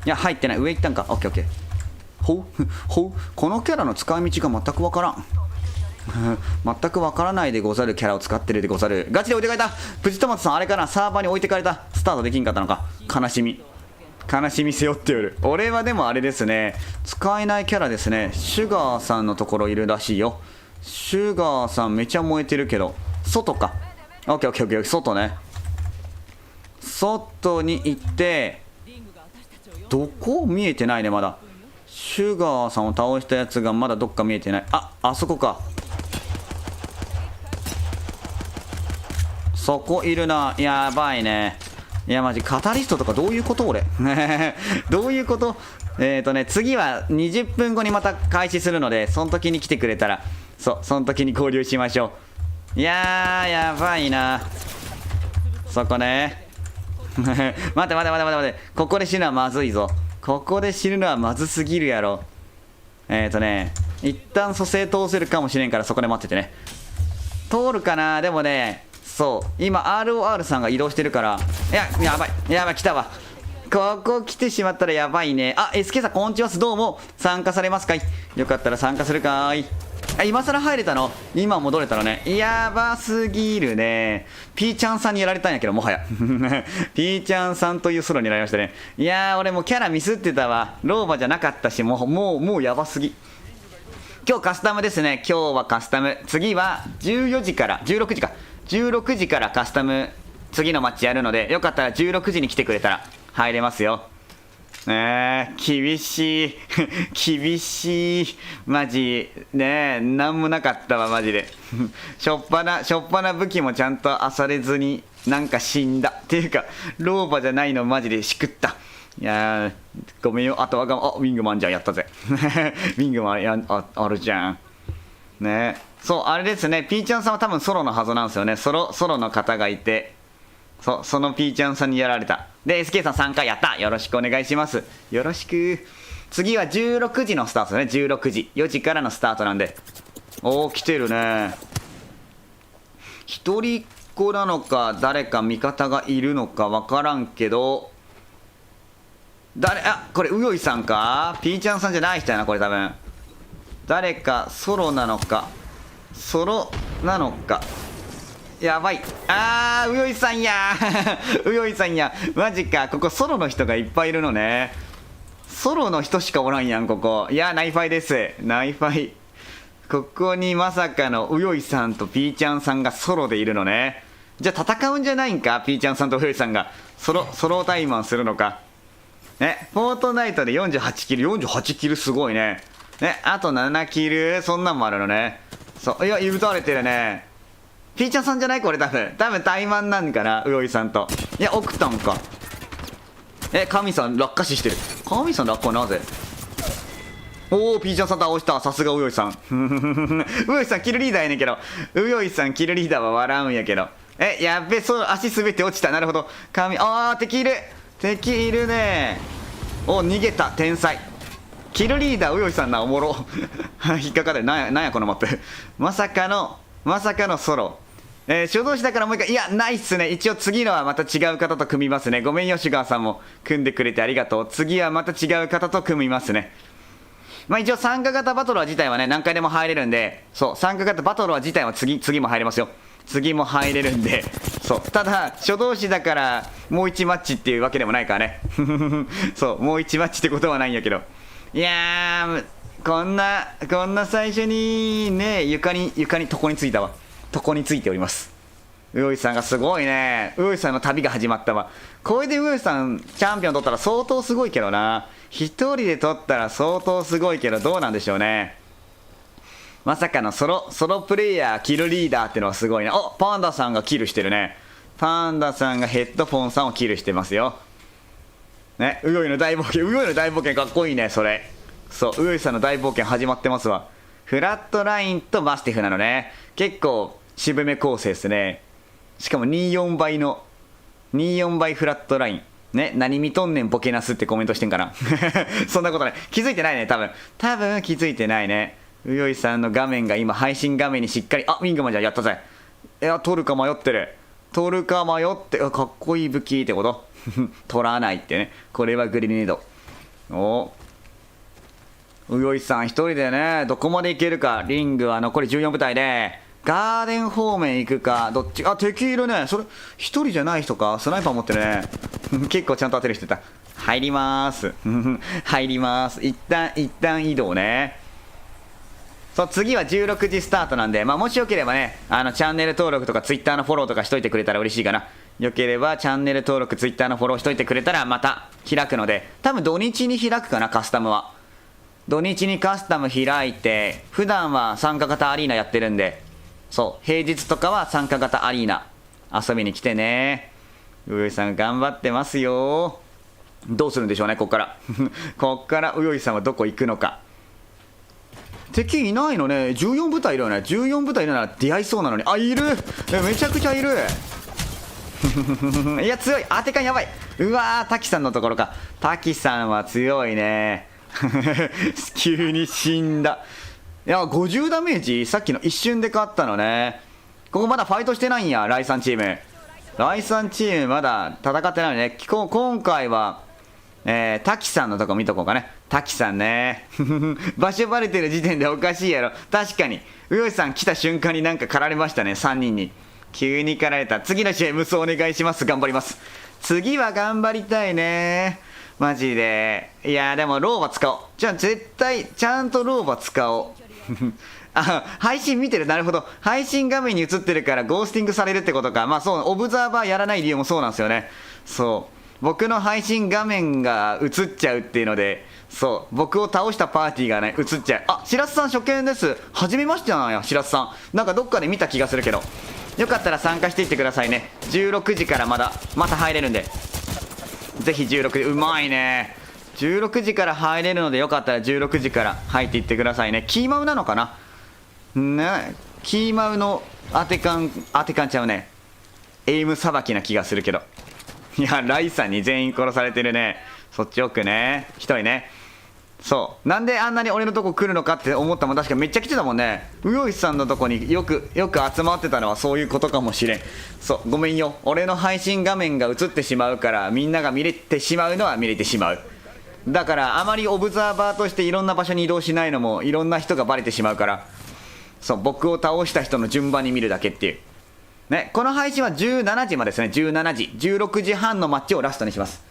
いや、入ってない。上行ったんか。オッケーオッケー。このキャラの使い道が全くわからん。全くわからないでござるキャラを使ってるでござる。ガチで置いてかれた。プチトマトさん、あれかな、サーバーに置いてかれた。スタートできんかったのか。悲しみ背負っておる。俺はでもあれですね、使えないキャラですね。シュガーさんのところいるらしいよ。シュガーさんめちゃ燃えてるけど、外か。オッケーオッケーオッケー。外ね。外に行って、どこ見えてないね、まだ。シュガーさんを倒したやつがまだどっか見えてない。あそこか。そこいるな。やばいね。いや、マジカタリストとかどういうこと俺。どういうこと？次は20分後にまた開始するので、その時に来てくれたら、その時に交流しましょう。いやー、やばいな。そこね。待て。ここで死ぬのはまずいぞ。ここで死ぬのはまずすぎるやろ。一旦蘇生通せるかもしれんから、そこで待っててね。通るかな。でもね、今 ROR さんが移動してるから。やばい、来たわ。ここ来てしまったらやばいね。あ、SK さんこんにちは、どうも参加されますかい。よかったら参加するかーい。あ、今更入れたの？今戻れたのね。やばすぎるね。ピーちゃんさんにやられたんやけど、もはやピーちゃんさんというソロになりましたね。いやー、俺もうキャラミスってたわ。老婆じゃなかったし、もうやばすぎ。今日カスタムですね。今日はカスタム。次は14時から16時か16時からカスタム、次のマッチやるので、よかったら16時に来てくれたら入れますよ。厳しい厳しいマジねえ、なんもなかったわマジでしょっぱな武器もちゃんと漁れずになんか死んだっていうか、老婆じゃないのマジでしくった。いやーごめんよ。あとはウィングマンじゃん、やったぜウィングマンあるじゃんね。そう、あれですね、ピーちゃんさんは多分ソロのはずなんですよね。ソロの方がいて、そのピーちゃんさんにやられた。で SK さん参加やった。よろしくお願いします。よろしく。次は16時のスタートね。16時4時からのスタートなんで。おー来てるね。一人っ子なのか誰か味方がいるのか分からんけど、これうよいさんか。ピーちゃんさんじゃない人やなこれ多分。誰かソロなのかやばい。うよいさんやうよいさんや。マジか、ここソロの人がいっぱいいるのね。ソロの人しかおらんやんここ。いやナイファイです。ナイファイ。ここにまさかのうよいさんとピーちゃんさんがソロでいるのね。じゃあ戦うんじゃないんか、ピーちゃんさんとうよいさんがソロタイマンするのかね。フォートナイトで48キル48キルすごいね。あと7キル、そんなんもあるのね。いや撃たれてるね。ピーちゃんさんじゃないこれ多分タイマンなんかな、うよいさんと。いやオクタンか。神さん落下死してる。神さん落下なぜ。おおピーちゃんさん倒した。さすがうよいさんうよいさんキルリーダーやねんけど、うよいさんキルリーダーは笑うんやけど。やっべ、足滑って落ちた。なるほど。敵いるね。逃げた。天才。キルリーダーうよいさんな、おもろ引っかかる。なんやこのマップまさかのソロ。初動詞だからもう一回。いやないっすね。一応次のはまた違う方と組みますね。ごめんよシュガーさんも組んでくれてありがとう。次はまた違う方と組みますね。一応参加型バトルは自体はね何回でも入れるんで、参加型バトルは自体は次も入れますよ。次も入れるんで。ただ初動詞だからもう1マッチっていうわけでもないからねもう1マッチってことはないんやけど。いやーこんな最初にね、床に床についたわ。床についております。うよいさんがすごいね。うよいさんの旅が始まったわ。これでうよいさんチャンピオン取ったら相当すごいけどな。一人で取ったら相当すごいけど、どうなんでしょうね。まさかのソロプレイヤーキルリーダーってのはすごいな。パンダさんがキルしてるね。パンダさんがヘッドフォンさんをキルしてますよね。うよいの大冒険かっこいいね。それうよいさんの大冒険始まってますわ。フラットラインとマスティフなのね。結構渋め構成ですね。しかも24倍フラットラインね。何見とんねんボケナスってコメントしてんかなそんなことない。気づいてないね。多分気づいてないね。うよいさんの画面が今配信画面にしっかり。ウィングマンじゃやったぜ。取るか迷ってる。かっこいい武器ってこと取らないってね。これはグレネード。うよいさん一人でね、どこまでいけるか。リングは残り14部隊でガーデン方面行くか。どっち。敵いるね。それ一人じゃない人か。スナイパー持ってるね結構ちゃんと当てる人いた。入りまーす入りまーす。一旦移動ね。次は16時スタートなんで、もしよければね、チャンネル登録とか Twitter のフォローとかしといてくれたら嬉しいかな。よければチャンネル登録 Twitter のフォローしといてくれたらまた開くので、多分土日に開くかな。カスタムは土日にカスタム開いて、普段は参加型アリーナやってるんで、平日とかは参加型アリーナ遊びに来てね。うよいさん頑張ってますよ。どうするんでしょうねこっからこっからうよいさんはどこ行くのか。敵いないのね。14部隊いるよね。14部隊いるなら出会いそうなのに。いる。めちゃくちゃいるいや強い。テカンやばい。うわー、滝さんのところか。滝さんは強いね急に死んだ。いや50ダメージ。さっきの一瞬で勝ったのね。ここまだファイトしてないんや。ライさんチームまだ戦ってないね。今回は滝さんのとこ見とこうかね。滝さんね。場所バレてる時点でおかしいやろ。確かに。うよしさん来た瞬間になんか狩られましたね、3人に。急に狩られた。次の試合無双お願いします。頑張ります。次は頑張りたいね。マジで。いやでもローバ使おう。じゃあ絶対、ちゃんとローバ使おう。あ、配信見てる。なるほど。配信画面に映ってるからゴースティングされるってことか。まあそう、オブザーバーやらない理由もそうなんですよね。そう。僕の配信画面が映っちゃうっていうので、そう、僕を倒したパーティーがね、映っちゃう。あ、しらすさん初見です。はじめましてなんや、しらすさん。なんかどっかで見た気がするけど。よかったら参加していってくださいね。16時からまた入れるんで。ぜひ16時、うまいね。16時から入れるのでよかったら16時から入っていってくださいね。キーマウなのかなね、キーマウの当て感ちゃうね。エイムさばきな気がするけど。いや、ライさんに全員殺されてるね。そっち奥ね。1人ね。そう。なんであんなに俺のとこ来るのかって思ったもん。確かめっちゃ来てたもんね。うよいさんのとこによく集まってたのはそういうことかもしれん。そう。ごめんよ。俺の配信画面が映ってしまうから、みんなが見れてしまうのは見れてしまう。だから、あまりオブザーバーとしていろんな場所に移動しないのも、いろんな人がバレてしまうから、そう。僕を倒した人の順番に見るだけっていう。ね、この配信は17時までですね。17時16時半のマッチをラストにします。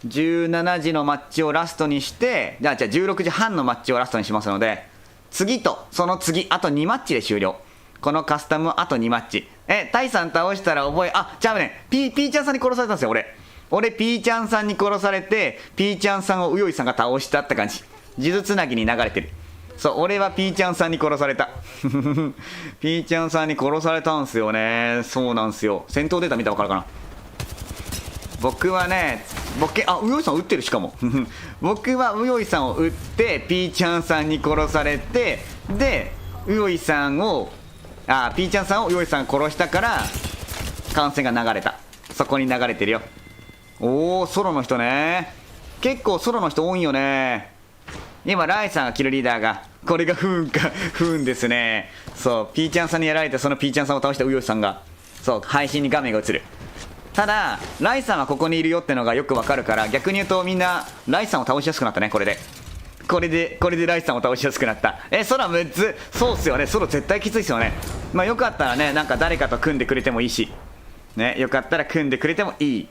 17時のマッチをラストにして、じゃあ16時半のマッチをラストにしますので、次とその次あと2マッチで終了。このカスタムあと2マッチ。タイさん倒したらじゃあね、ピーちゃんさんに殺されたんですよ。俺ピーちゃんさんに殺されて、ピーちゃんさんをうよいさんが倒したって感じ。数珠つなぎに流れてる。そう、俺はピーちゃんさんに殺された。ピーちゃんさんに殺されたんすよね。そうなんすよ。戦闘データ見たら分かるかな。僕はね、うよいさん撃ってる。しかも僕はうよいさんを撃ってピーちゃんさんに殺されて、でうよいさんをピーちゃんさんをうよいさん殺したから感染が流れた。そこに流れてるよ。おお、ソロの人ね。結構ソロの人多いよね。今ライさんがキルリーダーが、これが不運ですね。そう、ピーちゃんさんにやられて、そのピーちゃんさんを倒したうよいさんが、そう配信に画面が映る。ただライさんはここにいるよってのがよくわかるから、逆に言うとみんなライさんを倒しやすくなったね。これでライさんを倒しやすくなった。ソロ6つ。そうっすよね。ソロ絶対きついっすよね。まあよかったらね、なんか誰かと組んでくれてもいいしね、よかったら組んでくれてもいい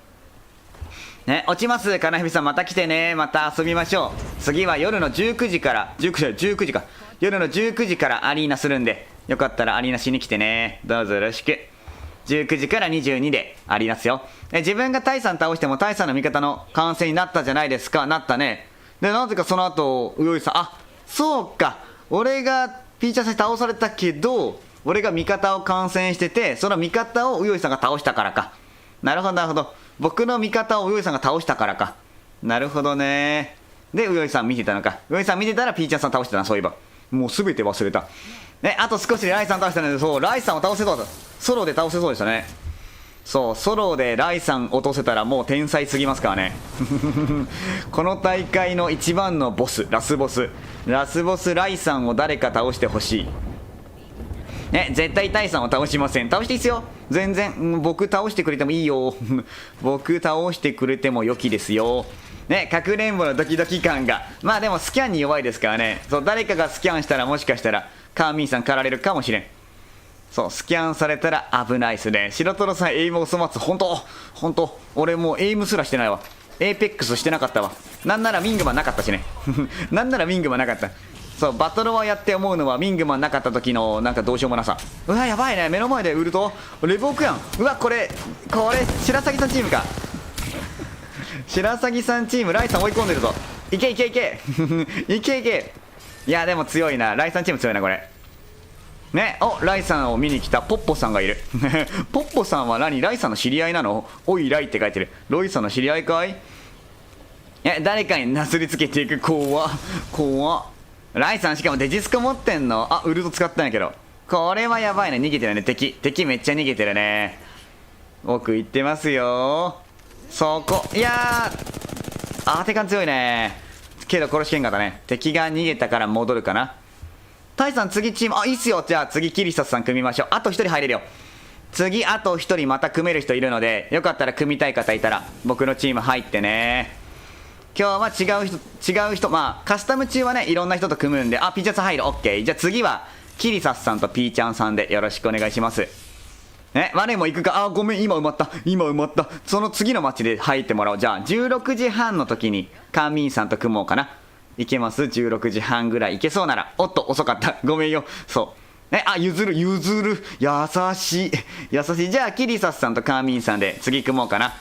ね。落ちます。金蛇さんまた来てね。また遊びましょう。次は夜の19時から19時か、夜の19時からアリーナするんで、よかったらアリーナしに来てね。どうぞよろしく。19時から22でありますよ。自分がタイさん倒してもタイさんの味方の完成になったじゃないですか。なったね。でなぜかその後うよいさん、そうか、俺がピーチャーさんに倒されたけど俺が味方を観戦してて、その味方をうよいさんが倒したからか。なるほどなるほど。僕の味方をうよいさんが倒したからか。なるほどね。でうよいさん見てたのか。うよいさん見てたらピーチャーさん倒してたな。そういえばもう全て忘れたね。あと少しでライさん倒したので、そうライさんを倒せそうだ。ソロで倒せそうでしたね。そう、ソロでライさん落とせたらもう天才すぎますからね。この大会の一番のボス、ラスボスライさんを誰か倒してほしいね。絶対タイさんを倒しません。倒していいっすよ。全然、僕倒してくれてもいいよ。僕倒してくれても良きですよね。かくれんぼのドキドキ感が、まあでもスキャンに弱いですからね。そう、誰かがスキャンしたらもしかしたらカーミーさん狩られるかもしれん。そう、スキャンされたら危ないっすね。白トロさんエイムを粗末。本当俺もうエイムすらしてないわ。エーペックスしてなかったわ。なんならウィングマンなかったしね。なんならウィングマンなかった。そう、バトルはやって思うのはウィングマンなかった時のなんかどうしようもなさ。うわ、やばいね。目の前でウルトレボークやん。うわ、これ白鷺さんチームか。白鷺さんチームライさん追い込んでるぞ。いけいけいやでも強いな。ライさんチーム強いなこれね。ライさんを見に来たポッポさんがいる。ポッポさんは何、ライさんの知り合いなの。おいライって書いてる。ロイさんの知り合いかい。誰かになすりつけていく。怖っ。ライさんしかもデジスコ持ってんの。ウルト使ったんやけど、これはやばいね。逃げてるね。敵めっちゃ逃げてるね。奥行ってますよ。そこ、いやー当て感強いね。けど殺しけんかったね。敵が逃げたから戻るかな。タイさん次チーム、いいっすよ。じゃあ次キリサスさん組みましょう。あと1人入れるよ。次あと1人また組める人いるので、よかったら組みたい方いたら僕のチーム入ってね。今日は違う人、まあカスタム中はねいろんな人と組むんで、あ、ピーチャンさん入る、オッケー。じゃあ次はキリサスさんとピーちゃんさんでよろしくお願いします。我も行くか。あ、ごめん、今埋まった。その次のマッチで入ってもらおう。じゃあ16時半の時にカーミンさんと組もうかな。いけます？ 16 時半ぐらいいけそうなら。おっと遅かった、ごめんよ。そうあ、譲る、優しい。じゃあキリサスさんとカーミンさんで次組もうかな。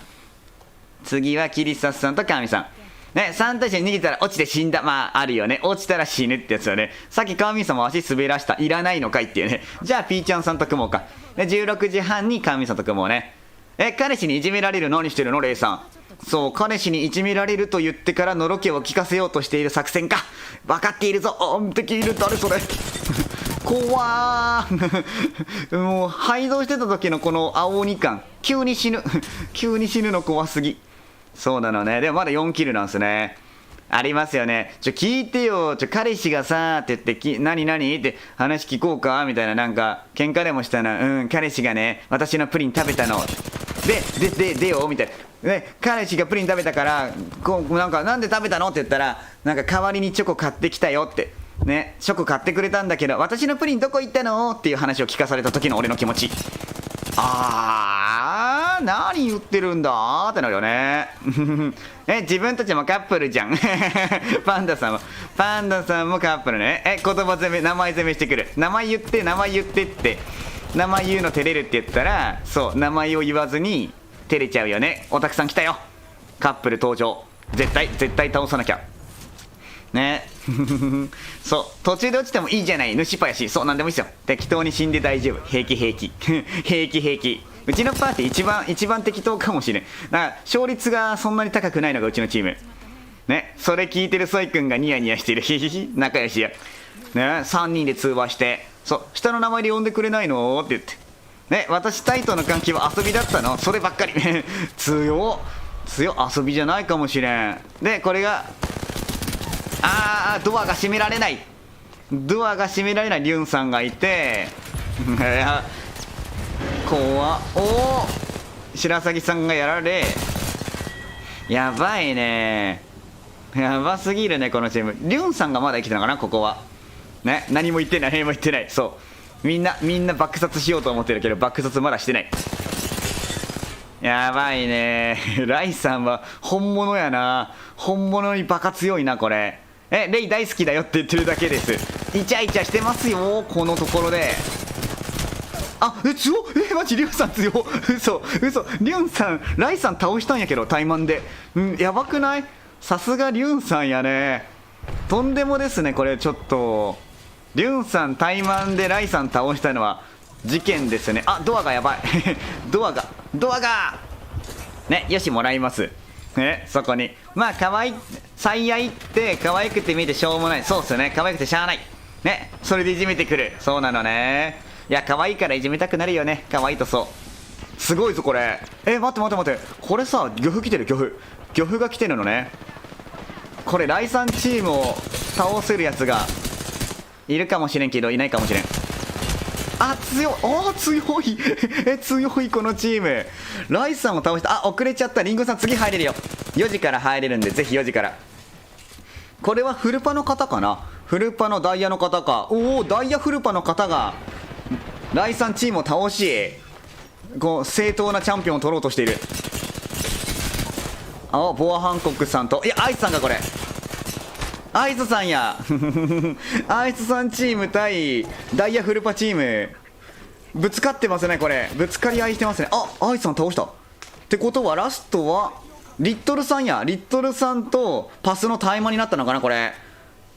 次はキリサスさんとカーミンさん3対1に逃げたら落ちて死んだ。まああるよね、落ちたら死ぬってやつよね。さっきカーミンさんも足滑らした、いらないのかいっていうね。じゃあピーちゃんさんと組もうか。16時半にカーミンさんと組もうね。彼氏にいじめられる、何してるのレイさん。そう、彼氏にいじめられると言ってからのろけを聞かせようとしている作戦か。分かっているぞ。敵いる、誰それ怖ーもう配動してた時のこの青鬼感、急に死ぬの怖すぎ。そうなのね。でもまだ4キルなんですね。ありますよね。聞いてよ、彼氏がさーって言って何って話聞こうかみたいな、なんか喧嘩でもしたな。彼氏がね私のプリン食べたのでよみたいな。彼氏がプリン食べたからなんで食べたのって言ったら、なんか代わりにチョコ買ってきたよってね、チョコ買ってくれたんだけど私のプリンどこ行ったのっていう話を聞かされた時の俺の気持ち。何言ってるんだーってなるよね自分たちもカップルじゃんパンダさんもカップルね。言葉攻め、名前攻めしてくる。名前言ってって名前言うの照れるって言ったら、そう名前を言わずに照れちゃうよね。おたくさん来たよ、カップル登場。絶対倒さなきゃねそう途中で落ちてもいいじゃない、主っぱやし。そうなんでもいいですよ、適当に死んで大丈夫。平気うちのパーティー一番適当かもしれん。だから勝率がそんなに高くないのがうちのチームね。それ聞いてるソイ君がニヤニヤしてる仲良しやね。3人で通話して、そう下の名前で呼んでくれないのって言ってね。私タイとの関係は遊びだったの、そればっかり強遊びじゃないかもしれん。でこれがドアが閉められないリュンさんがいて怖っ。白鷺さんがやられ、やばいね、やばすぎるねこのチーム。リュンさんがまだ生きてるのかな、ここはね。何も言ってない。そうみんな爆殺しようと思ってるけど爆殺まだしてない。やばいねライさんは本物やな。本物にバカ強いなこれ。レイ大好きだよって言ってるだけです。イチャイチャしてますよこのところで。強っ。マジリュンさん強っ。嘘リュンさんライさん倒したんやけど怠慢で。やばくない？さすがリュンさんやね。とんでもですねこれ。ちょっとリュンさん怠慢でライさん倒したのは事件ですね。ドアがやばいドアがね。よしもらいますね。そこにまあ可愛い最愛って可愛くて見てしょうもない。そうっすよね、可愛くてしゃあないね。それでいじめてくる。そうなのね。いや可愛いからいじめたくなるよね。可愛いと。そうすごいぞこれ。待ってこれさ、漁夫来てる。漁夫が来てるのね。これライさんチームを倒せるやつがいるかもしれんけどいないかもしれん。強い強いこのチーム。ライさんを倒した。遅れちゃった。リンゴさん次入れるよ。4時から入れるんでぜひ4時から。これはフルパの方かな。フルパのダイヤの方か。ダイヤフルパの方がライさんチームを倒し、正当なチャンピオンを取ろうとしている。ボアハンコックさんと、アイスさんがこれ。アイスさんやアイスさんチーム対ダイヤフルパチームぶつかってますね。これぶつかり合いしてますね。アイスさん倒したってことはラストはリットルさんや。リットルさんとパスの怠慢になったのかな。これ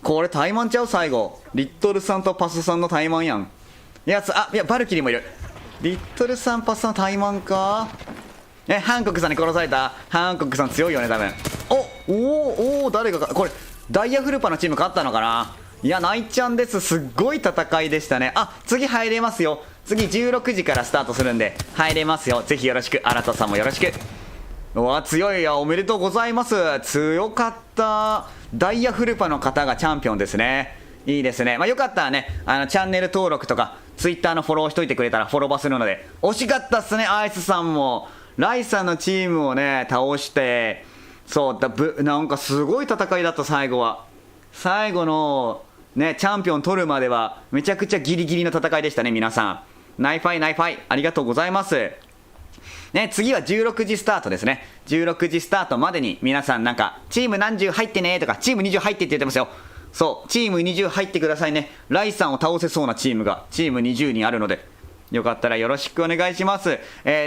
怠慢ちゃう。最後リットルさんとパスさんの怠慢やん。いやバルキリーもいる。リットルさんパスの怠慢か。ハンコックさんに殺された。ハンコックさん強いよね多分。誰がこれダイヤフルパのチーム勝ったのかな。いやナイちゃんです。すっごい戦いでしたね。次入れますよ。次16時からスタートするんで入れますよ。ぜひよろしく。新田さんもよろしく。強い。おめでとうございます。強かった。ダイヤフルパの方がチャンピオンですね。いいですね。よかったらねチャンネル登録とかツイッターのフォローしといてくれたらフォローバーするので。惜しかったっすね。アイスさんもライさんのチームをね倒して、そうだ、なんかすごい戦いだった。最後は、最後のねチャンピオン取るまではめちゃくちゃギリギリの戦いでしたね。皆さんナイファイナイファイありがとうございますね。次は16時スタートですね。16時スタートまでに皆さんなんかチーム何十入ってねとかチーム20入ってって言ってますよ。そう、チーム20入ってくださいね。ライさんを倒せそうなチームがチーム20にあるので、よかったらよろしくお願いします。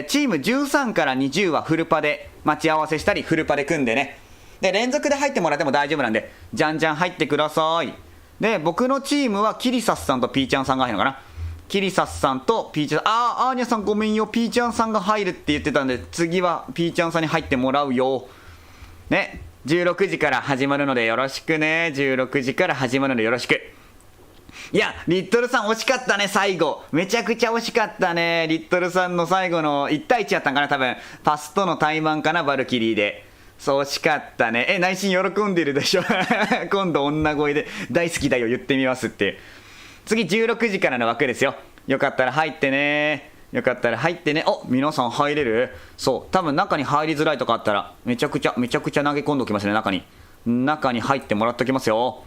チーム13から20はフルパで待ち合わせしたりフルパで組んでね。で連続で入ってもらっても大丈夫なんでじゃんじゃん入ってください。で僕のチームはキリサスさんとピーちゃんさんが入るのかな。キリサスさんとピーちゃん、アーニャさんごめんよ、ピーちゃんさんが入るって言ってたんで次はピーちゃんさんに入ってもらうよね。16時から始まるのでよろしくね。16時から始まるのでよろしく。いやリットルさん惜しかったね。最後めちゃくちゃ惜しかったね。リットルさんの最後の1対1やったんかな。多分パスとの対マンかな、バルキリーで。そう惜しかったね。内心喜んでるでしょ今度女声で大好きだよ言ってみますって。次16時からの枠ですよ。よかったら入ってね。よかったら入ってね。皆さん入れる？そう多分中に入りづらいとかあったらめちゃくちゃ投げ込んでおきますね。中に入ってもらっておきますよ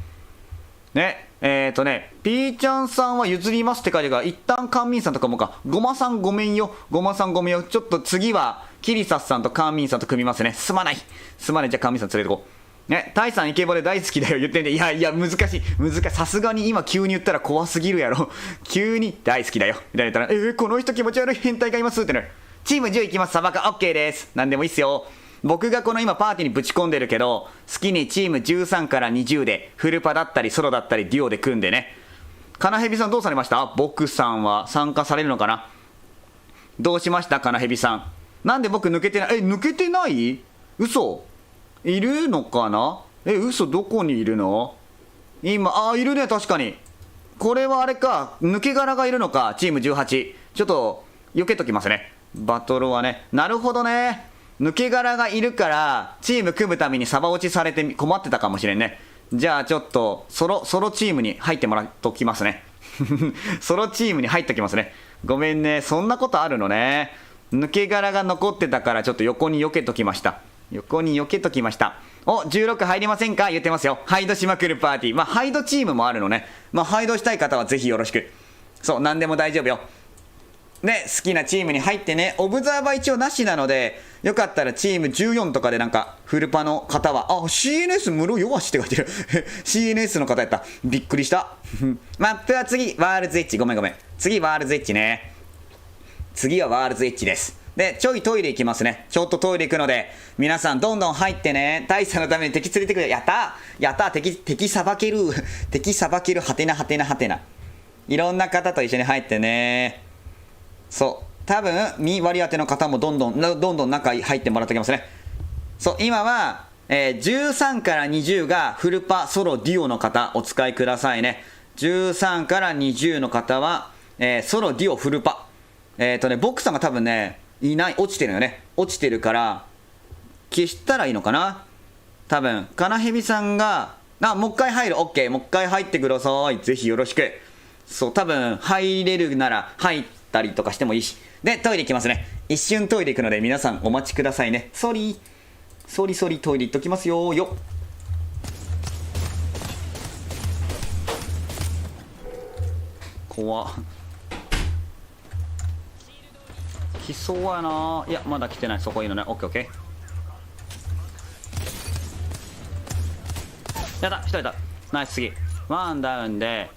ね。ピーちゃんさんは譲りますって書いてるから一旦カンミンさんとかもか。ごまさんごめんよ、ごまさんごめんよ。ちょっと次はキリサスさんとカンミンさんと組みますね。すまないじゃあカンミンさん連れてこうね。タイさんイケボで大好きだよ言ってんで、いや難しい。さすがに今急に言ったら怖すぎるやろ急に大好きだよみたいな言ったらこの人気持ち悪い変態がいますってなる。チーム10いきます。サバカ OK です。なんでもいいっすよ。僕がこの今パーティーにぶち込んでるけど好きにチーム13から20でフルパだったりソロだったりデュオで組んでね。カナヘビさんどうされました？僕さんは参加されるのかな。どうしましたカナヘビさん。なんで僕抜けてない？抜けてない？嘘いるのかな。嘘どこにいるの？今いるね。確かにこれはあれか、抜け殻がいるのか。チーム18ちょっと避けときますね。バトルはね。なるほどね。抜け殻がいるからチーム組むためにサバ落ちされて困ってたかもしれんね。じゃあちょっとソロチームに入ってもらっときますねソロチームに入っときますね。ごめんね、そんなことあるのね。抜け殻が残ってたからちょっと横に避けときました。16入りませんか言ってますよ。ハイドしまくるパーティー。ハイドチームもあるのね。ハイドしたい方はぜひよろしく。そう何でも大丈夫よね。好きなチームに入ってね。オブザーバー一応なしなのでよかったらチーム14とかでなんかフルパの方はCNS 無料弱しって書いてるCNS の方やった。びっくりしたマップは次ワールズエッジ。ごめん次ワールズエッジね。次はワールズエッジです。でちょいトイレ行きますね。ちょっとトイレ行くので皆さんどんどん入ってね。大佐のために敵連れてくれ。やった敵さばけるはてないろんな方と一緒に入ってね。そう多分身割り当ての方もどんどん中入ってもらっておきますね。そう今は、13から20がフルパソロデュオの方お使いくださいね。13から20の方は、ソロデュオフルパボクさんが多分ねいない、落ちてるよね。落ちてるから消したらいいのかな。多分カナヘビさんがもう一回入る。 OK もう一回入ってください。ぜひよろしく。そう多分入れるなら入ったりとかしてもいいし。でトイレ行きますね。一瞬トイレ行くので皆さんお待ちくださいね。ソリトイレ行っときますよ。怖っ来そうやな。いやまだ来てない。そこいいのね。オッケーオッケー。やった1人だ。ナイス。次ワンダウンで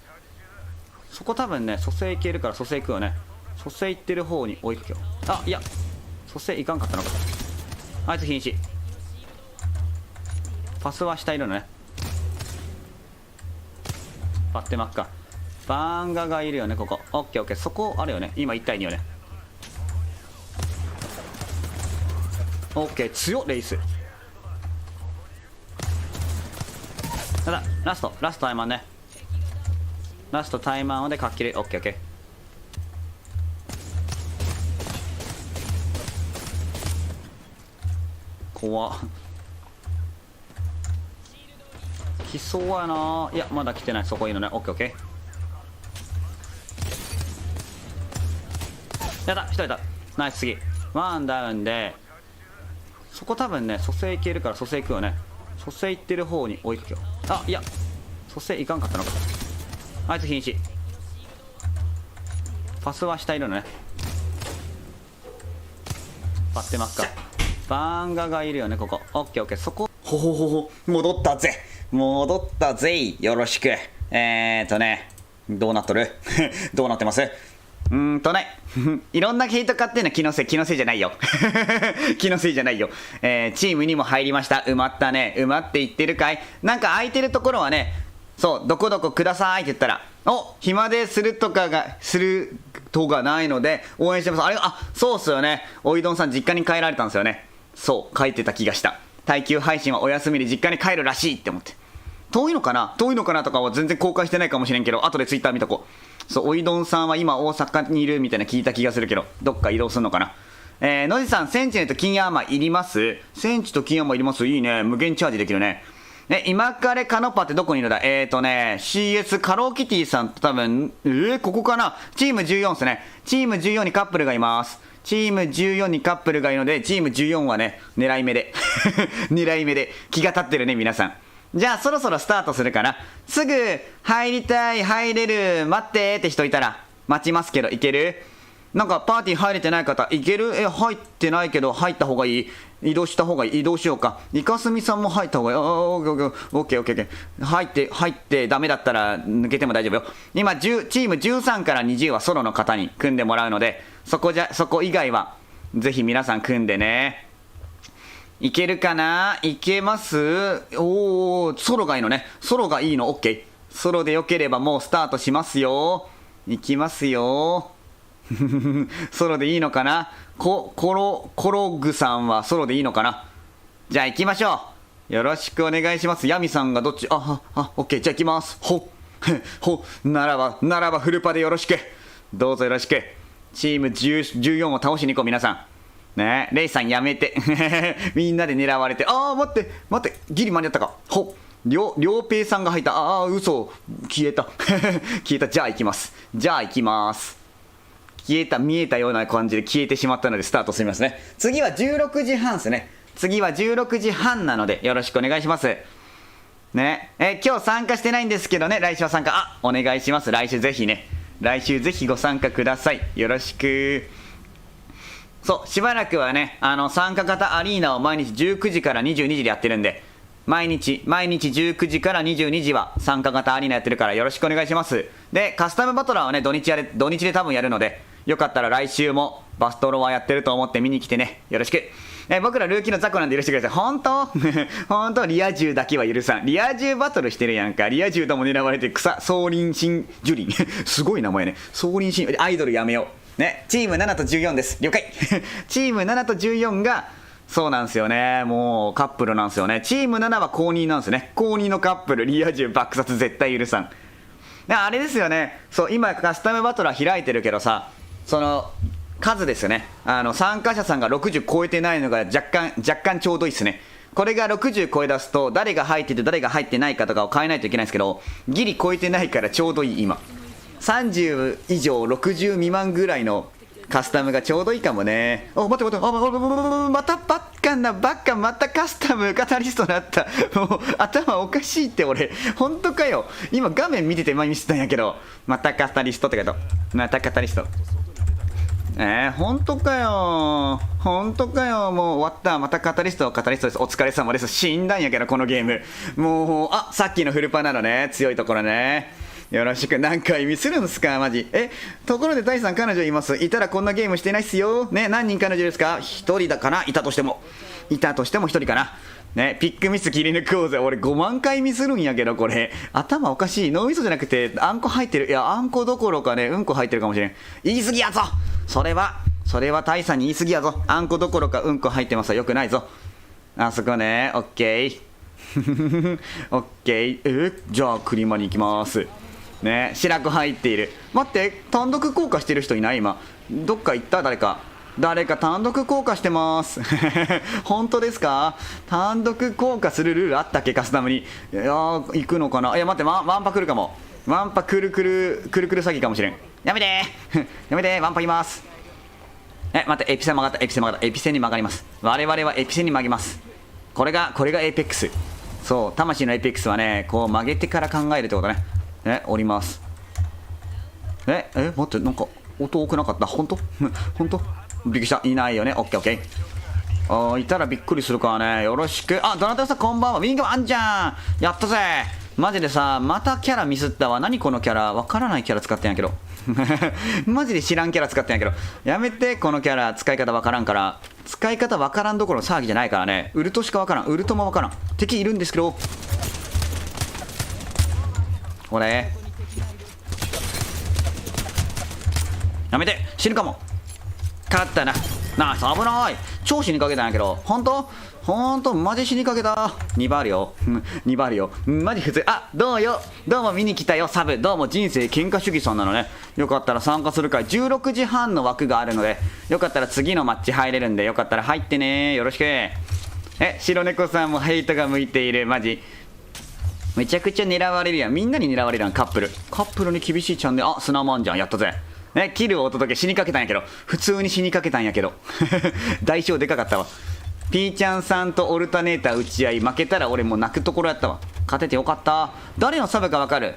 そこ多分ね蘇生いけるから蘇生行くよね。蘇生行ってる方に追いかけよう。いや蘇生いかんかったのか。あいつ瀕死。パスは下いるのね。バッテマックか。バンガがいるよねここ。オッケーオッケー。そこあるよね。今1対2よね。オッケー強っレイス。ただラストタイマンね。ラストタイマンでかっきり。オッケーオッケー。怖っ来そうやな。いやまだ来てない。そこいいのね。オッケーオッケー。やった1人だ。ナイス。次ワンダウンでそこ多分ね蘇生いけるから蘇生行くよね。蘇生行ってる方に追いかけよう。あ、いや蘇生いかんかったのか。あいつ瀕死。パスは下いるのね。バッテマッカバンガがいるよねここ。オッケーオッケー。そこほほほほ戻ったぜ戻ったぜ。よろしく。どうなっとるどうなってますいろんなヘイト買ってんの気のせいじゃないよ気のせいじゃないよ。チームにも入りました。埋まったね。埋まっていってるかい。なんか空いてるところはね、そうどこどこくださいって言ったら暇でするとかないので応援してます。あれそうっすよね。おいどんさん実家に帰られたんですよね。そう書いてた気がした。耐久配信はお休みで実家に帰るらしいって思って。遠いのかなとかは全然公開してないかもしれんけど、後でツイッター見とこう。そうおいどんさんは今大阪にいるみたいな聞いた気がするけど、どっか移動するのかな。野地さん、センチネルと金アーマーいります？センチと金アーマーいります？いいね。無限チャージできるね。今カレカノパってどこにいるんだ。CS カローキティさんと多分ここかな。チーム14ですね。チーム14にカップルがいます。チーム14にカップルがいるので、チーム14はね狙い目で狙い目で気が立ってるね皆さん。じゃあそろそろスタートするかな。すぐ入りたい、入れる、待ってって人いたら待ちますけど、いける？なんかパーティー入れてない方いける？入ってないけど入った方がいい？移動した方がいい？移動しようか。イカスミさんも入った方がいい。オッケー。入ってダメだったら抜けても大丈夫よ。今チーム13から20はソロの方に組んでもらうので、そこ以外はぜひ皆さん組んでね。いけるかな？いけます？ソロがいいのね。ソロがいいの。オッケー。ソロでよければもうスタートしますよ。いきますよ。ソロでいいのかな。コログさんはソロでいいのかな。じゃあ行きましょう。よろしくお願いします。ヤミさんがどっち？オッケー。じゃあ行きます。ならばフルパでよろしく。どうぞよろしく。チーム14を倒しに行こう皆さん。ねえ、レイさんやめてみんなで狙われて。待ってギリ間に合ったか。りょうぺいさんが入った。嘘消えた消えた。じゃあ行きます見えたような感じで消えてしまったのでスタートすみますね。次は16時半ですね。次は16時半なのでよろしくお願いしますね。今日参加してないんですけどね、来週は参加お願いします。来週ぜひご参加ください。よろしく。そうしばらくはね参加型アリーナを毎日19時から22時でやってるんで、毎日19時から22時は参加型アリーナやってるからよろしくお願いします。でカスタムバトラーはね土日で多分やるので、よかったら来週もバストロワやってると思って見に来てね。よろしく。僕らルーキーのザコなんで許してください。本当リア充だけは許さん。リア充バトルしてるやんか。リア充とも狙われて総林新樹林すごい名前ね。総林新アイドルやめようね。チーム7と14です。了解チーム7と14がそうなんですよね。もうカップルなんですよね。チーム7は公認なんですね。公認のカップル。リア充爆殺絶対許さん。あれですよね。そう今カスタムバトラー開いてるけどさ、その数ですよね。参加者さんが60超えてないのが若干ちょうどいいですね。これが60超え出すと誰が入ってて誰が入ってないかとかを変えないといけないんですけど、ギリ超えてないからちょうどいい。今30以上60未満ぐらいのカスタムがちょうどいいかもね。待ってまたバカまたカスタムカタリストになった。もう頭おかしいって俺。本当かよ。今画面見てて見せたんやけど、またカタリストってけど、またカタリスト。本当かよ。もう終わった。またカタリストです。お疲れ様です。死んだんやけどこのゲーム。もうさっきのフルパなのね。強いところね。よろしく。何回見するんすかマジ。ところで大さん彼女います？いたらこんなゲームしてないっすよね。何人彼女ですか？1人だかな。いたとしても1人かなね。ピックミス切り抜こうぜ。俺5万回見するんやけどこれ頭おかしい。脳みそじゃなくてあんこ入ってる。いやあんこどころかねうんこ入ってるかもしれん。言い過ぎやぞ。それは大さんに言い過ぎやぞ。あんこどころかうんこ入ってますわ。よくないぞあそこね。オッケーオッケー。じゃあクリマに行きますね。白子入っている。待って、単独降下してる人いない？今どっか行った？誰か単独降下してます本当ですか？単独降下するルールあったっけ？カスタムに。いや行くのかな。いや待って、ワンパ来るかも。ワンパくるくる詐欺かもしれん。やめてワンパいます。待って、エピセン曲がった、エピセン曲がった、エピセンに曲がります。我々はエピセンに曲げます。これがエーペックス。そう、魂のエイペックスはね、こう曲げてから考えるってことね。降ります。待って、なんか音多くなかった？本当本当？びっくりした。いないよね。オッケーオッケー。いたらびっくりするからね。よろしく。あ、ドナタさんこんばんは。ウィングマンあんじゃん。やったぜ。マジでさ、またキャラミスったわ。何このキャラ。わからないキャラ使ってんやけど。マジで知らんキャラ使ってんやけど。やめて、このキャラ使い方わからんから。使い方わからんどころ騒ぎじゃないからね。ウルトしかわからん。ウルトもわからん。敵いるんですけど。これ。やめて、死ぬかも。勝ったな。ナイス、危ない。超死にかけたんやけど。ほんとマジ死にかけた。2番あるよ。2番あるよ。マジ普通。あ、どうよ。どうも見に来たよ、サブ。どうも人生喧嘩主義さんなのね。よかったら参加するかい。16時半の枠があるので、よかったら次のマッチ入れるんで、よかったら入ってね。よろしく。白猫さんもヘイトが向いている。マジ。めちゃくちゃ狙われるやん。みんなに狙われるやん、カップル。カップルに厳しいチャンネル。あ、砂マンじゃん。やったぜ。キルをお届け。死にかけたんやけど。普通に死にかけたんやけど。代償でかかったわ。ピーちゃんさんとオルタネーター打ち合い。負けたら俺もう泣くところやったわ。勝ててよかった。誰のサブかわかる？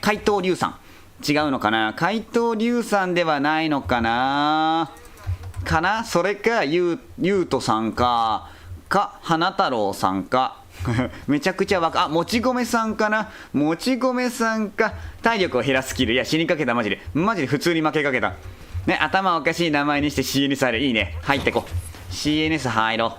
怪盗龍さん。違うのかな？怪盗龍さんではないのかな？それか、ゆうとさんか、花太郎さんか。めちゃくちゃもち米さんかな。もち米さんか。体力を減らすスキル。いや、死にかけた。マジで普通に負けかけたね。頭おかしい名前にして CNS 入る。いいね。入ってこ。 CNS 入ろ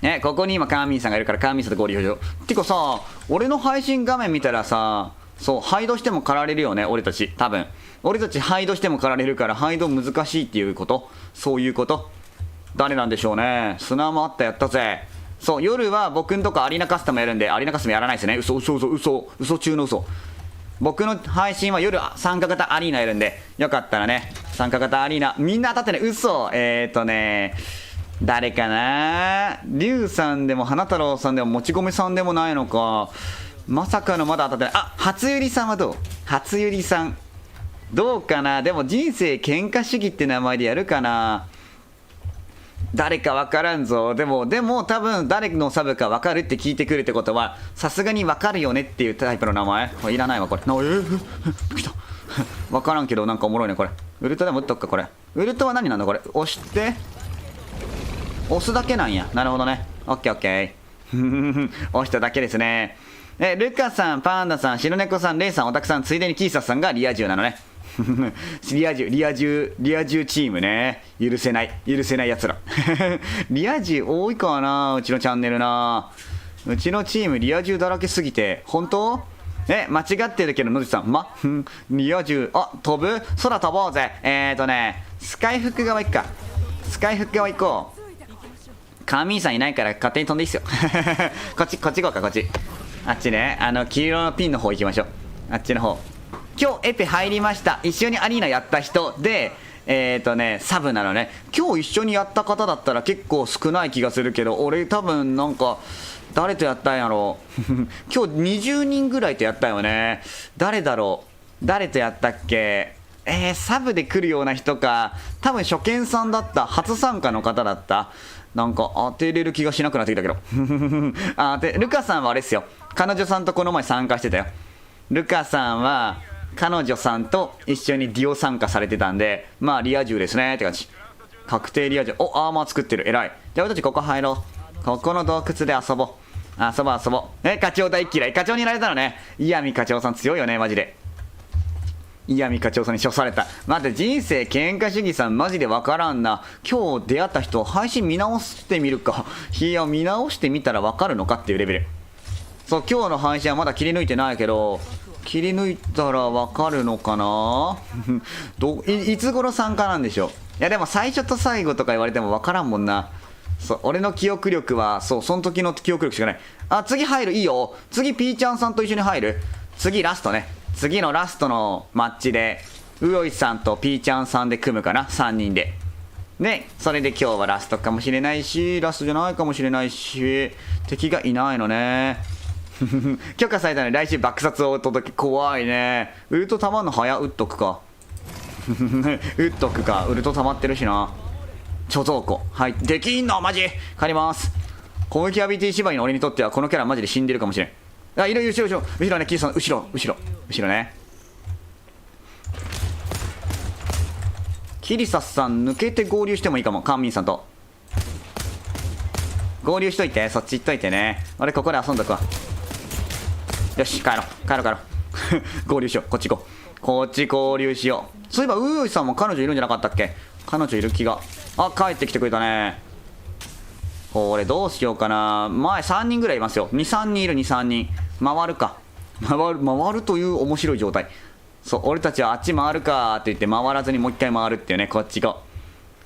う。ここに今カーミンさんがいるから、カーミンさんと合流しよう。てかさ、俺の配信画面見たらさ、そう、ハイドしても狩られるよね。俺たち多分俺たちハイドしても狩られるから、ハイド難しいっていうこと。そういうこと。誰なんでしょうね。砂もあった。やったぜ。そう、夜は僕んとこアリーナカスタムやるんで、アリーナカスタムやらないですね。嘘中の嘘。僕の配信は夜参加型アリーナやるんで、よかったらね、参加型アリーナみんな当たってね。嘘。誰かな。リュウさんでも花太郎さんでももち米さんでもないのか。まさかのまだ当たってない。あ、初ゆりさんはどう？初ゆりさんどうかな。でも人生喧嘩主義って名前でやるかな。誰か分からんぞ。でも多分誰のサブか分かるって聞いてくるってことは、さすがに分かるよねっていうタイプの名前。これいらないわこれ。来た。分からんけどなんかおもろいねこれ。ウルトでも打っとくかこれ。ウルトは何なんだこれ。押して押すだけなんや。なるほどね。オッケーオッケー。押しただけですね。ルカさん、パンダさん、白猫さん、レイさん、オタクさん、ついでにキーサスさんがリア充なのね。リア充チームね。許せないやつら。リア充多いかな、うちのチャンネルな。うちのチームリア充だらけすぎて。本当？間違ってるけど、野地さん。リア充、飛ぶ？空飛ぼうぜ。スカイフック側行くか。スカイフック側行こう。カーミンさんいないから勝手に飛んでいいっすよ。こっち行こうか、こっち。あっちね。黄色のピンの方行きましょう。あっちの方。今日エペ入りました。一緒にアリーナやった人で、サブなのね。今日一緒にやった方だったら結構少ない気がするけど、俺多分なんか、誰とやったんやろう。今日20人ぐらいとやったよね。誰だろう。誰とやったっけ。サブで来るような人か。多分初見さんだった。初参加の方だった。なんか当てれる気がしなくなってきたけど。ルカさんはあれっすよ。彼女さんとこの前参加してたよ。ルカさんは彼女さんと一緒にディオ参加されてたんで、まあリア充ですねって感じ。確定リア充。アーマー作ってる。偉い。じゃあ俺たちここ入ろう。ここの洞窟で遊ぼう。課長大嫌い。課長になれたのね。岩見課長さん強いよねマジで。岩見課長さんに処された。待って、人生喧嘩主義さんマジでわからんな。今日出会った人配信見直してみるか。いや、見直してみたらわかるのかっていうレベル。そう、今日の配信はまだ切り抜いてないけど、切り抜いたらわかるのかな。いつ頃参加なんでしょう。いやでも最初と最後とか言われてもわからんもんな。そう、俺の記憶力はその時の記憶力しかない。次入る。いいよ。次ピーちゃんさんと一緒に入る。次ラストね。次のラストのマッチでうおいさんとピーちゃんさんで組むかな。3人で。でそれで今日はラストかもしれないし、ラストじゃないかもしれないし、敵がいないのね。許可されたので来週爆殺をお届け。怖いね。ウルトたまんの早打っとくか。打っとくか。ウルト溜まってるしな。貯蔵庫。はい。できんのマジ帰ります。攻撃アビリティ縛りの俺にとってはこのキャラマジで死んでるかもしれん。あ、いる、後ろね、キーさん、後ろね。キリサスさん抜けて合流してもいいかも。カンミンさんと合流しといて。そっち行っといてね。俺ここで遊んどくわ。よし、帰ろう合流しよう。こっち行こう。こっち合流しよう。そういえばウヨイさんも彼女いるんじゃなかったっけ。彼女いる気が。あ、帰ってきてくれたね。これどうしようかな。前3人ぐらいいますよ。23人いる。23人回るか。回るという面白い状態。そう、俺たちはあっち回るかって言って回らずにもう一回回るっていうね。こっち行こ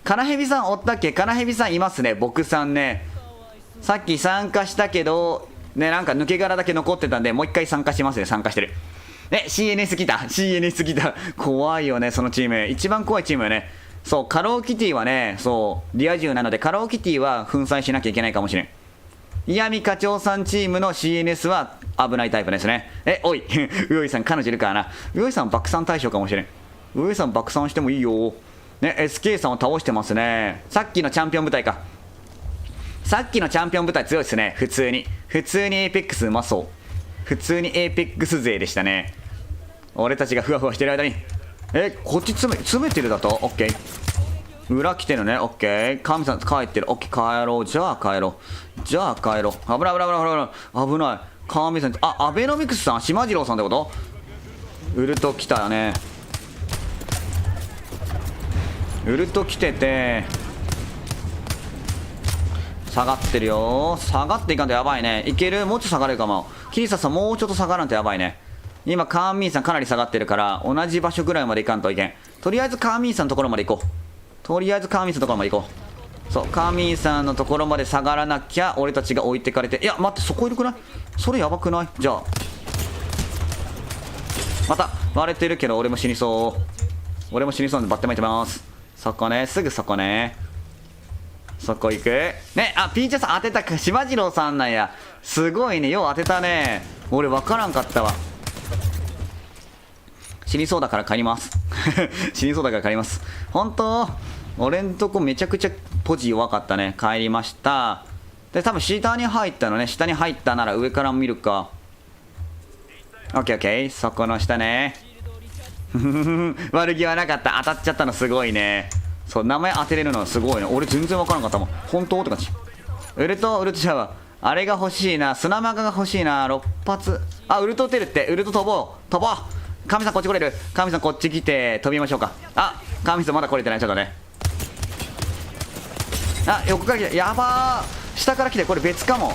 う。カナヘビさんおったっけ。カナヘビさんいますね。僕さんね、さっき参加したけどね、なんか抜け殻だけ残ってたんでもう一回参加しますね。参加してるね。 CNS 来た怖いよね、そのチーム。一番怖いチームよね。そう、カローキティはね、そうリア充なのでカローキティは粉砕しなきゃいけないかもしれん。岩見課長さんチームの CNS は危ないタイプですね。おいウヨイさん彼女いるからな。ウヨイさん爆散対象かもしれん。ウヨイさん爆散してもいいよね。 SK さんを倒してますね。さっきのチャンピオン部隊か。さっきのチャンピオン部隊強いですね。普通にエーペックスうまそう。普通にエーペックス勢でしたね。俺たちがふわふわしてる間にこっち詰めてるだと。オッケー。裏来てるね。オッケー。神さん帰ってる。オッケー、帰ろう。じゃあ帰ろう。危ない。神さん、あ、アベノミクスさん、島次郎さんってこと。ウルト来たよね。ウルト来てて下がってるよ。下がっていかんとやばいね。いける。もうちょっと下がれるかも。キリサさんもうちょっと下がらんとやばいね。今カーミンさんかなり下がってるから同じ場所ぐらいまで行かんといけん。とりあえずカーミンさんのところまで行こう。そう、カーミンさんのところまで下がらなきゃ俺たちが置いてかれて。いや待って、そこいるくない。それやばくない。じゃあまた割れてるけど俺も死にそうなんでバッテン巻いてます。そこね、すぐそこね。そこ行くね。あ、ピーチャーさん当てたか。島次郎さんなんや。すごいね、よう当てたね。俺分からんかったわ。死にそうだから帰ります本当俺んとこめちゃくちゃポジ弱かったね。帰りました。で多分下に入ったのね。下に入ったなら上から見るか。オッケー、そこの下ね悪気はなかった。当たっちゃったのすごいね。そう、名前当てれるのすごいね。俺全然分からんかったもん。本当って感じ。ウルトシャワーあれが欲しいな。砂マガが欲しいな。6発。あ、ウルト打てるって。ウルト飛ぼう。神さんこっち来れる。神さんこっち来て飛びましょうか。あ、神さんまだ来れてない。ちょっとね。あ、横から来て。やばー。下から来て。これ別かも。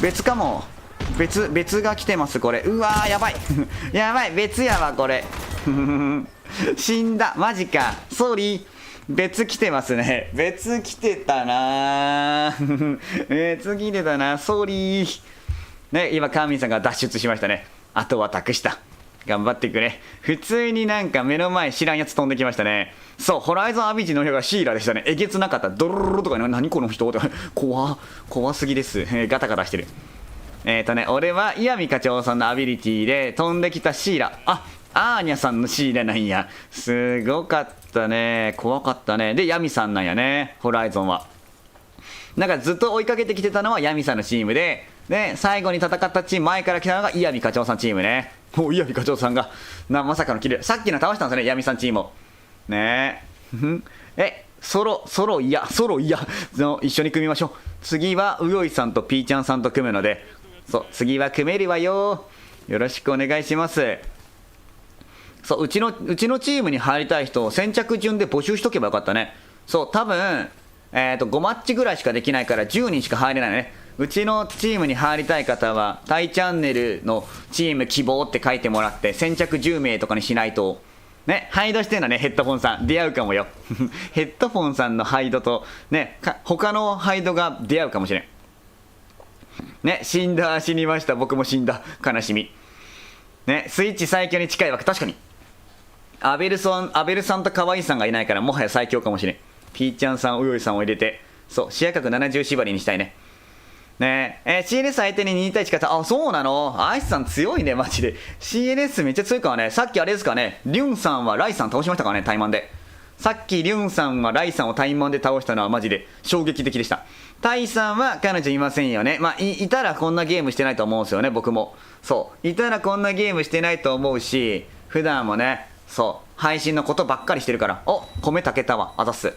別が来てますこれ。うわーやばいやばい、別やわこれ死んだ。マジか。ソーリー。別来てますね。別来てたなソーリーね。今カーミンさんが脱出しましたね。あとは託した。頑張ってくれ。普通になんか目の前知らんやつ飛んできましたね。そう、ホライゾンアビーチの人がシーラでしたね。えげつなかった。ドロロロとか何この人とか怖すぎです。ガタガタしてる。俺は岩見課長さんのアビリティで飛んできたシーラ。あ、アーニャさんのシーラなんや。すごかったね。怖かったね。でヤミさんなんやね。ホライゾンはなんかずっと追いかけてきてたのはヤミさんのチームで、最後に戦ったチーム前から来たのが岩見課長さんチームね。岩見課長さんがまさかのキル。さっきの倒したんですよね、ヤミさんチームをね。ソロ一緒に組みましょう。次はうよいさんとピーちゃんさんと組むので、そう、次は組めるわよ。よろしくお願いします。そう、うちのチームに入りたい人を先着順で募集しとけばよかったね。そう、多分5マッチぐらいしかできないから10人しか入れないね。うちのチームに入りたい方はタイチャンネルのチーム希望って書いてもらって先着10名とかにしないとね。ハイドしてるのね。ヘッドフォンさん出会うかもよヘッドフォンさんのハイドとね、他のハイドが出会うかもしれんね。死にました。僕も死んだ。悲しみね。スイッチ最強に近いわけ。確かにアベルさんと可愛いさんがいないからもはや最強かもしれん。ピーちゃんさん、うよいさんを入れて、そう、視野角70縛りにしたいね。ねえ、CNS 相手に2対1勝った。あ、そうなの？アイスさん強いね、マジで。CNS めっちゃ強いからね。さっきあれですかね、リュンさんはライさん倒しましたからね、タイマンで。さっきリュンさんはライさんをタイマンで倒したのはマジで衝撃的でした。タイさんは彼女いませんよね。まあ、いたらこんなゲームしてないと思うんですよね、僕も。そう。いたらこんなゲームしてないと思うし、普段もね、そう、配信のことばっかりしてるから。お、米炊けたわ、あざっす。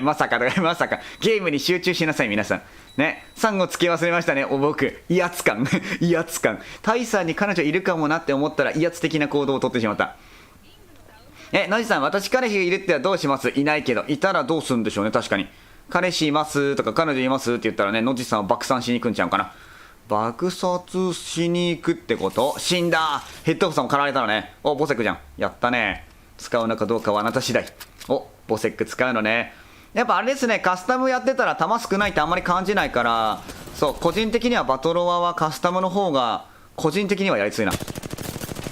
まさかまさか。ゲームに集中しなさい、皆さん。ね、サンゴつけ忘れましたね、僕。威圧感。威圧感。タイさんに彼女いるかもなって思ったら威圧的な行動をとってしまった。のじさん、私彼氏いるってはどうします？いないけど。いたらどうするんでしょうね、確かに。彼氏いますとか彼女いますって言ったらね、のじさんは爆散しに行くんちゃうかな。爆殺しに行くってこと？死んだ。ヘッドホンさんも狩られたのね。お、ボセックじゃん。やったね。使うのかどうかはあなた次第。お、ボセック使うのね。やっぱあれですね、カスタムやってたら弾少ないってあんまり感じないから、そう、個人的にはバトロワはカスタムの方が個人的にはやりついな。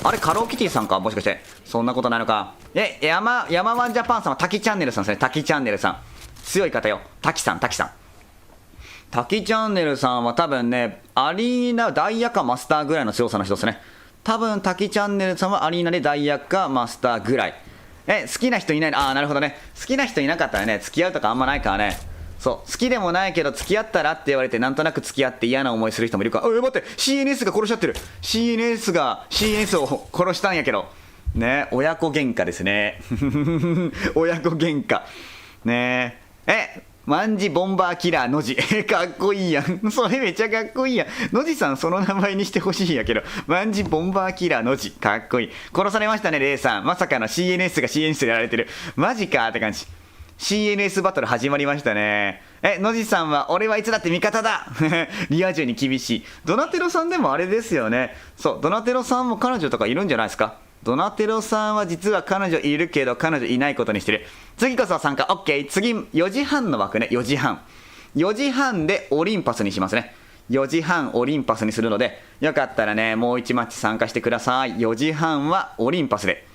あれ、カローキティさんか、もしかして。そんなことないのか。ヤマワンジャパンさんは滝チャンネルさんですね。滝チャンネルさん。強い方よ。滝さん。滝チャンネルさんは多分ね、アリーナ、ダイヤかマスターぐらいの強さの人ですね。多分、滝チャンネルさんはアリーナでダイヤかマスターぐらい。好きな人いないの？ああ、なるほどね。好きな人いなかったらね、付き合うとかあんまないからね。そう、好きでもないけど付き合ったらって言われてなんとなく付き合って嫌な思いする人もいるから。待って、CNS が殺しちゃってる。CNS が CNS を殺したんやけど。ね、親子喧嘩ですね。親子喧嘩。ねマンジボンバーキラーノジ。かっこいいやん。それめちゃかっこいいやん。ノジさんその名前にしてほしいんやけど。マンジボンバーキラーノジ。かっこいい。殺されましたね、レイさん。まさかの CNS が CNS でやられてる。マジかって感じ。CNS バトル始まりましたね。ノジさんは俺はいつだって味方だ。リア充に厳しい。ドナテロさんでもあれですよね。そう、ドナテロさんも彼女とかいるんじゃないですか。ドナテロさんは実は彼女いるけど彼女いないことにしてる。次こそ参加 OK。 次4時半の枠ね。4時半でオリンパスにしますね。4時半オリンパスにするので、よかったらねもう1マッチ参加してください。4時半はオリンパスで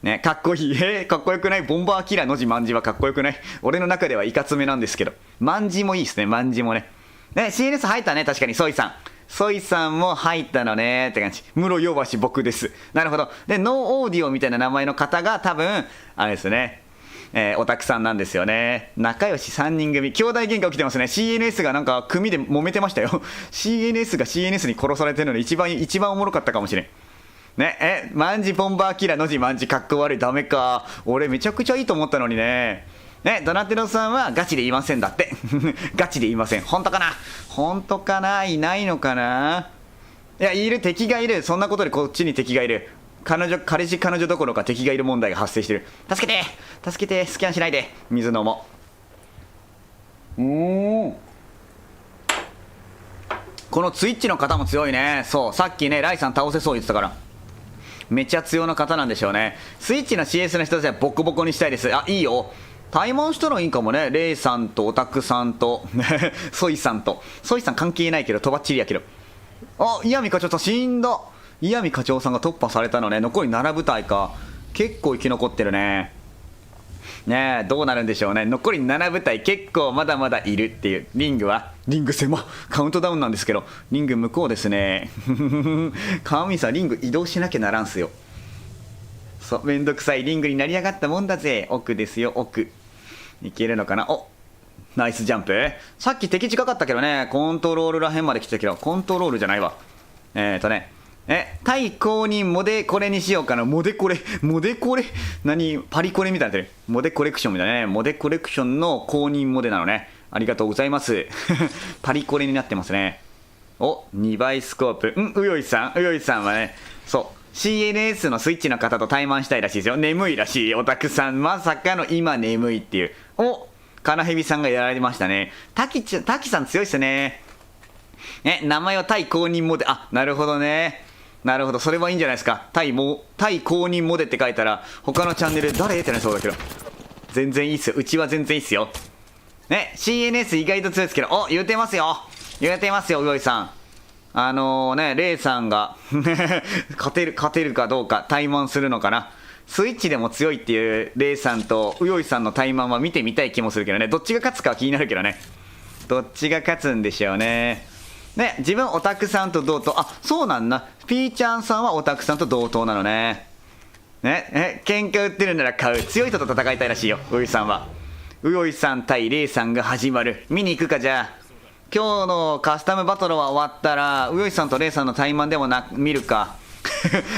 ね、かっこいい。かっこよくない？ボンバーキラーの字マンジはかっこよくない？俺の中ではいかつめなんですけど、マンジもいいですね。マンジもね。CNS 入ったね。確かにソイさんも入ったのねって感じ。室弱し僕です。なるほど。で、ノーオーディオみたいな名前の方が多分、あれですね。オタクさんなんですよね。仲良し3人組。兄弟喧嘩起きてますね。CNS がなんか組で揉めてましたよ。CNS が CNS に殺されてるので一番おもろかったかもしれん。ね、マンジボンバーキラーの字マンジかっこ悪い。ダメか。俺めちゃくちゃいいと思ったのにね。ドナテロさんはガチで言いませんだって。ガチで言いません。本当かな？いないのかな？いや、いる。敵がいる。そんなことでこっちに敵がいる。彼女どころか敵がいる問題が発生してる。助けて、スキャンしないで。水飲もう。このツイッチの方も強いね。そう、さっきね、ライさん倒せそう言ってたから。めっちゃ強な方なんでしょうね。スイッチの CS の人たちはボコボコにしたいです。あ、いいよ。対マンしたらいいかもね。レイさんとオタクさんとソイさん関係ないけどとばっちりやけど。あ、岩見課長さん死んだ。岩見課長さんが突破されたのね。残り7部隊か。結構生き残ってるね。ねえ、どうなるんでしょうね。残り7部隊結構まだまだいるっていう。リング狭カウントダウンなんですけど、リング向こうですね。川見さん、リング移動しなきゃならんすよ。そう、めんどくさいリングになりやがったもんだぜ。奥ですよ、奥。いけるのかな。お、ナイスジャンプ。さっき敵近かったけどね、コントロールらへんまで来たけど、コントロールじゃないわ。対公認モデコレにしようかな。モデコレ何パリコレみたいになってる。モデコレクションみたいなね。モデコレクションの公認モデなのね。ありがとうございます。パリコレになってますね。お、2倍スコープ。うよいさんはね、そう、CNS のスイッチの方と対マンしたいらしいですよ。眠いらしい。オタクさん、まさかの今眠いっていう。お、カナヘビさんがやられましたね。滝さん強いっすね。名前は対公認モデ。あ、なるほどね。なるほど、それはいいんじゃないですか。対公認モデって書いたら他のチャンネル誰ってなりそうだけど、全然いいっすよ。うちは全然いいっすよね。 CNS 意外と強いですけど、お、言うてますようよいさん。レイさんが勝てるかどうか対マンするのかな。スイッチでも強いっていうレイさんとうよいさんの対マンは見てみたい気もするけどね。どっちが勝つかは気になるけどね。どっちが勝つんでしょうね。ね、自分オタクさんと同等。あ、そうなんだ。ピーちゃんさんはオタクさんと同等なのね。ね、喧嘩売ってるなら買う。強い人と戦いたいらしいよ、ういさんは。うおいさん対レイさんが始まる。見に行くか、じゃあ。今日のカスタムバトルは終わったら、うおいさんとレイさんの対マンでも見るか。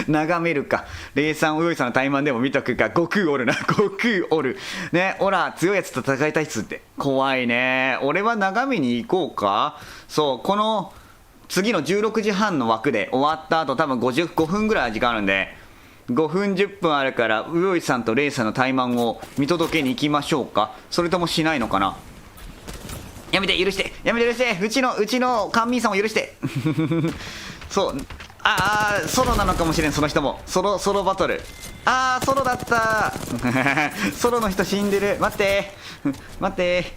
眺めるか。レイさん、うおいさんの対マンでも見とくか。悟空おるな、悟空おる。ね、おら、強いやつと戦いたいっつって。怖いね。俺は眺めに行こうか。そう、この、次の16時半の枠で終わった後、多分55分ぐらい時間あるんで、5分10分あるから、うおいさんとレイさんの対マンを見届けに行きましょうか。それともしないのかな。やめて、許して、やめて、許して、うちのカンミンさんを許して。そう、ソロなのかもしれん、その人も。ソロバトル。ソロだった。ソロの人死んでる。待って、待って。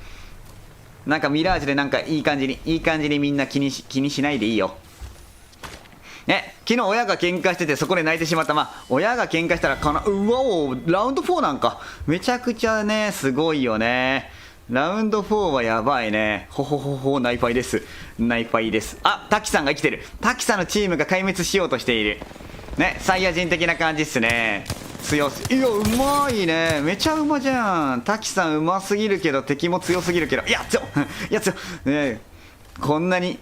なんかミラージュでなんかいい感じにみんな気にしないでいいよ。ね、昨日親が喧嘩しててそこで泣いてしまった。まあ、親が喧嘩したらかな。うわお、ラウンド4なんか。めちゃくちゃね、すごいよね。ラウンド4はやばいね。ナイファイです。ナイファイです。あ、タキさんが生きてる。タキさんのチームが壊滅しようとしている。ね、サイヤ人的な感じっすね。強す。いや、うまいね。めちゃうまじゃん。タキさんうますぎるけど、敵も強すぎるけど。いや、強ね、こんなに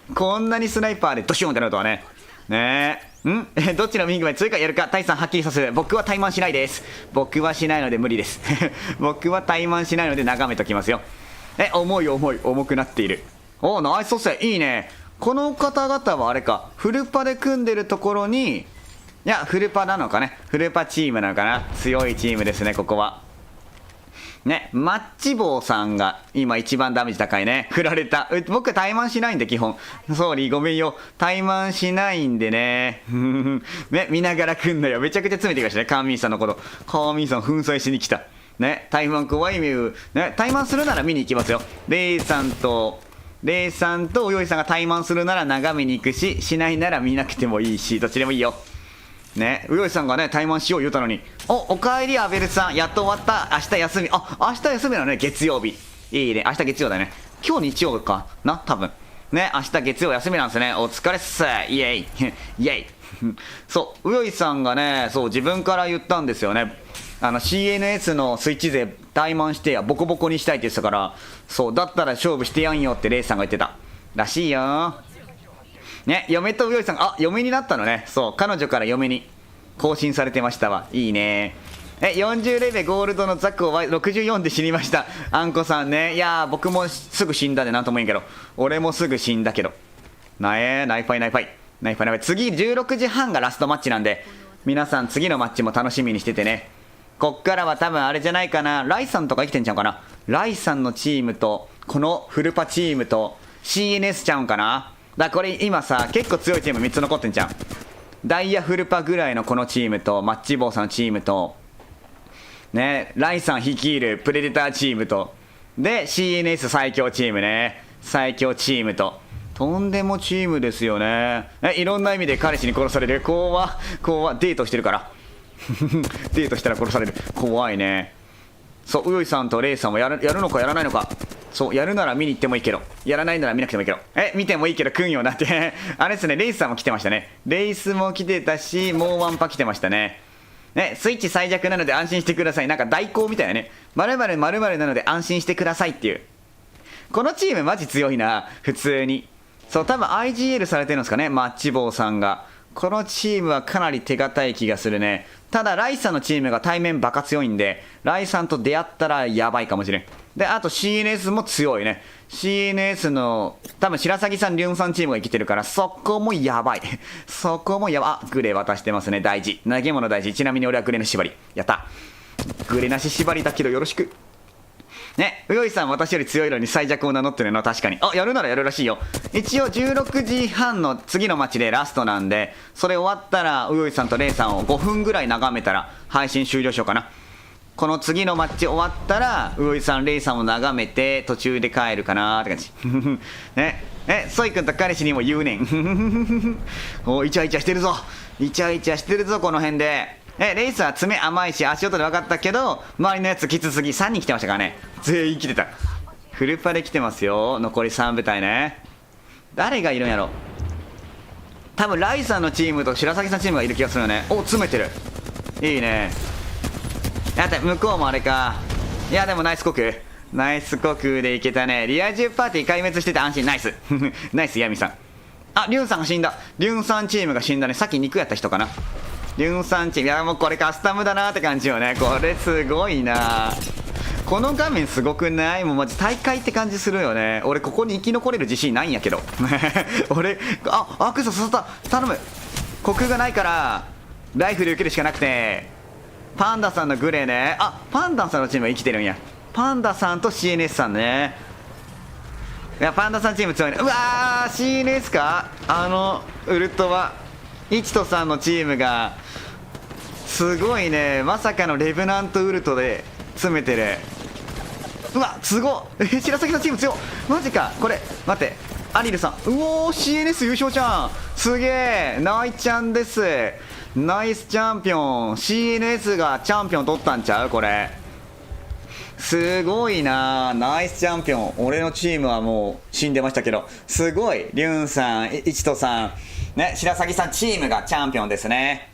スナイパーでドシュンってなるとはね。ねえ。どっちのミングまで追加やるか。タイさんはっきりさせる。僕は怠慢しないです。僕はしないので無理です。僕は怠慢しないので眺めときますよ。重くなっている。お、ナイスソセ。いいね。この方々はあれか、フルパで組んでるところに、いや、フルパなのかね。フルパチームなのかな。強いチームですね、ここは。ね、マッチ棒さんが今一番ダメージ高いね。振られた。僕怠慢しないんで、基本。ソーリー、ごめんよ。怠慢しないんでね。ね、見ながら来んなよ。めちゃくちゃ詰めてきましたね、カーミンさんのこと。カーミンさん粉砕しに来た。ね、怠慢怖いミュー。ね、怠慢するなら見に行きますよ。レイさんとおよいさんが怠慢するなら眺めに行くし、しないなら見なくてもいいし、どっちでもいいよ。ね、うよいさんがね、怠慢しよう言うたのに。おかえりアベルさん、やっと終わった。明日休み。明日休みなのね、月曜日。いいね、明日月曜だね。今日日曜かな、多分。ね、明日月曜休みなんですね。お疲れっす。イエイ。イエイ。そう、うよいさんがね、そう、自分から言ったんですよね。CNS のスイッチ勢怠慢してや、ボコボコにしたいって言ってたから、そう、だったら勝負してやんよってレイさんが言ってた。らしいよ。ね、嫁とうよいさんが、嫁になったのね。そう、彼女から嫁に更新されてましたわ。いいね。40レベゴールドのザクを64で死にました。あんこさんね。いやー、僕もすぐ死んだでなんとも言えんけど。俺もすぐ死んだけど。ナイファイ。次16時半がラストマッチなんで、皆さん次のマッチも楽しみにしててね。こっからは多分あれじゃないかな。ライさんとか生きてんちゃうかな。ライさんのチームと、このフルパチームと CNS ちゃうんかな。だからこれ今さ、結構強いチーム3つ残ってんじゃん。ダイヤフルパぐらいのこのチームと、マッチボーさんのチームと、ね、ライさん率いるプレデターチームと、で、CNS 最強チームね。最強チームと。とんでもチームですよね。いろんな意味で彼氏に殺される。怖デートしてるから。デートしたら殺される。怖いね。そう、うよいさんとレイさんもやるのかやらないのか。そう、やるなら見に行ってもいいけど、やらないなら見なくてもいいけど。見てもいいけど来んよなって。あれですね、レイスさんも来てましたね。レイスも来てたし、もうワンパ来てましたね。ね、スイッチ最弱なので安心してください。なんか代行みたいなね。〇〇〇〇なので安心してくださいっていう。このチームマジ強いな、普通に。そう、多分 IGL されてるんですかね、マッチ棒さんが。このチームはかなり手堅い気がするね。ただライさんのチームが対面バカ強いんで、ライさんと出会ったらやばいかもしれん。で、あと CNS も強いね。CNS の多分白鷺さん、リュンさんチームが生きてるから、そこもやばい。そこもやばい。グレ渡してますね。大事。投げ物大事。ちなみに俺はグレの縛り。やった。グレなし縛りだけどよろしく。ね、うよいさん私より強いのに最弱を名乗ってるのは確かに。やるならやるらしいよ。一応16時半の次のマッチでラストなんで、それ終わったらうよいさんとレイさんを5分ぐらい眺めたら配信終了しようかな。この次のマッチ終わったらうよいさんレイさんを眺めて途中で帰るかなーって感じ。ね、ソイ君と彼氏にも言うねん。イチャイチャしてるぞ、イチャイチャしてるぞこの辺で。レイスは爪甘いし足音で分かったけど、周りのやつきつすぎ。3人来てましたからね。全員来てた。フルパで来てますよ。残り3部隊ね。誰がいるんやろ。多分ライさんのチームと白崎さんチームがいる気がするよね。お、詰めてる。いいね。やった向こうもあれか。いやでもナイスコク、ナイスコクでいけたね。リア充パーティー壊滅してて安心。ナイスナイスヤミさん。あ、リュンさんが死んだ。リュンさんチームが死んだね。さっき肉やった人かな。リュンさんチーム、いやもうこれカスタムだなって感じよね。これすごいな。この画面すごくない？もうマジ大会って感じするよね。俺ここに生き残れる自信ないんやけど俺、アクセスさせた。頼む。コクがないからライフル受けるしかなくて。パンダさんのグレーね。あ、パンダさんのチームは生きてるんや。パンダさんと CNS さんね。いやパンダさんチーム強いね。うわー CNS か。ウルトはイチトさんのチームがすごいね。まさかのレブナントウルトで詰めてる。うわすごっ。白崎のチーム強っ。マジか。これ待って、アリルさん。うおー CNS 優勝じゃん。すげえ。ナイちゃんです。ナイスチャンピオン。 CNS がチャンピオン取ったんちゃうこれ。すごいな。ナイスチャンピオン。俺のチームはもう死んでましたけど、すごい。リュンさん、イチトさんね、白崎さんチームがチャンピオンですね。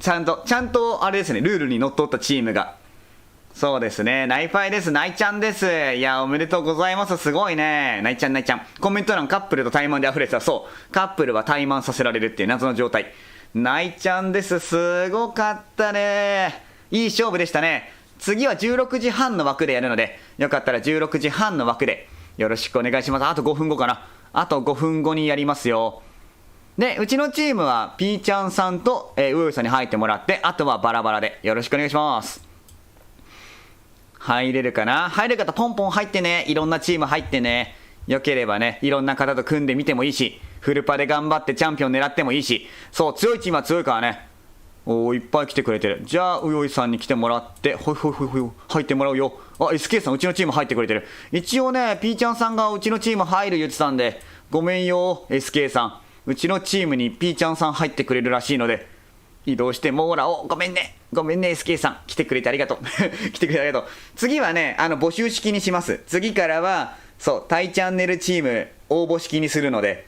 ちゃんとあれですね、ルールにのっとったチームが。そうですね、ナイファイです。ナイちゃんです。いやおめでとうございます。すごいね。ナイちゃんナイちゃん。コメント欄カップルと怠慢で溢れてた。そう、カップルは怠慢させられるっていう謎の状態。ナイちゃんです。すごかったね。いい勝負でしたね。次は16時半の枠でやるので、よかったら16時半の枠でよろしくお願いします。あと5分後かな。あと5分後にやりますよ。で、うちのチームはピーちゃんさんと、ウヨさんに入ってもらって、あとはバラバラでよろしくお願いします。入れるかな。入れる方ポンポン入ってね。いろんなチーム入ってね。よければね、いろんな方と組んでみてもいいし、フルパで頑張ってチャンピオン狙ってもいいし。そう、強いチームは強いからね。おー、いっぱい来てくれてる。じゃあウヨイさんに来てもらって、ほいほいほいほい入ってもらうよ。あ、SK さんうちのチーム入ってくれてる。一応ね、ピーちゃんさんがうちのチーム入る言ってたんで、ごめんよ SK さん。うちのチームにピーちゃんさん入ってくれるらしいので、移動してもらおう。ごめんね SK さん。来てくれてありがとう来てくれてありがとう。次はね、募集式にします。次からはそう、タイチャンネルチーム応募式にするので、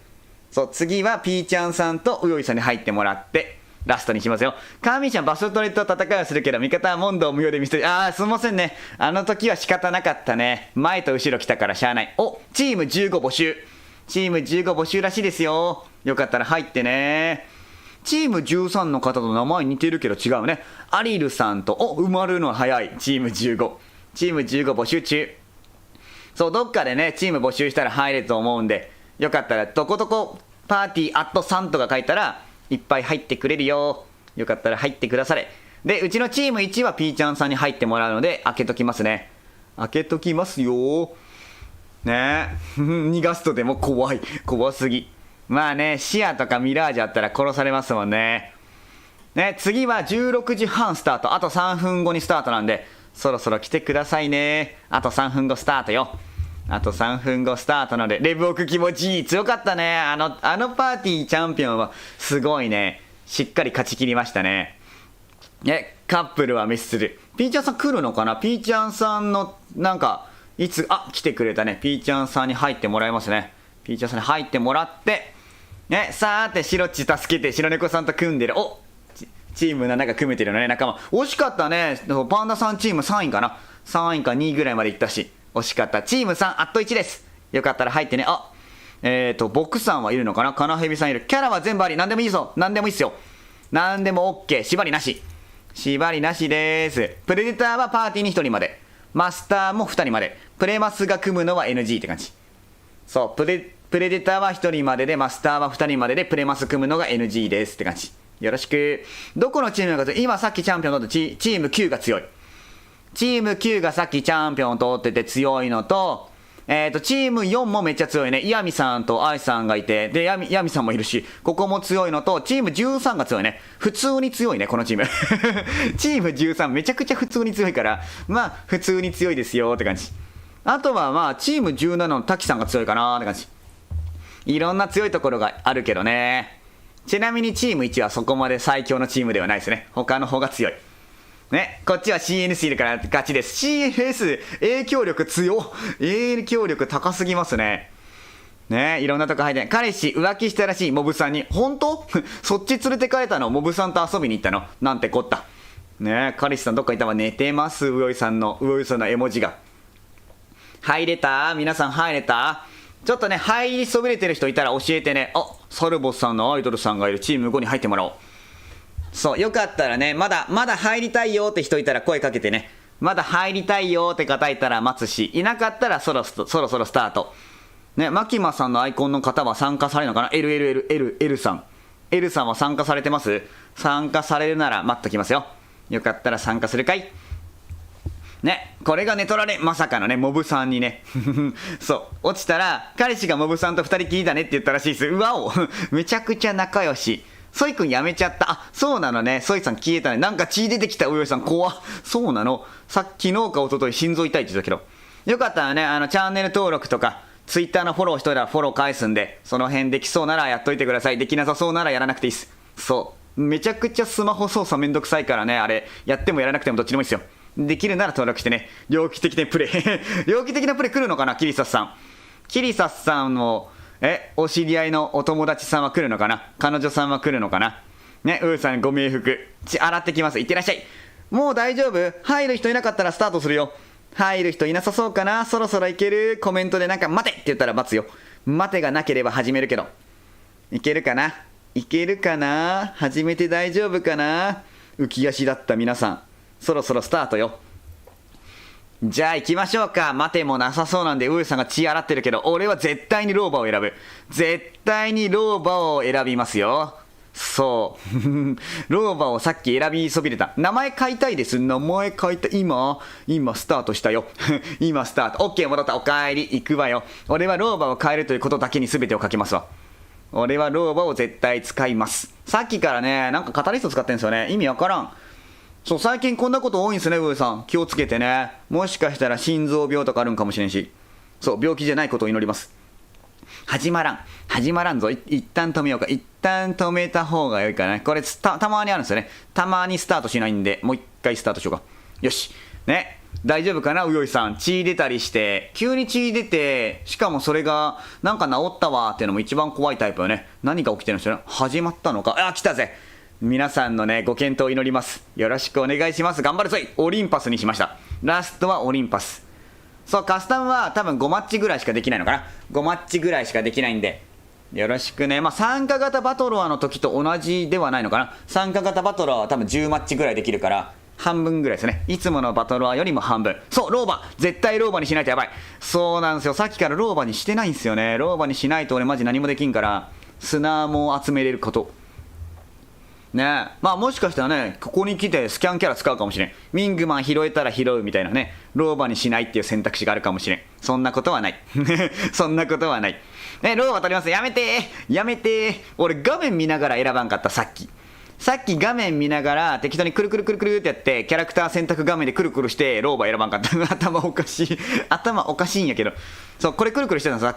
そう、次はピーちゃんさんとウヨイさんに入ってもらってラストにしますよ。カーミーちゃんバストレット戦いはするけど味方は問答無用で見せて、すいませんね。あの時は仕方なかったね。前と後ろ来たからしゃあない。お、チーム15募集。チーム15募集らしいですよ。よかったら入ってね。チーム13の方と名前似てるけど違うね。アリルさんと、埋まるの早い。チーム15。チーム15募集中。そう、どっかでね、チーム募集したら入れると思うんで、よかったらどこどこパーティーアット3とか書いたら、いっぱい入ってくれるよ。よかったら入ってくだされ。で、うちのチーム1はピーちゃんさんに入ってもらうので、開けときますね。開けときますよ。ねえ。逃がすとでも怖い。怖すぎ。まあね、シアとかミラージュあったら殺されますもんね。ね、次は16時半スタート。あと3分後にスタートなんで、そろそろ来てくださいね。あと3分後スタートよ。あと3分後スタートなので、レブオク気持ちいい。強かったね。あのパーティーチャンピオンはすごいね。しっかり勝ち切りましたね。カップルはミスする。ピーちゃんさん来るのかな。ピーちゃんさんのなんかいつ来てくれたね。ピーちゃんさんに入ってもらいますね。ピーちゃんさんに入ってもらってね、さーて白っち助けて白猫さんと組んでる。チーム7が組めてるのね。仲間惜しかったね。パンダさんチーム3位かな。3位か2位ぐらいまでいったし惜しかった。チーム3あっと1です。よかったら入ってね。ボクさんはいるのかな。カナヘビさんいる。キャラは全部あり。何でもいいぞ。何でもいいっすよ。何でも OK。縛りなし。縛りなしでーす。プレデターはパーティーに1人まで。マスターも2人まで。プレマスが組むのは NG って感じ。そう、プレデターは1人までで、マスターは2人までで、プレマス組むのが NG ですって感じ。よろしく。どこのチームが強い？今さっきチャンピオン取ったチーム9が強い。チーム9がさっきチャンピオン取ってて強いのと、チーム4もめっちゃ強いね。ヤミさんとアイさんがいて、で、ヤミさんもいるし、ここも強いのと、チーム13が強いね。普通に強いね、このチーム。チーム13めちゃくちゃ普通に強いから、まあ、普通に強いですよって感じ。あとはまあ、チーム17の滝さんが強いかなって感じ。いろんな強いところがあるけどね。ちなみにチーム1はそこまで最強のチームではないですね。他の方が強い。ね、こっちは CNC いるからガチです。CNS、影響力強っ。影響力高すぎますね。ね、いろんなとこ入って。彼氏浮気したらしい、モブさんに。本当そっち連れてかれたの？モブさんと遊びに行ったの？なんてこった。ね、彼氏さんどっかいたわ。寝てます、うおいさんの絵文字が。入れた？皆さん入れた？ちょっとね、入りそびれてる人いたら教えてね。あ、サルボスさんのアイドルさんがいるチーム5に入ってもらおう。そう、よかったらね、まだ入りたいよって人いたら声かけてね。まだ入りたいよって方いたら待つし、いなかったらそろそろスタート。ね、マキマさんのアイコンの方は参加されるのかな？ L さん。L さんは参加されてます？参加されるなら待っときますよ。よかったら参加するかい？ね、これが寝取られ、まさかのね、モブさんにね。そう、落ちたら、彼氏がモブさんと2人きりだねって言ったらしいです。うわおめちゃくちゃ仲良し。ソイ君やめちゃった。あ、そうなのね。ソイさん消えたね。なんか血出てきた。およいさん怖っ。そうなの。昨日か一昨日心臓痛いって言ってたけど。よかったらね、チャンネル登録とか、ツイッターのフォローしといたらフォロー返すんで、その辺できそうならやっといてください。できなさそうならやらなくていいです。そう。めちゃくちゃスマホ操作めんどくさいからね、あれ。やってもやらなくてもどっちでもいいですよ。できるなら登録してね。猟奇的なプレイ。猟奇的なプレイ来るのかな、キリサスさん。キリサスさんの、お知り合いのお友達さんは来るのかな？彼女さんは来るのかな？ね、ウーさんご冥福。洗ってきます。いってらっしゃい。もう大丈夫？入る人いなかったらスタートするよ。入る人いなさそうかな？そろそろいける？コメントでなんか待てって言ったら待つよ。待てがなければ始めるけど。いけるかな？いけるかな？始めて大丈夫かな？浮き足だった皆さん。そろそろスタートよ。じゃあ行きましょうか。待てもなさそうなんで、ウーさんが血洗ってるけど、俺は絶対に老婆を選ぶ。絶対に老婆を選びますよ。そう。老婆をさっき選びそびれた。名前変えたいです。名前変えたい。今スタートしたよ。今スタート。オッケー戻った。おかえり。行くわよ。俺は老婆を変えるということだけに全てをかけますわ。俺は老婆を絶対使います。さっきからね、なんかカタリスト使ってるんですよね。意味わからん。そう、最近こんなこと多いんですね、ウーさん。気をつけてね。もしかしたら心臓病とかあるんかもしれんし。そう、病気じゃないことを祈ります。始まらんぞ。一旦止めようか。一旦止めた方が良いかな。これたまにあるんですよね。たまにスタートしないんで、もう一回スタートしようか。よし。ね。大丈夫かな、うよいさん。血出たりして、急に血出て、しかもそれが、なんか治ったわーっていうのも一番怖いタイプよね。何が起きてるんですよね。始まったのか。あ、来たぜ。皆さんのね、ご健闘を祈ります。よろしくお願いします。頑張るぞい。オリンパスにしました。ラストはオリンパス。そう、カスタムは多分5マッチぐらいしかできないのかな。5マッチぐらいしかできないんで、よろしくね。まあ、参加型バトロワの時と同じではないのかな。参加型バトロワは多分10マッチぐらいできるから、半分ぐらいですね。いつものバトロワよりも半分。そう、老婆。絶対老婆にしないとやばい。そうなんですよ。さっきから老婆にしてないんですよね。老婆にしないと俺マジ何もできんから、砂も集めれること。ねえ、まあもしかしたらね、ここに来てスキャンキャラ使うかもしれん。ミングマン拾えたら拾うみたいなね、老婆にしないっていう選択肢があるかもしれん。そんなことはない。そんなことはない。ね、老婆取ります。やめてー、やめてー。俺画面見ながら選ばんかった、さっき画面見ながら適当にくるくるくるくるってやって、キャラクター選択画面でくるくるして老婆選ばんかった。頭おかしい。頭おかしいんやけど。そう、これくるくるしてたの、さっ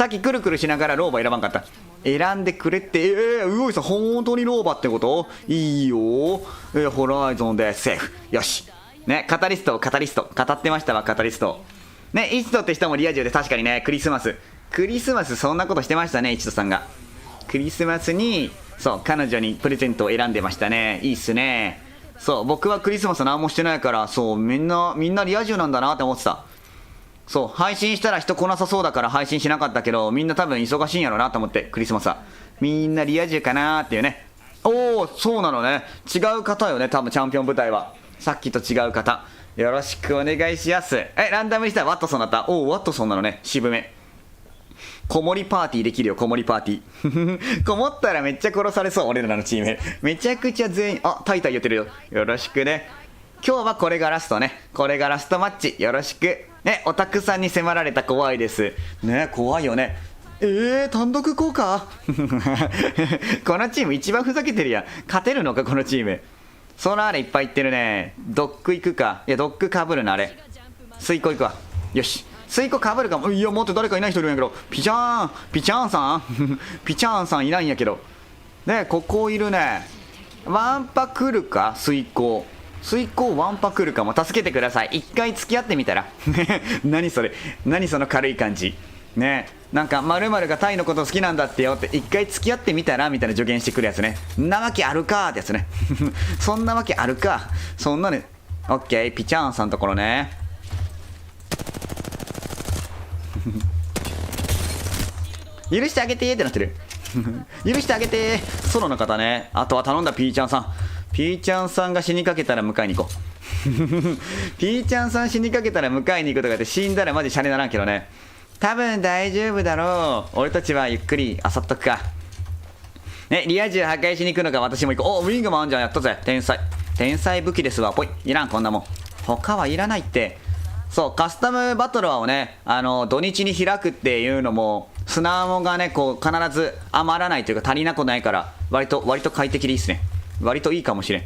きくるくるしながら老婆選ばんかった。選んでくれって、うおいさん、本当に老婆ってこと？いいよ。ホライゾンでセーフ。よし。ね、カタリスト、語ってましたわ、カタリスト。ね、イチトって人もリア充で確かにね、クリスマス、そんなことしてましたね、イチトさんが。クリスマスに、そう、彼女にプレゼントを選んでましたね。いいっすね。そう、僕はクリスマス何もしてないから、そう、みんなリア充なんだなって思ってた。そう、配信したら人来なさそうだから配信しなかったけど、みんな多分忙しいんやろうなと思って、クリスマスは。みんなリア充かなーっていうね。おー、そうなのね。違う方よね、多分チャンピオン部隊は。さっきと違う方。よろしくお願いします。ランダムにしたらワットソンだった。おー、ワットソンなのね、渋め。こもりパーティーできるよ、こもりパーティー。こもったらめっちゃ殺されそう、俺らのチーム。めちゃくちゃ全員、タイタイ言ってるよ。よろしくね。今日はこれがラストね。これがラストマッチ。よろしく。ね、オタクさんに迫られた怖いです。ね、怖いよね。単独効果このチーム一番ふざけてるやん。勝てるのか、このチーム。ソラーレいっぱい行ってるね。ドック行くか。いや、ドックかぶるな、あれ。水庫行くわ。よし。水庫かぶるかも。いや、もっと誰かいない人いるんやけど。ピチャーンさんピチャーンさんいないんやけど。ね、ここいるね。ワンパ来るか、水庫。水耕ワンパ来るかも。助けてください。一回付き合ってみたら何それ、何その軽い感じね。なんか〇〇がタイのこと好きなんだってよって、一回付き合ってみたらみたいな助言してくるやつね。なわけあるかーってやつねそんなわけあるか、そんなね。オッケー、ピチャーンさんのところね許してあげてーってなってる許してあげてー。ソロの方ね。あとは頼んだピーちゃんさん。ピーちゃんさんが死にかけたら迎えに行こうピーちゃんさん死にかけたら迎えに行くとかって死んだらマジシャレならんけどね。多分大丈夫だろう。俺たちはゆっくりあさっとくかね。リア充破壊しに行くのか。私も行こう。お、ウィングもあんじゃん。やったぜ。天才、天才武器ですわ。ぽい、いらんこんなもん。他はいらないって。そう、カスタムバトラーをね、土日に開くっていうのも砂アモがね、こう必ず余らないというか足りなくないから、割と快適でいいっすね。割といいかもしれん。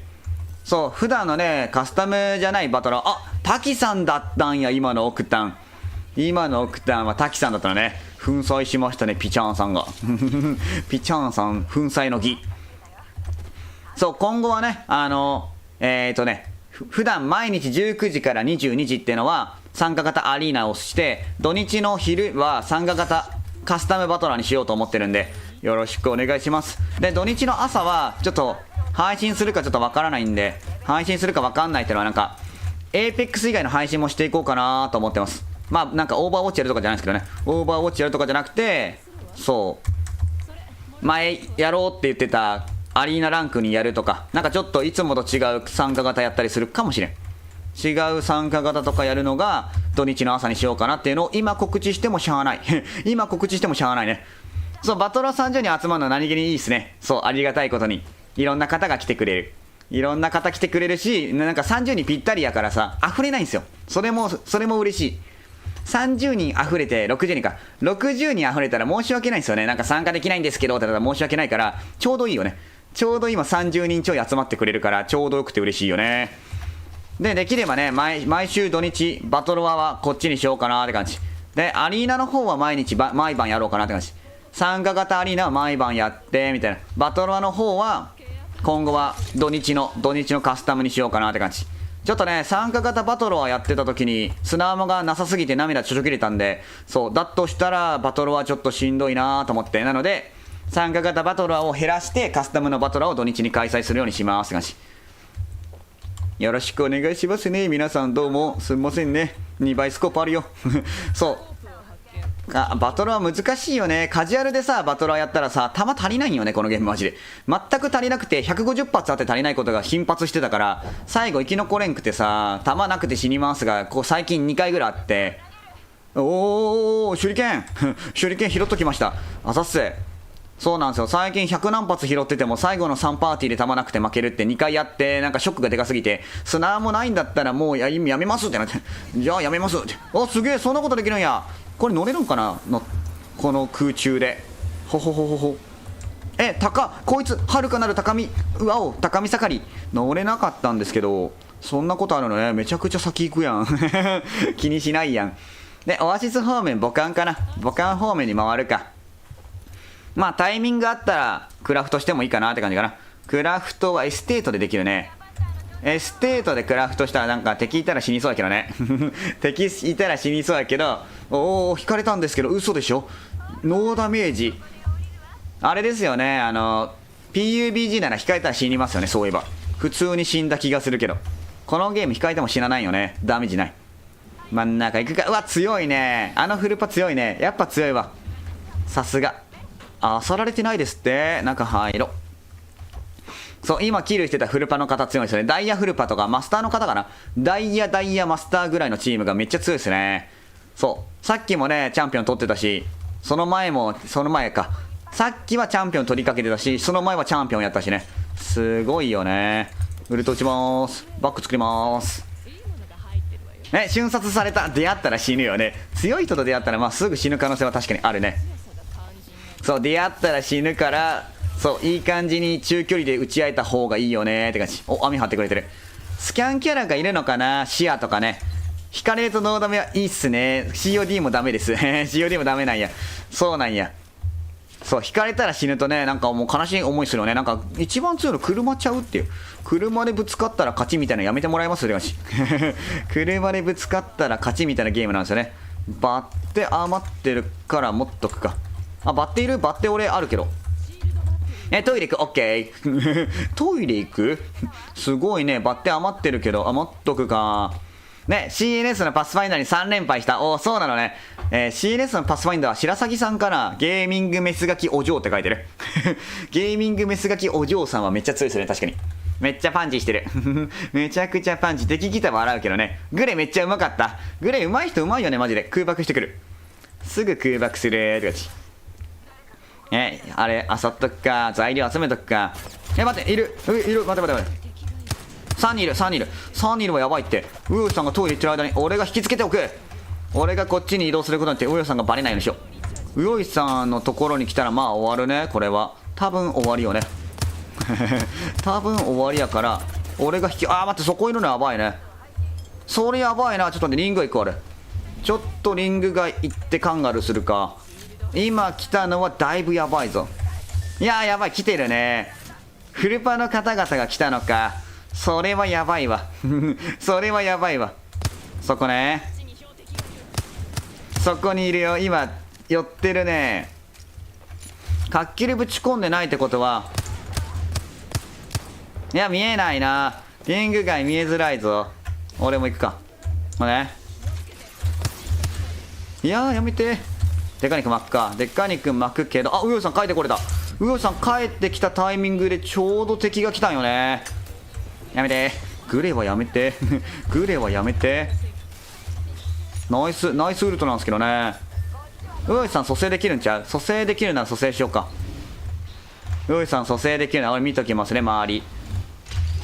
そう、普段のねカスタムじゃないバトラー、あ、滝さんだったんや。今のオクタンは滝さんだったのね。粉砕しましたね、ピチャーンさんがピチャーンさん粉砕の儀。そう、今後はね普段毎日19時から22時っていうのは参加型アリーナをして、土日の昼は参加型カスタムバトラーにしようと思ってるんで、よろしくお願いします。で、土日の朝はちょっと配信するかちょっとわからないんで、配信するかわかんないっていうのはなんか APEX 以外の配信もしていこうかなと思ってます。まあなんかオーバーウォッチやるとかじゃないですけどね。オーバーウォッチやるとかじゃなくて、そう前やろうって言ってたアリーナランクにやるとか、なんかちょっといつもと違う参加型やったりするかもしれん。違う参加型とかやるのが土日の朝にしようかなっていうのを今告知してもしゃあない今告知してもしゃあないね。そう、バトラー30人集まるのは何気にいいですね。そう、ありがたいことにいろんな方が来てくれる。いろんな方来てくれるし、なんか30人ぴったりやからさ、溢れないんですよ。それも嬉しい。30人溢れて60人か。60人溢れたら申し訳ないんですよね。なんか参加できないんですけどって言ったら申し訳ないから、ちょうどいいよね。ちょうど今30人ちょい集まってくれるから、ちょうどよくて嬉しいよね。で、できればね、毎週土日、バトルワはこっちにしようかなって感じ。で、アリーナの方は毎晩やろうかなって感じ。参加型アリーナは毎晩やって、みたいな。バトルワの方は、今後は土日のカスタムにしようかなって感じ。ちょっとね、参加型バトルワやってた時に、砂浜がなさすぎて涙ちょちょ切れたんで、そう、だとしたら、バトルワちょっとしんどいなと思って。なので、参加型バトラーを減らして、カスタムのバトラーを土日に開催するようにしますって感じ。よろしくお願いしますね。皆さんどうもすみませんね。2倍スコープあるよそうバトルは難しいよね。カジュアルでさバトラーやったらさ弾足りないよね。このゲームマジで全く足りなくて、150発あって足りないことが頻発してたから、最後生き残れんくてさ、弾なくて死にますが、こう最近2回ぐらいあって、おー手裏剣手裏剣拾っときました。あざっす。そうなんですよ。最近100何発拾ってても最後の3パーティーで弾なくて負けるって2回やって、なんかショックがでかすぎて、砂もないんだったらもうやめますってなって、じゃあやめますって。あ、すげえ、そんなことできるんや。これ乗れるんかなの、この空中で。ほほほほほ。こいつはるかなる高み、うわお高み盛り。乗れなかったんですけど、そんなことあるのね。めちゃくちゃ先行くやん気にしないやん。で、オアシス方面母艦かな。母艦方面に回るか。まあタイミングあったらクラフトしてもいいかなって感じかな。クラフトはエステートでできるね。エステートでクラフトしたらなんか敵いたら死にそうやけどね敵いたら死にそうやけど、おお引かれたんですけど、嘘でしょ。ノーダメージあれですよね。PUBG なら控えたら死にますよね。そういえば普通に死んだ気がするけど、このゲーム控えても死なないよね。ダメージない。真ん中行くか。うわ強いね。フルパ強いね。やっぱ強いわ。さすが。あさられてないですって。中入ろう。そう今キルしてたフルパの方強いですよね。ダイヤフルパとかマスターの方かな。ダイヤマスターぐらいのチームがめっちゃ強いですね。そうさっきもねチャンピオン取ってたし、その前か、さっきはチャンピオン取りかけてたし、その前はチャンピオンやったしね。すごいよね。ウルト打ちまーす。バック作りまーすね。瞬殺された。出会ったら死ぬよね。強い人と出会ったらまあすぐ死ぬ可能性は確かにあるね。そう出会ったら死ぬから、そういい感じに中距離で打ち合えた方がいいよねって感じ。お網張ってくれてる。スキャンキャラがいるのかな。視野とかね。引かれるとノーダメはいいっすね。 COD もダメですCOD もダメなんや。そうなんや。そう引かれたら死ぬとね、なんかもう悲しい思いするよね。なんか一番強いの車ちゃうっていう、車でぶつかったら勝ちみたいなのやめてもらえますよし車でぶつかったら勝ちみたいなゲームなんですよね。バッテ余ってるから持っとくか。あ、バッテいる？バッテ俺あるけど。トイレ行く？オッケートイレ行くすごいね。バッテ余ってるけど、あ、持っとくか。ね、CNS のパスファインダーに3連敗した。おー、そうなのね。CNS のパスファインダーは白崎さんからゲーミングメスガキお嬢って書いてるゲーミングメスガキお嬢さんはめっちゃ強いですね。確かにめっちゃパンチしてるめちゃくちゃパンチ。敵来たら笑うけどね。グレめっちゃうまかった。グレうまい人うまいよねマジで。空爆してくる、すぐ空爆するって感じ。あれ、あさっとくか。材料集めとくか。待って、いる。待て待て待て。3人いる、3人いる。3人いるはやばいって。ウヨさんがトイレ行ってる間に、俺が引きつけておく。俺がこっちに移動することによって、ウヨさんがバレないようにしよう。ウヨさんのところに来たら、まあ終わるね、これは。多分終わりよね。多分終わりやから、俺が引き、待って、そこいるのやばいね。それやばいな。ちょっと待って、リングが行くあれ。ちょっとリングが行ってカンガルーするか。今来たのはだいぶやばいぞ。いやーやばい、来てるね。フルパの方々が来たのか。それはやばいわそれはやばいわ。そこね、そこにいるよ。今寄ってるね。活気でぶち込んでないってことは、いや見えないな。リング外見えづらいぞ。俺も行くか。ね、いやーやめて。でかい肉巻くか。でかい肉巻くけど、ウヨさん帰ってこれた。ウヨさん帰ってきたタイミングでちょうど敵が来たんよね。やめて。グレはやめてグレはやめて。ナイスウルトなんですけどね。ウヨさん蘇生できるんちゃう？蘇生できるなら蘇生しようか。ウヨさん蘇生できるなら俺見ときますね。周り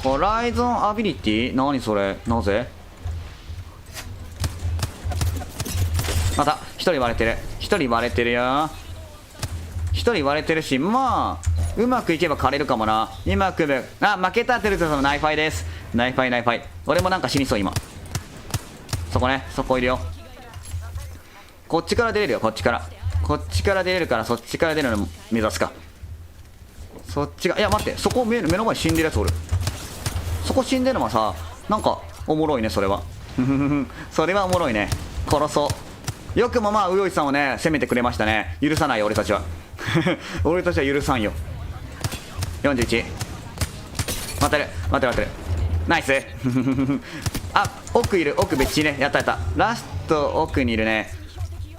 ホライゾンアビリティ、何それ。なぜまた1人割れてる。1人割れてるよ。1人割れてるし、まあうまくいけば枯れるかもな。負けた。テルトさんのナイファイです。ナイファイ。俺もなんか死にそう今。そこね、そこいるよ。こっちから出れるよ。こっちから出れるから、そっちから出るの目指すか。そっちが、いや待って、そこ目の前死んでるやつおる。そこ死んでるのはさ、なんかおもろいねそれはそれはおもろいね。殺そう。よくもまあウヨイさんをね攻めてくれましたね。許さないよ俺たちは俺たちは許さんよ。41。待ってる。ナイス奥いる。奥別にね。やった。ラスト奥にいるね。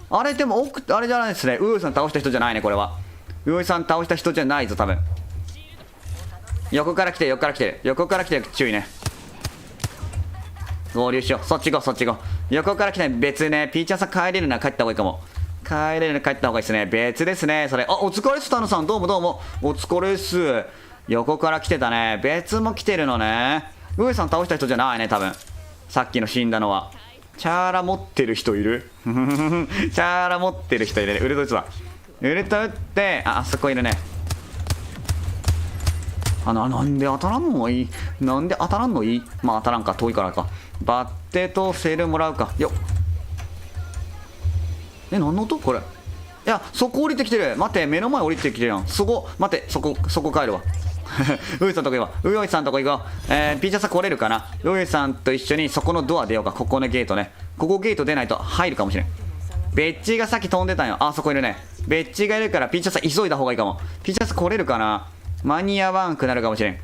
あれでも奥あれじゃないですね。ウヨイさん倒した人じゃないねこれは。ウヨイさん倒した人じゃないぞ多分。横から来てる。注意ね。合流しよう。そっち行こう。横から来て別ね。ピーちゃんさん帰れるなら帰った方がいいかも。帰った方がいいですね。別ですねそれ。お疲れっすタヌさん。どうもお疲れっす。横から来てたね。別も来てるのね。ウヨイさん倒した人じゃないね多分。さっきの死んだのは。チャーラ持ってる人いるチャーラ持ってる人いるね。ウルト打つわ。ウルト打って、あそこいるね。なんで当たらんのいい。まあ当たらんか。遠いからか。バッテとセールもらうか。よっ。何の音これ。いや、そこ降りてきてる。待って、目の前降りてきてるやん。そこ帰るわウヨイさんとこ行こう。ピーチャーさん来れるかな。ウヨイさんと一緒にそこのドア出ようか。ここのゲートね。ここゲート出ないと入るかもしれん。ベッチがさっき飛んでたんよ。そこいるね。ベッチがいるからピーチャーさん急いだ方がいいかも。ピーチャーさん来れるかな。間に合わんくなるかもしれん。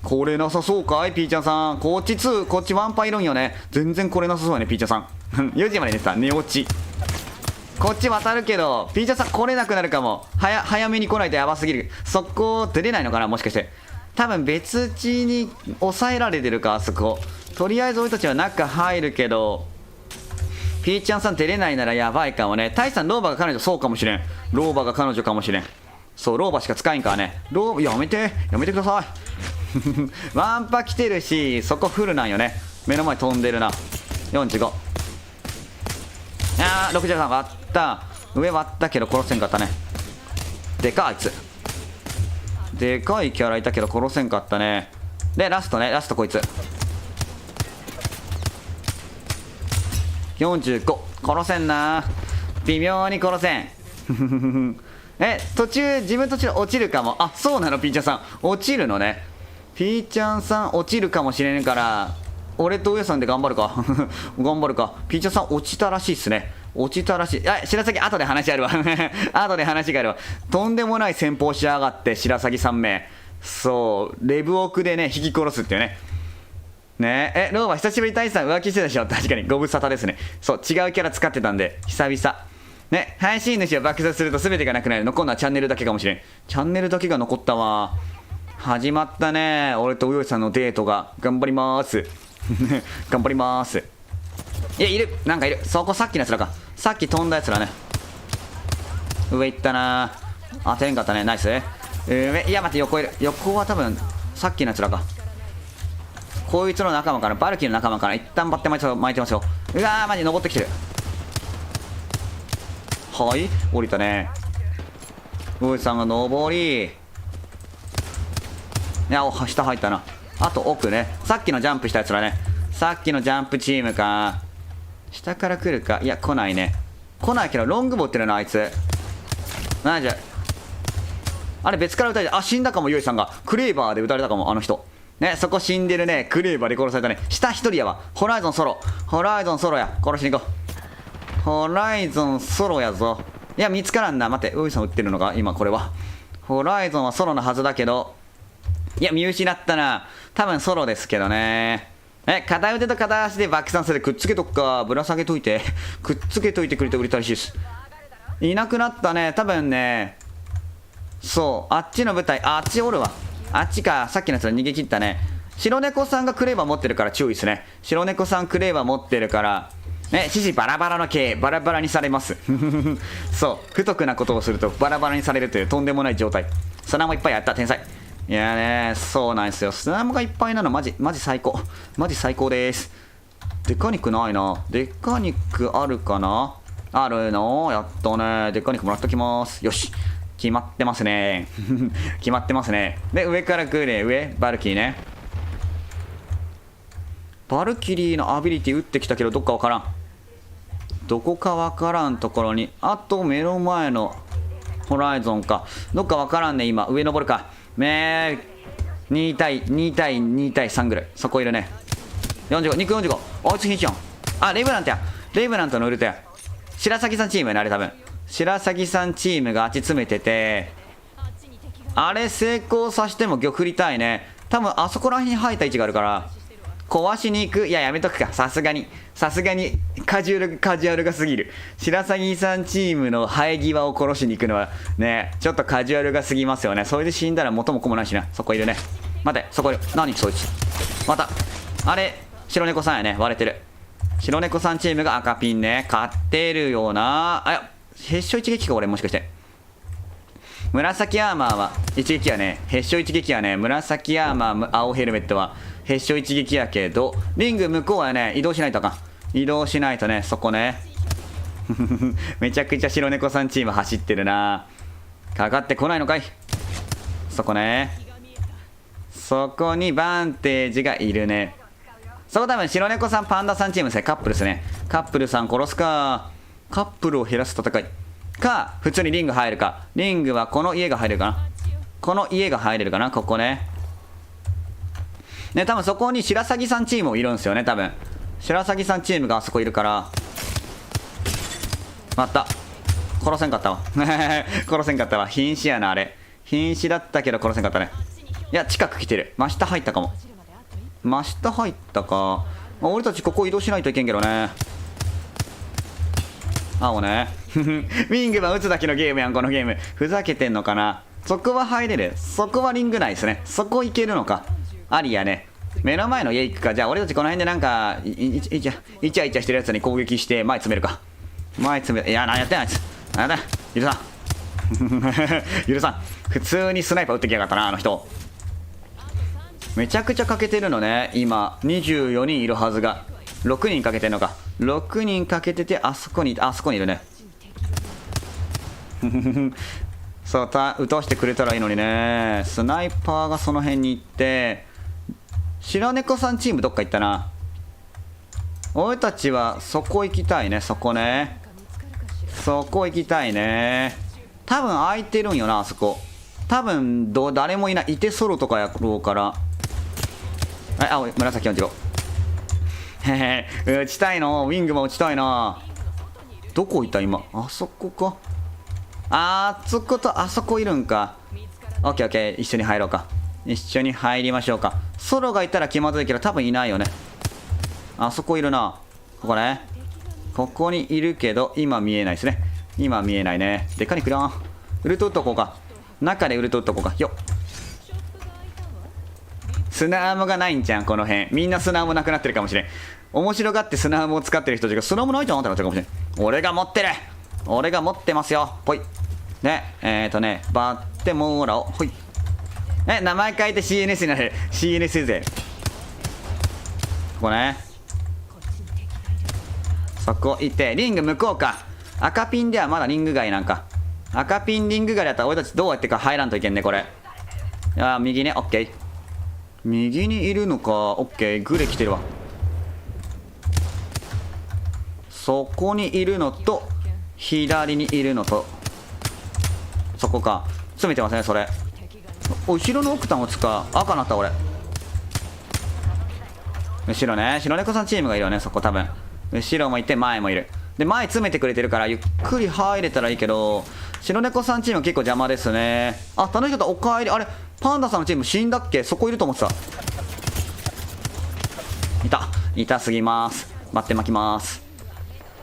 来れなさそうかいピーチャーさん。こっち2、こっちワンパいるんよね。全然来れなさそうやねピーチャーさん4時まで寝てた。寝落ち。こっち渡るけどピーチャーさん来れなくなるかも。早めに来ないとやばすぎる。そこ出れないのかなもしかして。多分別地に抑えられてるかあそこ。とりあえず俺たちは中入るけどピーチャーさん出れないならやばいかもね。タイさんローバが彼女そうかもしれん。ローバが彼女かもしれん。そうローバしか使えんからね。やめてくださいワンパ来てるしそこフルなんよね。目の前飛んでるな。45。63割った。上割ったけど殺せんかったね。でかいあいつ。でかいキャラいたけど殺せんかったね。でラストこいつ45。殺せんな。微妙に殺せん自分途中落ちるかも。あ、そうなの、ピーちゃんさん。落ちるのね。ピーちゃんさん落ちるかもしれんから、俺と上さんで頑張るか。頑張るか。ピーちゃんさん落ちたらしいっすね。落ちたらしい。白崎、後で話あるわ。後で話があるわ。とんでもない戦法しやがって、白崎3名。そう、レブオクでね、引き殺すっていうね。ねローバ久しぶりに大地さん浮気してたでしょ。確かにご無沙汰ですね。そう、違うキャラ使ってたんで久々ね。配信主を爆殺すると全てがなくなる。残るのはチャンネルだけかもしれん。チャンネルだけが残ったわ。始まったね、俺とうよいさんのデートが。頑張りまーす。頑張りまーす。いや、いる、なんかいる。そこさっきのやつらか。さっき飛んだやつらね。上行ったな。当てんかったね。ナイス。上、いや待って、横いる。横は多分さっきのやつらか。こいつの仲間かな、バルキーの仲間かな。一旦バッて巻いてますよ。うわー、マジ登ってきてる。はい、降りたね。ういさんが登り。いや、下入ったな。あと奥ね。さっきのジャンプしたやつらね。さっきのジャンプチームか。下から来るか。いや、来ないね。来ないけど、ロングボってるな、あいつ。なんじゃ。あれ、別から撃たれて、あ、死んだかも、ゆいさんが。クレーバーで撃たれたかも、あの人。ね、そこ死んでるね。クレーバーで殺されたね。下一人やわ。ホライゾンソロ。ホライゾンソロや。殺しに行こう。ホライゾンソロやぞ。いや、見つからんな。待って、ウイさん撃ってるのか今、これは。ホライゾンはソロのはずだけど。いや、見失ったな。多分ソロですけどね。片腕と片足で爆散する。くっつけとくか。ぶら下げといて。くっつけといてくれて嬉しいです。いなくなったね。多分ね。そう。あっちの舞台。あっちおるわ。あっちか。さっきのやつら逃げ切ったね。白猫さんがクレーバー持ってるから注意ですね。白猫さんクレーバー持ってるからね、指示バラバラの系バラバラにされます。そう不得なことをするとバラバラにされるというとんでもない状態。砂もいっぱいあった。天才。いやね、そうなんですよ。砂もがいっぱいなのマジ最高。マジ最高です。デカ肉ないな。デカ肉あるかな。あるの。やっとね。デカ肉もらっときます。よし、決まってますね。決まってますね。で、上から来るね。上、バルキリーね。バルキリーのアビリティ打ってきたけど、どっかわからん。どこかわからんところに。あと、目の前のホライゾンか。どっかわからんね、今。上登るか。2対3ぐらい。そこいるね。45、肉45。あいつ瀕死やん。あ、レイブラントや。レイブラントのウルトや。白崎さんチームやね、あれ多分。白崎さんチームがあっち詰めてて、あれ成功させても玉振りたいね。多分あそこら辺に入った位置があるから壊しに行く。いや、やめとくか。さすがにカジュアルが過ぎる。白崎さんチームの生え際を殺しに行くのはね、ちょっとカジュアルが過ぎますよね。それで死んだら元も子もないしな。そこいるね。待って、そこいる。何そいつ。またあれ白猫さんやね。割れてる。白猫さんチームが赤ピンね。勝ってるよな。あ、いや、へっしょ一撃か。俺もしかして紫アーマーは一撃やね。へっしょ一撃やね。紫アーマー青ヘルメットはへっしょ一撃やけど、リング向こうはね、移動しないとあかん。移動しないとね。そこね。めちゃくちゃ白猫さんチーム走ってるな。かかってこないのかい。そこね。そこにバンテージがいるね。そこ多分白猫さんパンダさんチームですね。カップルですね。カップルさん殺すか。カップルを減らす戦いか、普通にリング入るか。リングはこの家が入れるかな。この家が入れるかな。ここね。ね、多分そこに白崎さんチームもいるんですよね。多分白崎さんチームがあそこいるから。待った。殺せんかったわ。殺せんかったわ。瀕死やな、あれ。瀕死だったけど殺せんかったね。いや、近く来てる。真下入ったかも。真下入ったか。まあ、俺たちここ移動しないといけんけどね。青ね。ウィングマン打つだけのゲームやん、このゲーム。ふざけてんのかな。そこは入れる。そこはリングないですね。そこいけるのか。ありやね。目の前の家行くか。じゃあ俺たちこの辺でなんかイチャイチャしてるやつに攻撃して前詰めるか。前詰める。いや、何やってんあいつ。何やってん。許さん。許さん。普通にスナイパー撃ってきやがったな、あの人。めちゃくちゃかけてるのね。今24人いるはずが6人かけてんのか。6人かけてて、あそこにいるね。そう、撃たしてくれたらいいのにね。スナイパーがその辺に行って、白猫さんチームどっか行ったな。俺たちはそこ行きたいね。そこね。そこ行きたいね。多分空いてるんよな、あそこ。多分誰もいない。いてソロとかやろうから。紫45。へへ、撃ちたいの。ウィングも撃ちたいな。どこいた今。あそこか。あそことあそこいるんか。オッケーオッケー、一緒に入ろうか。一緒に入りましょうか。ソロがいたら気まずいけど多分いないよね。あそこいるな。ここね。ここにいるけど今見えないですね。今見えないね。でかにくらん。ウルト打っとこうか。中でウルト打っとこうか。よっ。砂アームがないんじゃん、この辺。みんな砂アームなくなってるかもしれん。面白がって砂アームを使ってる人たちが砂アームないじゃんってなってるかもしれん。俺が持ってる。俺が持ってますよ。ぽい。ね、バッテモーラを。ほい。名前変えて CNS になる。CNS 勢。ここね。そこいて、リング向こうか。赤ピンではまだリング外なんか。赤ピンリング外だったら俺たちどうやってか入らんといけんね、これ。右ね、オッケー。右にいるのか、オッケー。グレ来てるわ。そこにいるのと、左にいるのと、そこか。詰めてますね、それ。後ろの奥端を使う。赤なった俺。後ろね、白猫さんチームがいるよね、そこ多分。後ろもいて前もいる。で前詰めてくれてるからゆっくり入れたらいいけど、白猫さんチーム結構邪魔ですね。あ、楽しかった。おかえり。あれパンダさんのチーム死んだっけ。そこいると思ってた。痛すぎます。待って巻きます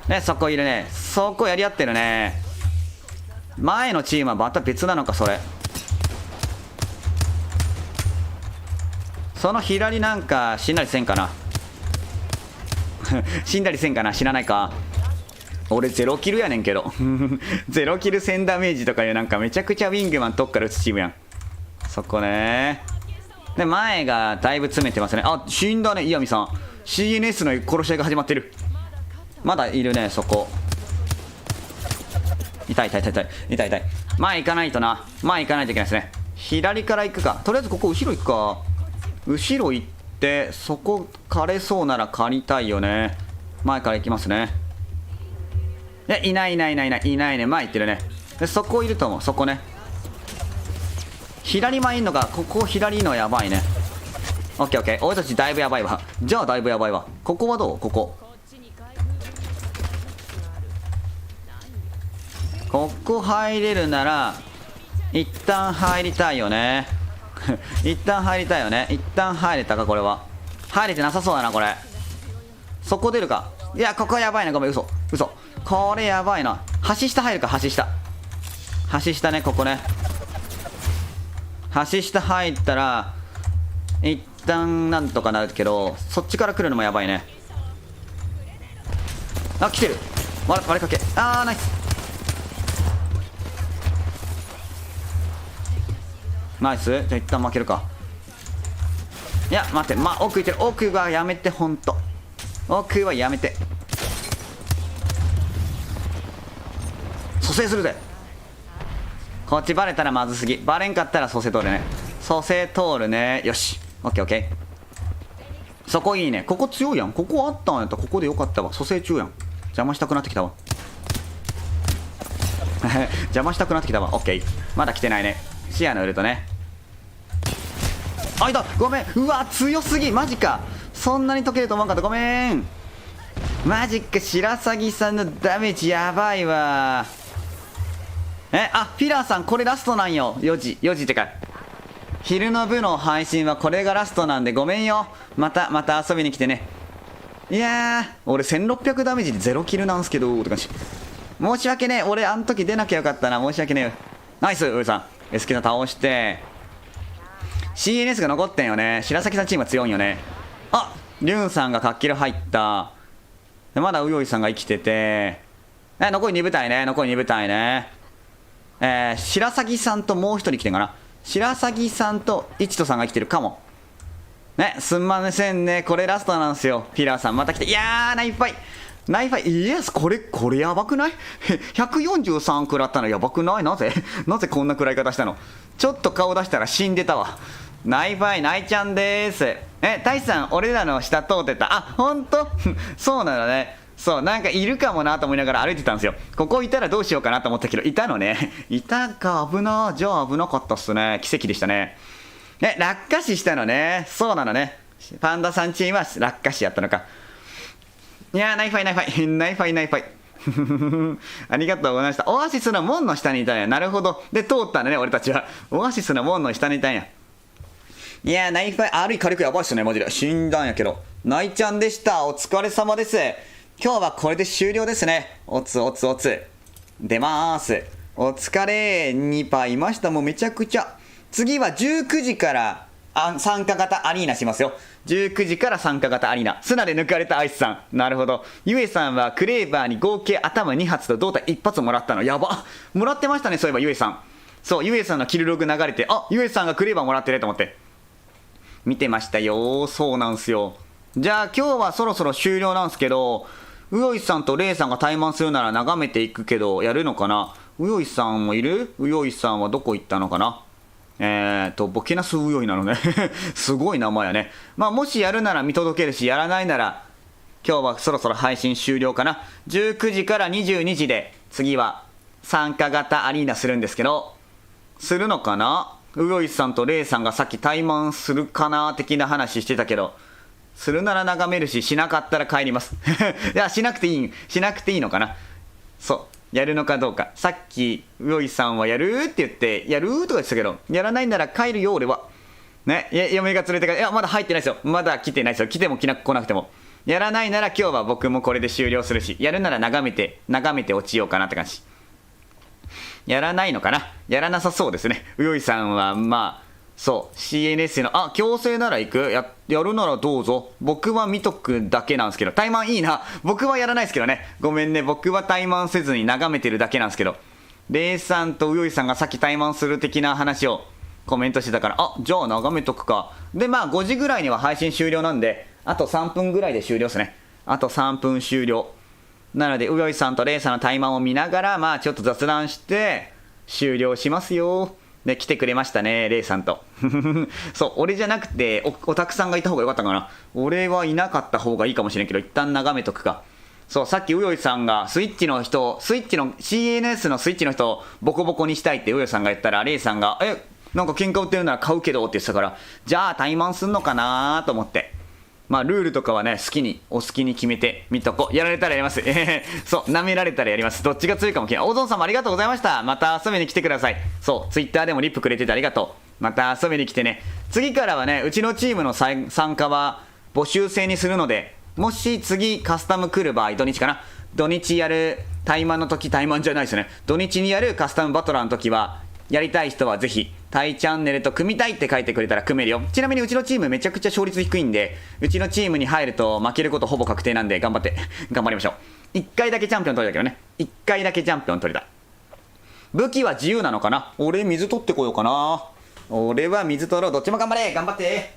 ね。そこいるね。そこやり合ってるね。前のチームはまた別なのか。それその左なんか死んだりせんかな死んだりせんかな。知らないか。俺ゼロキルやねんけどゼロキル1000ダメージとかいうなんかめちゃくちゃウィングマンとっから打つチームやん。そこね。で前がだいぶ詰めてますね。あ、死んだね、岩見さん。 CNS の殺し合いが始まってる。まだいるね、そこ。痛い。前行かないとな。前行かないといけないですね。左から行くか。とりあえずここ後ろ行くか。後ろ行ってそこ枯れそうなら借りたいよね。前から行きますね。いないね。前行ってるね。でそこいると思う。そこね。左前いんのか。ここ左のやばいね。オッケー。俺たちだいぶやばいわ。じゃあだいぶやばいわ。ここはどう。ここ入れるなら一旦入りたいよね一旦入りたいよね。一旦入れたか。これは入れてなさそうだな。これそこ出るか。いやここやばいな。ごめん、嘘。これやばいな。橋下入るか。橋下ね。ここね。橋下入ったら一旦なんとかなるけど、そっちから来るのもやばいね。あ、来てる。割れかけ。あーナイスじゃあ一旦負けるか。いや待って、奥いてる。奥はやめて。ほんと奥はやめて。蘇生するぜ。こっちバレたらまずすぎ。バレんかったら蘇生通るね。蘇生通るね。よし、オッケー。そこいいね。ここ強いやん。ここあったんやったらここでよかったわ。蘇生中やん。邪魔したくなってきたわ邪魔したくなってきたわ。オッケー。まだ来てないね。視野のウルトね。あ、いた。ごめん。うわ強すぎ。マジか。そんなに解けると思わんかった。ごめん。マジか。白鷺さんのダメージやばいわ。ピラーさんこれラストなんよ。4時ってか昼の部の配信はこれがラストなんでごめんよ。また遊びに来てね。いやー俺1600ダメージで0キルなんすけどって感じ。申し訳ねえ。俺あん時出なきゃよかったな。申し訳ねえ。ナイスウルさん。エスキナ倒して CNS が残ってんよね。白崎さんチームは強いんよね。あ、リュンさんが活気ル入った。でまだウヨイさんが生きてて、残り2部隊ね。白鷺さんともう一人来てんかな。白鷺さんと一斗さんが来てるかもね。すんませんね。これラストなんですよ。ピラーさんまた来て。いやーナイファイイエス。これやばくない143食らったのやばくない。なぜこんな食らい方したの。ちょっと顔出したら死んでたわ。ナイちゃんでーす。大志さん俺らの下通ってた。あ、ほんとそうなのね。そう、なんかいるかもなと思いながら歩いてたんですよ。ここいたらどうしようかなと思ったけど、いたのね。いたか、危な。じゃあ危なかったっすね。奇跡でしたね。落下死したのね。そうなのね。パンダさんチームは落下死やったのか。いやー、ナイファイナイファイ。ナイファイナイファイ。ありがとうございました。オアシスの門の下にいたんや。なるほど。で、通ったね、俺たちは。オアシスの門の下にいたんや。いやー、ナイファイ、歩い火力やばいっすね、マジで。死んだんやけど。ナイちゃんでした。お疲れ様です。今日はこれで終了ですね。おつおつおつ。出まーす。お疲れ。2パいました。もうめちゃくちゃ。次は19時から参加型アリーナしますよ。19時から参加型アリーナ。砂で抜かれたアイスさん。なるほど。ゆえさんはクレーバーに合計頭2発と胴体1発もらったの。やば。もらってましたね、そういえばゆえさん。そう、ゆえさんのキルログ流れて、あ、ゆえさんがクレーバーもらってると思って。見てましたよ。そうなんすよ。じゃあ今日はそろそろ終了なんすけど、うよいさんとレイさんが対マンするなら眺めていくけど、やるのかな。うよいさんもいる？うよいさんはどこ行ったのかな。ボケナスうよいなのね。すごい名前やね。まあもしやるなら見届けるし、やらないなら今日はそろそろ配信終了かな。19時から22時で次は参加型アリーナするんですけど、するのかな。うよいさんとレイさんがさっき対マンするかな的な話してたけど、するなら眺めるし、しなかったら帰ります。いや、しなくていいのかな。そう、やるのかどうか。さっきうよいさんはやるって言ってやるとか言ってたけど、やらないなら帰るよ俺はね。嫁が連れてから、いやまだ入ってないですよ。まだ来てないですよ。来ても来なくても、やらないなら今日は僕もこれで終了するし、やるなら眺めて落ちようかなって感じ。やらないのかな。やらなさそうですね。うよいさんはまあそう、CNS の、強制なら行く？やるならどうぞ。僕は見とくだけなんですけど、怠慢いいな。僕はやらないですけどね。ごめんね。僕は怠慢せずに眺めてるだけなんですけど。レイさんとうよいさんがさっき怠慢する的な話をコメントしてたから、じゃあ眺めとくか。で、まあ5時ぐらいには配信終了なんで、あと3分ぐらいで終了ですね。あと3分終了。なので、うよいさんとレイさんの怠慢を見ながら、まあちょっと雑談して、終了しますよ。で、来てくれましたね、レイさんと。そう、俺じゃなくておたくさんがいた方がよかったかな。俺はいなかった方がいいかもしれんけど、一旦眺めとくか。そう、さっきうよいさんがスイッチの CNS のスイッチの人をボコボコにしたいってうよいさんが言ったら、レイさんが、なんか喧嘩売ってるなら買うけどって言ってたから、じゃあ怠慢すんのかなと思って。まあルールとかはね、お好きに決めてみとこ。やられたらやります。そう、舐められたらやります。どっちが強いかもしれない。おぞんさんもありがとうございました。また遊びに来てください。そう、ツイッターでもリップくれててありがとう。また遊びに来てね。次からはね、うちのチームの参加は募集制にするので、もし次カスタム来る場合、土日かな。土日やる対マンの時、対マンじゃないですよね。土日にやるカスタムバトラーの時は、やりたい人はぜひ、タイチャンネルと組みたいって書いてくれたら組めるよ。ちなみにうちのチームめちゃくちゃ勝率低いんで、うちのチームに入ると負けることほぼ確定なんで頑張りましょう。1回だけチャンピオン取れたけどね。1回だけチャンピオン取れた。武器は自由なのかな。俺水取ってこようかな。俺は水取ろう。どっちも頑張って。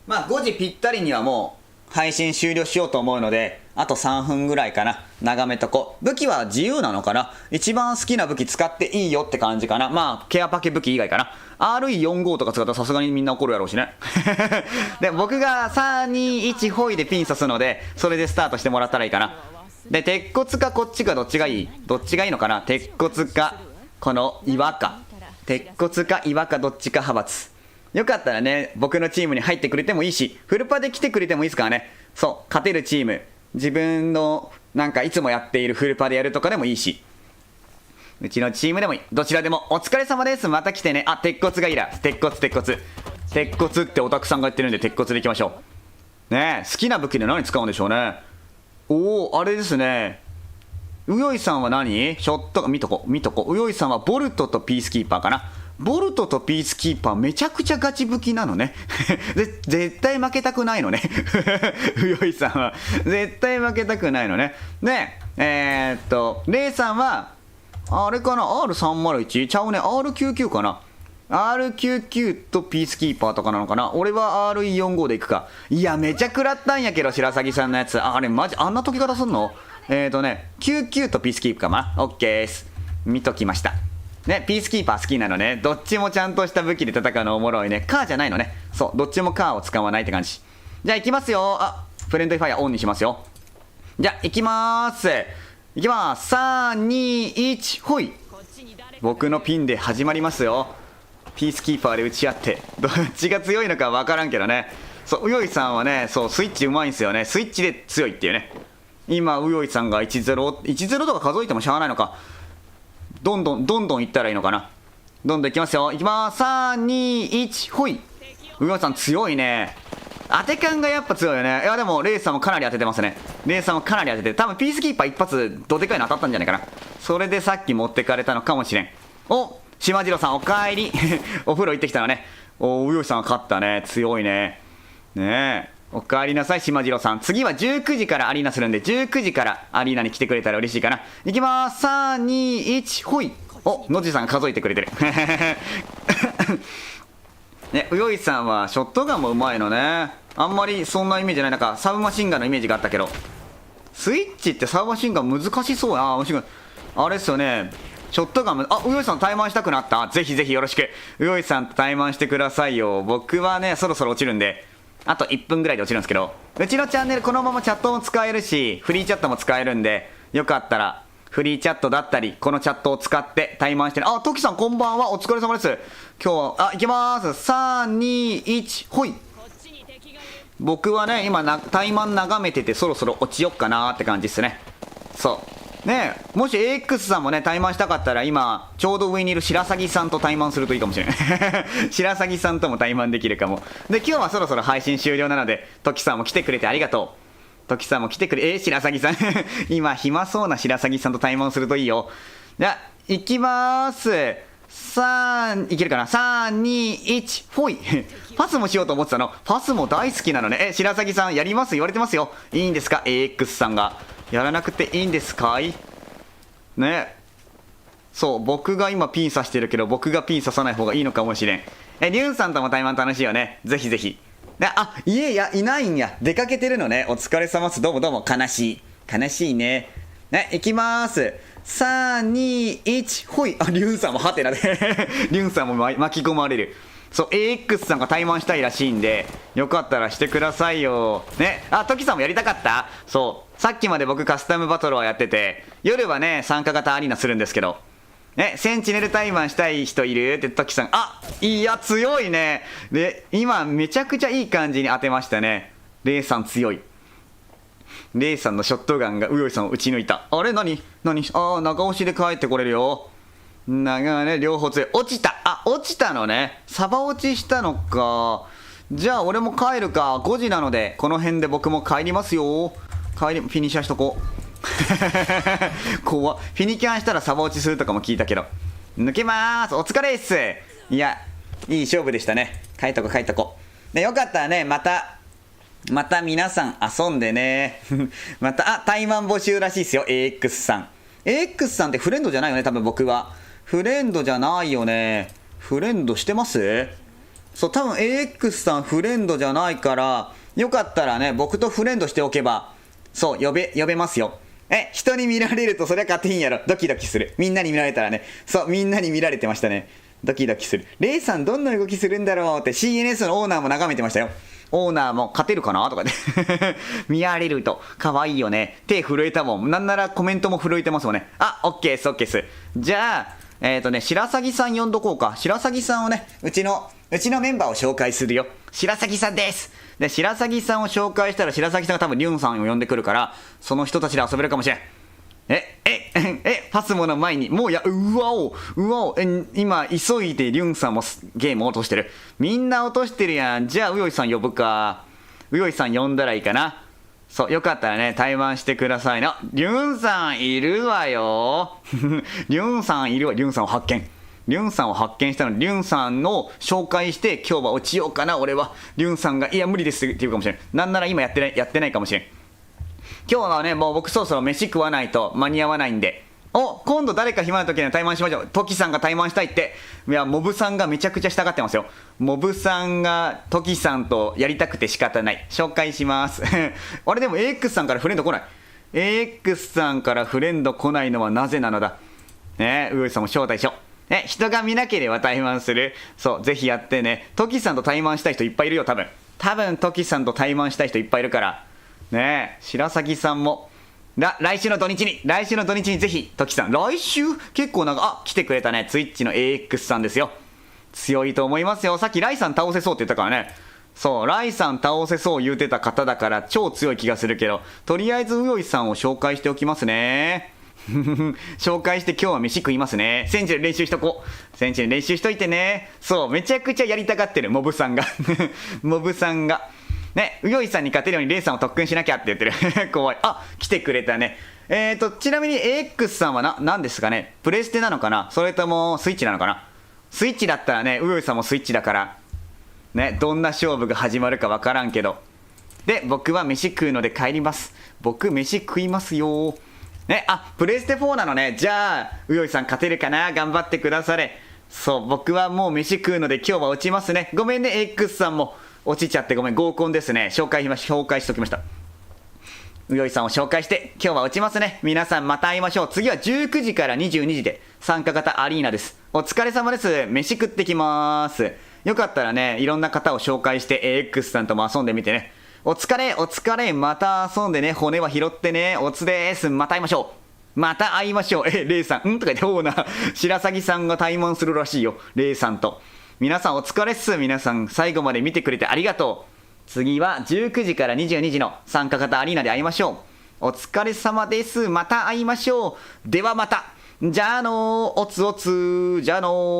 まあ5時ぴったりにはもう配信終了しようと思うので、あと3分ぐらいかな。眺めとこ。武器は自由なのかな。一番好きな武器使っていいよって感じかな。まあケアパケ武器以外かな。RE45 とか使ったらさすがにみんな怒るやろうしね。で、僕が321ホイでピン刺すので、それでスタートしてもらったらいいかな。で、鉄骨かこっちかどっちがいいのかな。鉄骨かこの岩か。鉄骨か岩かどっちか派閥。よかったらね、僕のチームに入ってくれてもいいし、フルパで来てくれてもいいですからね。そう、勝てるチーム、自分のなんかいつもやっているフルパでやるとかでもいいし、うちのチームでもいい。どちらでもお疲れ様です。また来てね。鉄骨がいいら。鉄骨ってオタクさんが言ってるんで鉄骨でいきましょうね。好きな武器で何使うんでしょうね。あれですね。うよいさんは何？ショット、見とこ。うよいさんはボルトとピースキーパーかな。ボルトとピースキーパーめちゃくちゃガチ武器なのね。絶対負けたくないのね。うよいさんは絶対負けたくないのね。で、レイさんはあれかな、 R301 ちゃうね、 R99 かな。 R99 とピースキーパーとかなのかな。俺は RE45 でいくか。いやめちゃ食らったんやけど、白鷺さんのやつ。あれマジあんな解き方すんの。99とピースキーパーかな。 OK です。見ときました。ね、ピースキーパー好きなのね。どっちもちゃんとした武器で戦うのおもろいね。カーじゃないのね。そう、どっちもカーを使わないって感じ。じゃあ行きますよ。あ、フレンドリーファイアオンにしますよ。じゃあ行きまーす。行きまーす。3、2、1、ほい。僕のピンで始まりますよ。ピースキーパーで打ち合って、どっちが強いのか分からんけどね。そう、うよいさんはね、そう、スイッチうまいんすよね。スイッチで強いっていうね。今、うよいさんが1-0、1-0とか数えてもしゃあないのか。どんどんいったらいいのかな。どんどんいきますよ。いきまーす。3、2、1、ほい。うよいさん強いね。当て感がやっぱ強いよね。いやでもレイさんもかなり当ててますね。レイさんもかなり当てて、多分ピースキーパー一発どでかいの当たったんじゃないかな。それでさっき持ってかれたのかもしれん。お、島次郎さんおかえりお風呂行ってきたのね。お、うよしさん勝ったね。強いね。ねえ、おかえりなさい島次郎さん。次は19時からアリーナするんで、19時からアリーナに来てくれたら嬉しいかな。いきまーす。3、2、1、ほい。お、のじさん数えてくれてるね、うよいさんはショットガンもうまいのね。あんまりそんなイメージない。なんかサブマシンガンのイメージがあったけど、スイッチってサブマシンガン難しそうや。マシンガンあれっすよね。ショットガンあ、うよいさん対マンしたくなった。ぜひぜひよろしく。うよいさんと対マンしてくださいよ。僕はねそろそろ落ちるんで、あと1分ぐらいで落ちるんですけど、うちのチャンネルこのままチャットも使えるしフリーチャットも使えるんで、よかったらフリーチャットだったりこのチャットを使って対マンしてね。あ、トキさんこんばんは、お疲れ様です。今日は行きまーす。3、2、1、ほい。僕はね今対マン眺めててそろそろ落ちよっかなーって感じっすね。そうねえ、もし AX さんもね対マンしたかったら、今ちょうど上にいる白鷺さんと対マンするといいかもしれない白鷺さんとも対マンできるかも。で今日はそろそろ配信終了なので、トキさんも来てくれてありがとう。トキさんも来てくれ、白鷺さん今暇そうな白鷺さんと対マンするといいよ。じゃあ行きまーす。いけるかな。3、2、1、ほいパスもしようと思ってたの。パスも大好きなのね。白鷺さんやります言われてますよ。いいんですか AX さんがやらなくていいんですかいね。そう、僕が今ピン刺してるけど、僕がピン刺さない方がいいのかもしれん。リュンさんとも対マン楽しいよね。ぜひぜひ。あ、いないんや。出かけてるのね。お疲れ様です。どうもどうも。悲しいね。ね、行きまーす。3、2、1、ほい。あ、リュンさんもハテナでリュンさんも巻き込まれる。そう、AX さんが対マンしたいらしいんで、よかったらしてくださいよ。ね、あ、トキさんもやりたかった。そう、さっきまで僕カスタムバトルをやってて、夜はね、参加型アリーナするんですけど、ね、センチネル対マンしたい人いるってトキさん、あ、いや、強いね。で、今、めちゃくちゃいい感じに当てましたね。レイさん強い。レイさんのショットガンがうよいさんを撃ち抜いた。あれ何ああ、中押しで帰ってこれるよ。両方強い。落ちた。あ、落ちたのね。サバ落ちしたのか。じゃあ俺も帰るか。5時なのでこの辺で僕も帰りますよ。フィニッシャーしとこう怖っ。フィニキャンしたらサバ落ちするとかも聞いたけど。抜けまーす。お疲れっす。いや、いい勝負でしたね。帰っとこで、よかったらね、また皆さん遊んでねまた、対マン募集らしいですよ。 AX さんってフレンドじゃないよね。多分僕はフレンドじゃないよね。フレンドしてます？そう、多分 AX さんフレンドじゃないから、よかったらね僕とフレンドしておけば、そう呼べますよ。人に見られるとそりゃ勝てんやろ。ドキドキする。みんなに見られたらね。そう、みんなに見られてましたね。ドキドキする。レイさんどんな動きするんだろうって CNS のオーナーも眺めてましたよ。オーナーも勝てるかなとかで見られると可愛いよね。手震えたもん。なんならコメントも震えてますもんね。あ、オッケーですオッケーです。じゃあ白鷺さん呼んどこうか。白鷺さんをね、うちのメンバーを紹介するよ。白鷺さんです。で、白鷺さんを紹介したら白鷺さんが多分リュンさんを呼んでくるから、その人たちで遊べるかもしれん。パスモの前にもううわお今急いでリュンさんもゲームを落としてる。みんな落としてるやん。じゃあうよいさん呼ぶか。うよいさん呼んだらいいかな。そう、よかったらね対マンしてくださいな。リュンさんいるわよリュンさんいるわ。リュンさんを発見したので、リュンさんの紹介して今日は落ちようかな。俺はリュンさんがいや無理ですって言うかもしれん。なんなら今やってないかもしれん。今日はねもう僕そろそろ飯食わないと間に合わないんで、今度誰か暇な時には対マンしましょう。トキさんが対マンしたいって。いや、モブさんがめちゃくちゃ従ってますよ。モブさんがトキさんとやりたくて仕方ない。紹介しますあれでも AX さんからフレンド来ない。 AX さんからフレンド来ないのはなぜなのだね。うよいさんも招待しよ人が見なければ対マンする。そう、ぜひやってね。トキさんと対マンしたい人いっぱいいるよ、多分。多分、トキさんと対マンしたい人いっぱいいるから。ねえ、白崎さんも。来週の土日にぜひ、トキさん。来週結構来てくれたね。ツイッチの AX さんですよ。強いと思いますよ。さっきライさん倒せそうって言ったからね。そう、ライさん倒せそう言うてた方だから超強い気がするけど、とりあえずうよいさんを紹介しておきますね。紹介して今日は飯食いますね。センチュリ練習しとこう。センチュリ練習しといてね。そう、めちゃくちゃやりたがってる、モブさんが。モブさんが。ね、うよいさんに勝てるようにレイさんを特訓しなきゃって言ってる。怖い。あ、来てくれたね。ちなみに AX さんは何ですかね。プレステなのかな、それともスイッチなのかな。スイッチだったらね、うよいさんもスイッチだから。ね、どんな勝負が始まるかわからんけど。で、僕は飯食うので帰ります。僕、飯食いますよ。ね、プレステ4なのね。じゃあ、うよいさん勝てるかな、頑張ってくだされ。そう、僕はもう飯食うので今日は落ちますね。ごめんね、X さんも。落ちちゃってごめん、合コンですね。紹介しときました。うよいさんを紹介して、今日は落ちますね。皆さんまた会いましょう。次は19時から22時で参加型アリーナです。お疲れ様です。飯食ってきます。よかったらね、いろんな方を紹介して AX さんとも遊んでみてね。お疲れ、また遊んでね、骨は拾ってね、おつです。また会いましょう。また会いましょう。レイさん、とか言って、おうな、白鷺さんが対マンするらしいよ。レイさんと。皆さんお疲れっす。皆さん最後まで見てくれてありがとう。次は19時から22時の参加型アリーナで会いましょう。お疲れ様です。また会いましょう。ではまた。じゃあのー、おつおつ。じゃあのー。